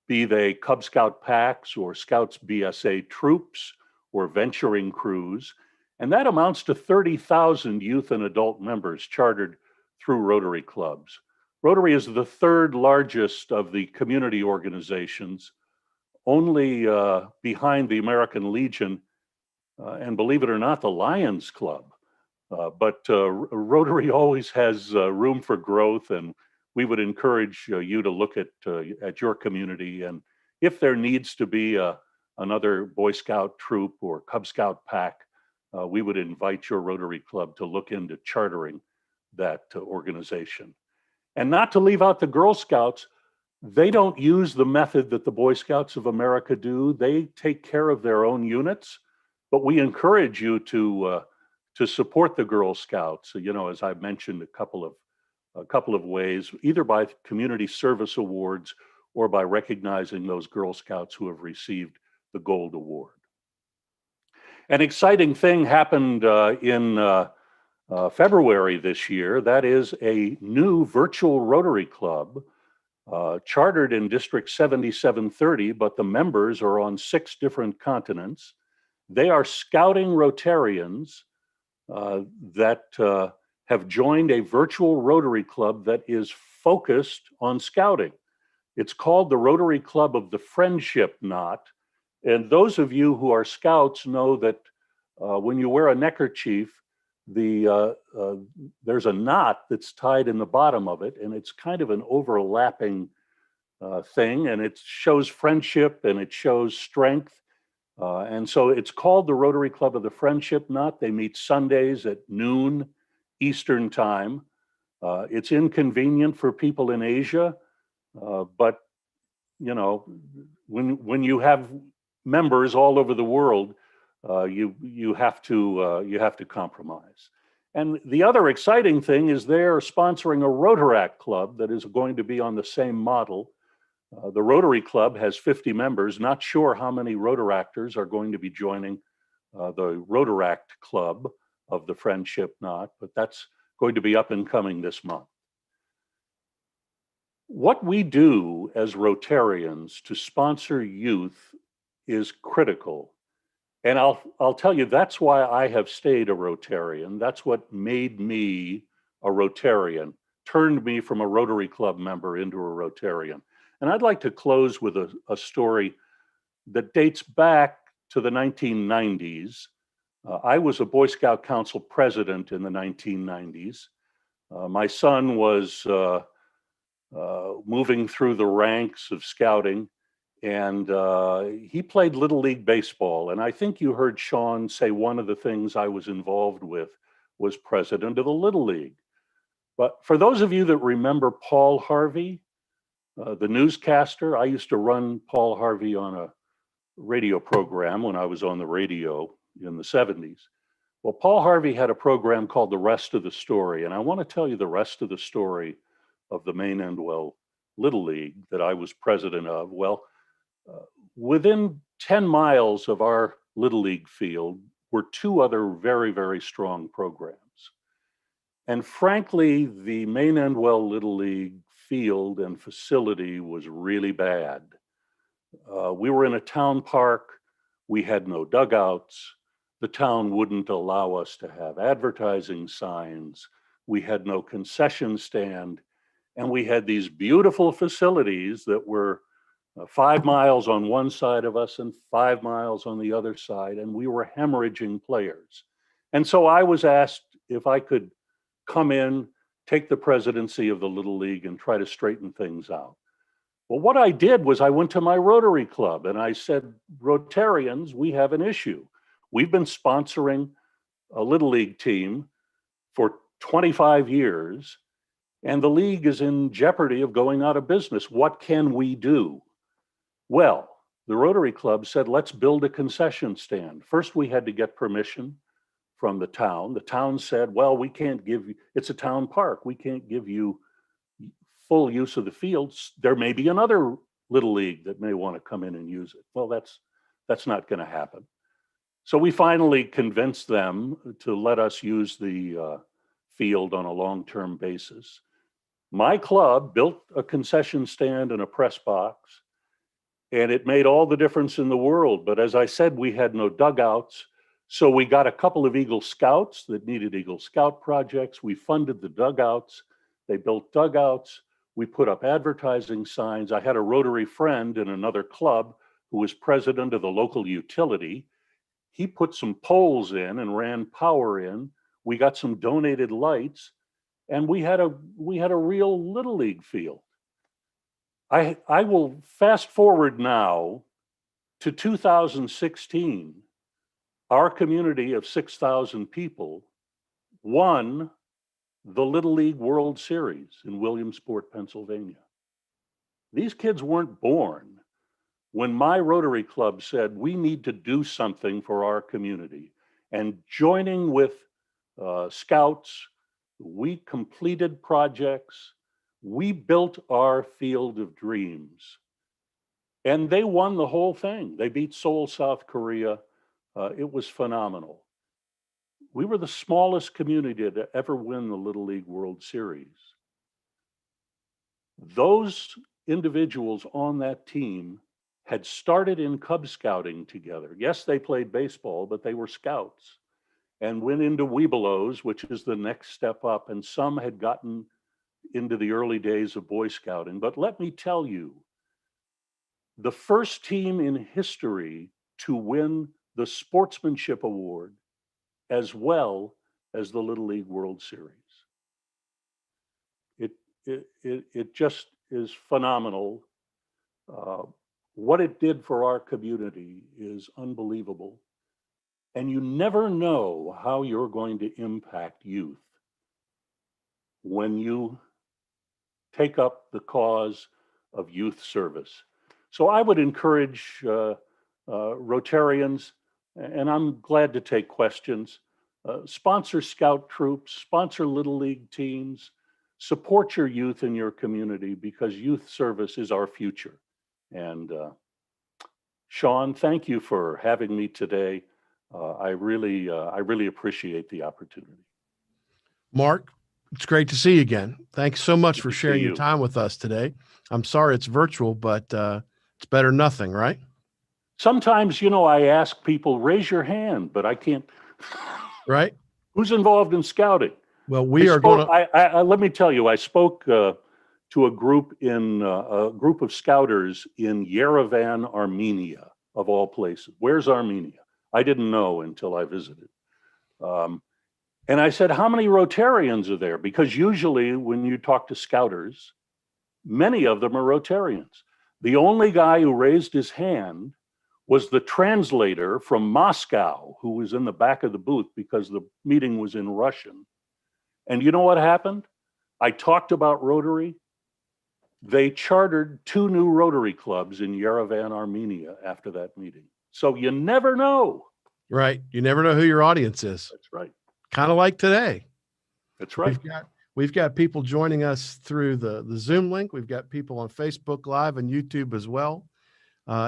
be they Cub Scout packs or Scouts BSA troops or venturing crews, and that amounts to 30,000 youth and adult members chartered through Rotary clubs. Rotary is the 3rd largest of the community organizations, only behind the American Legion, and believe it or not, the Lions Club. But Rotary always has room for growth, and we would encourage you to look at your community. And if there needs to be another Boy Scout troop or Cub Scout pack, we would invite your Rotary club to look into chartering that organization. And not to leave out the Girl Scouts, They don't use the method that the Boy Scouts of America do. They take care of their own units, but we encourage you to support the Girl Scouts. You know, as I've mentioned, a couple of ways, either by community service awards or by recognizing those Girl Scouts who have received the Gold Award. An exciting thing happened in February this year. That is a new virtual Rotary Club chartered in District 7730, but the members are on 6 different continents. They are scouting Rotarians that have joined a virtual Rotary Club that is focused on scouting. It's called the Rotary Club of the Friendship Knot. And those of you who are scouts know that when you wear a neckerchief, there's a knot that's tied in the bottom of it, and it's kind of an overlapping thing, and it shows friendship and it shows strength. And so it's called the Rotary Club of the Friendship Knot. They meet Sundays at noon Eastern time. It's inconvenient for people in Asia, but you know, when you have members all over the world, you have to compromise. And the other exciting thing is they're sponsoring a Rotaract club that is going to be on the same model. The Rotary Club has 50 members. Not sure how many Rotaractors are going to be joining the Rotaract Club of the Friendship Knot, but that's going to be up and coming this month. What we do as Rotarians to sponsor youth is critical. And I'll tell you, that's why I have stayed a Rotarian. That's what made me a Rotarian, turned me from a Rotary Club member into a Rotarian. And I'd like to close with a story that dates back to the 1990s. I was a Boy Scout Council president in the 1990s. My son was moving through the ranks of scouting, and he played Little League Baseball. And I think you heard Sean say one of the things I was involved with was president of the Little League. But for those of you that remember Paul Harvey, the newscaster, I used to run Paul Harvey on a radio program when I was on the radio in the 70s. Well, Paul Harvey had a program called The Rest of the Story, and I want to tell you the rest of the story of the Maine Endwell Little League that I was president of. Well, within 10 miles of our Little League field were 2 other very, very strong programs. And frankly, the Maine Endwell Little League field and facility was really bad. We were in a town park. We had no dugouts. The town wouldn't allow us to have advertising signs. We had no concession stand. And we had these beautiful facilities that were 5 miles on one side of us and 5 miles on the other side. And we were hemorrhaging players. And so I was asked if I could come in, take the presidency of the Little League and try to straighten things out. Well, what I did was I went to my Rotary Club and I said, Rotarians, we have an issue. We've been sponsoring a Little League team for 25 years, and the league is in jeopardy of going out of business. What can we do? Well, the Rotary Club said, let's build a concession stand. First, we had to get permission from the town. The town said, well, we can't give you, it's a town park. We can't give you full use of the fields. There may be another Little League that may want to come in and use it. Well, that's not going to happen. So we finally convinced them to let us use the field on a long-term basis. My club built a concession stand and a press box, and it made all the difference in the world. But as I said, we had no dugouts. So we got a couple of Eagle Scouts that needed Eagle Scout projects. We funded the dugouts. They built dugouts. We put up advertising signs. I had a Rotary friend in another club who was president of the local utility. He put some poles in and ran power in. We got some donated lights, and we had a real Little League field. I will fast forward now to 2016. Our community of 6,000 people won the Little League World Series in Williamsport, Pennsylvania. These kids weren't born when my Rotary Club said we need to do something for our community. And joining with Scouts, we completed projects. We built our field of dreams. And they won the whole thing. They beat Seoul, South Korea. It was phenomenal. We were the smallest community to ever win the Little League World Series. Those individuals on that team had started in Cub Scouting together. Yes, they played baseball, but they were scouts and went into Webelos, which is the next step up. And some had gotten into the early days of Boy Scouting. But let me tell you, the first team in history to win the Sportsmanship Award as well as the Little League World Series. It just is phenomenal. What it did for our community is unbelievable. And you never know how you're going to impact youth when you take up the cause of youth service. So I would encourage Rotarians, and I'm glad to take questions, sponsor Scout troops, sponsor Little League teams, support your youth in your community because youth service is our future. And Sean, thank you for having me today. I really appreciate the opportunity. Mark, it's great to see you again. Thanks so much for sharing your time with us today. I'm sorry it's virtual, but it's better than nothing, right? Sometimes, I ask people, raise your hand, but I can't. Right? Who's involved in scouting? Well, let me tell you, I spoke to a group of scouters in Yerevan, Armenia, of all places. Where's Armenia? I didn't know until I visited. And I said, how many Rotarians are there? Because usually when you talk to scouters, many of them are Rotarians. The only guy who raised his hand was the translator from Moscow, who was in the back of the booth because the meeting was in Russian. And you know what happened? I talked about Rotary. They chartered 2 new Rotary clubs in Yerevan, Armenia after that meeting. So you never know. Right. You never know who your audience is. That's right. Kind of like today. That's right. We've got people joining us through the Zoom link. We've got people on Facebook Live and YouTube as well.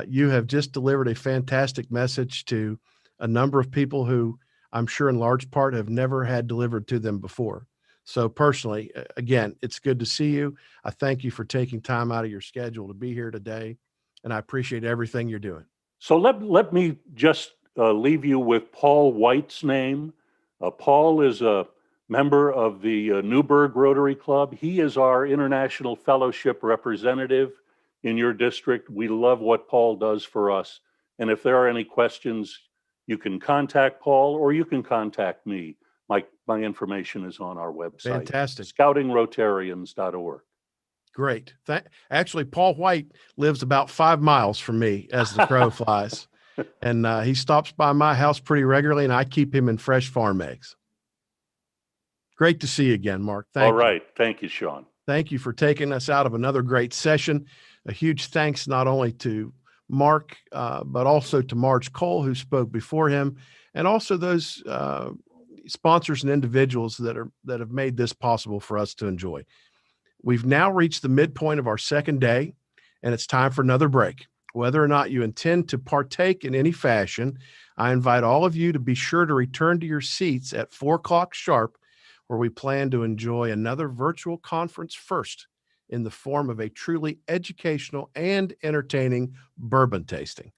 You have just delivered a fantastic message to a number of people who I'm sure in large part have never had delivered to them before. So personally, again, it's good to see you. I thank you for taking time out of your schedule to be here today, and I appreciate everything you're doing. So let me just leave you with Paul White's name. Paul is a member of the Newburgh Rotary Club. He is our International Fellowship representative in your district. We love what Paul does for us. And if there are any questions, you can contact Paul or you can contact me. My information is on our website. Fantastic. scoutingrotarians.org. Great. Actually, Paul White lives about 5 miles from me as the crow flies. And he stops by my house pretty regularly, and I keep him in fresh farm eggs. Great to see you again, Mark. Thank you. All right. Thank you, Sean. Thank you for taking us out of another great session. A huge thanks not only to Mark, but also to Marge Cole, who spoke before him, and also those sponsors and individuals that have made this possible for us to enjoy. We've now reached the midpoint of our second day, and it's time for another break. Whether or not you intend to partake in any fashion, I invite all of you to be sure to return to your seats at 4 o'clock sharp, where we plan to enjoy another virtual conference first in the form of a truly educational and entertaining bourbon tasting.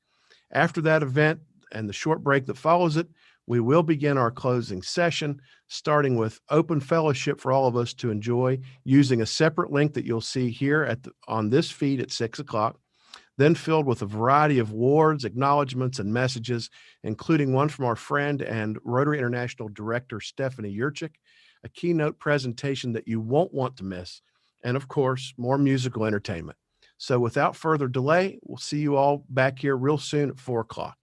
After that event and the short break that follows it, we will begin our closing session, starting with open fellowship for all of us to enjoy using a separate link that you'll see here on this feed at 6 o'clock, then filled with a variety of awards, acknowledgments, and messages, including one from our friend and Rotary International Director, Stephanie Yurchik, a keynote presentation that you won't want to miss, and of course, more musical entertainment. So without further delay, we'll see you all back here real soon at 4 o'clock.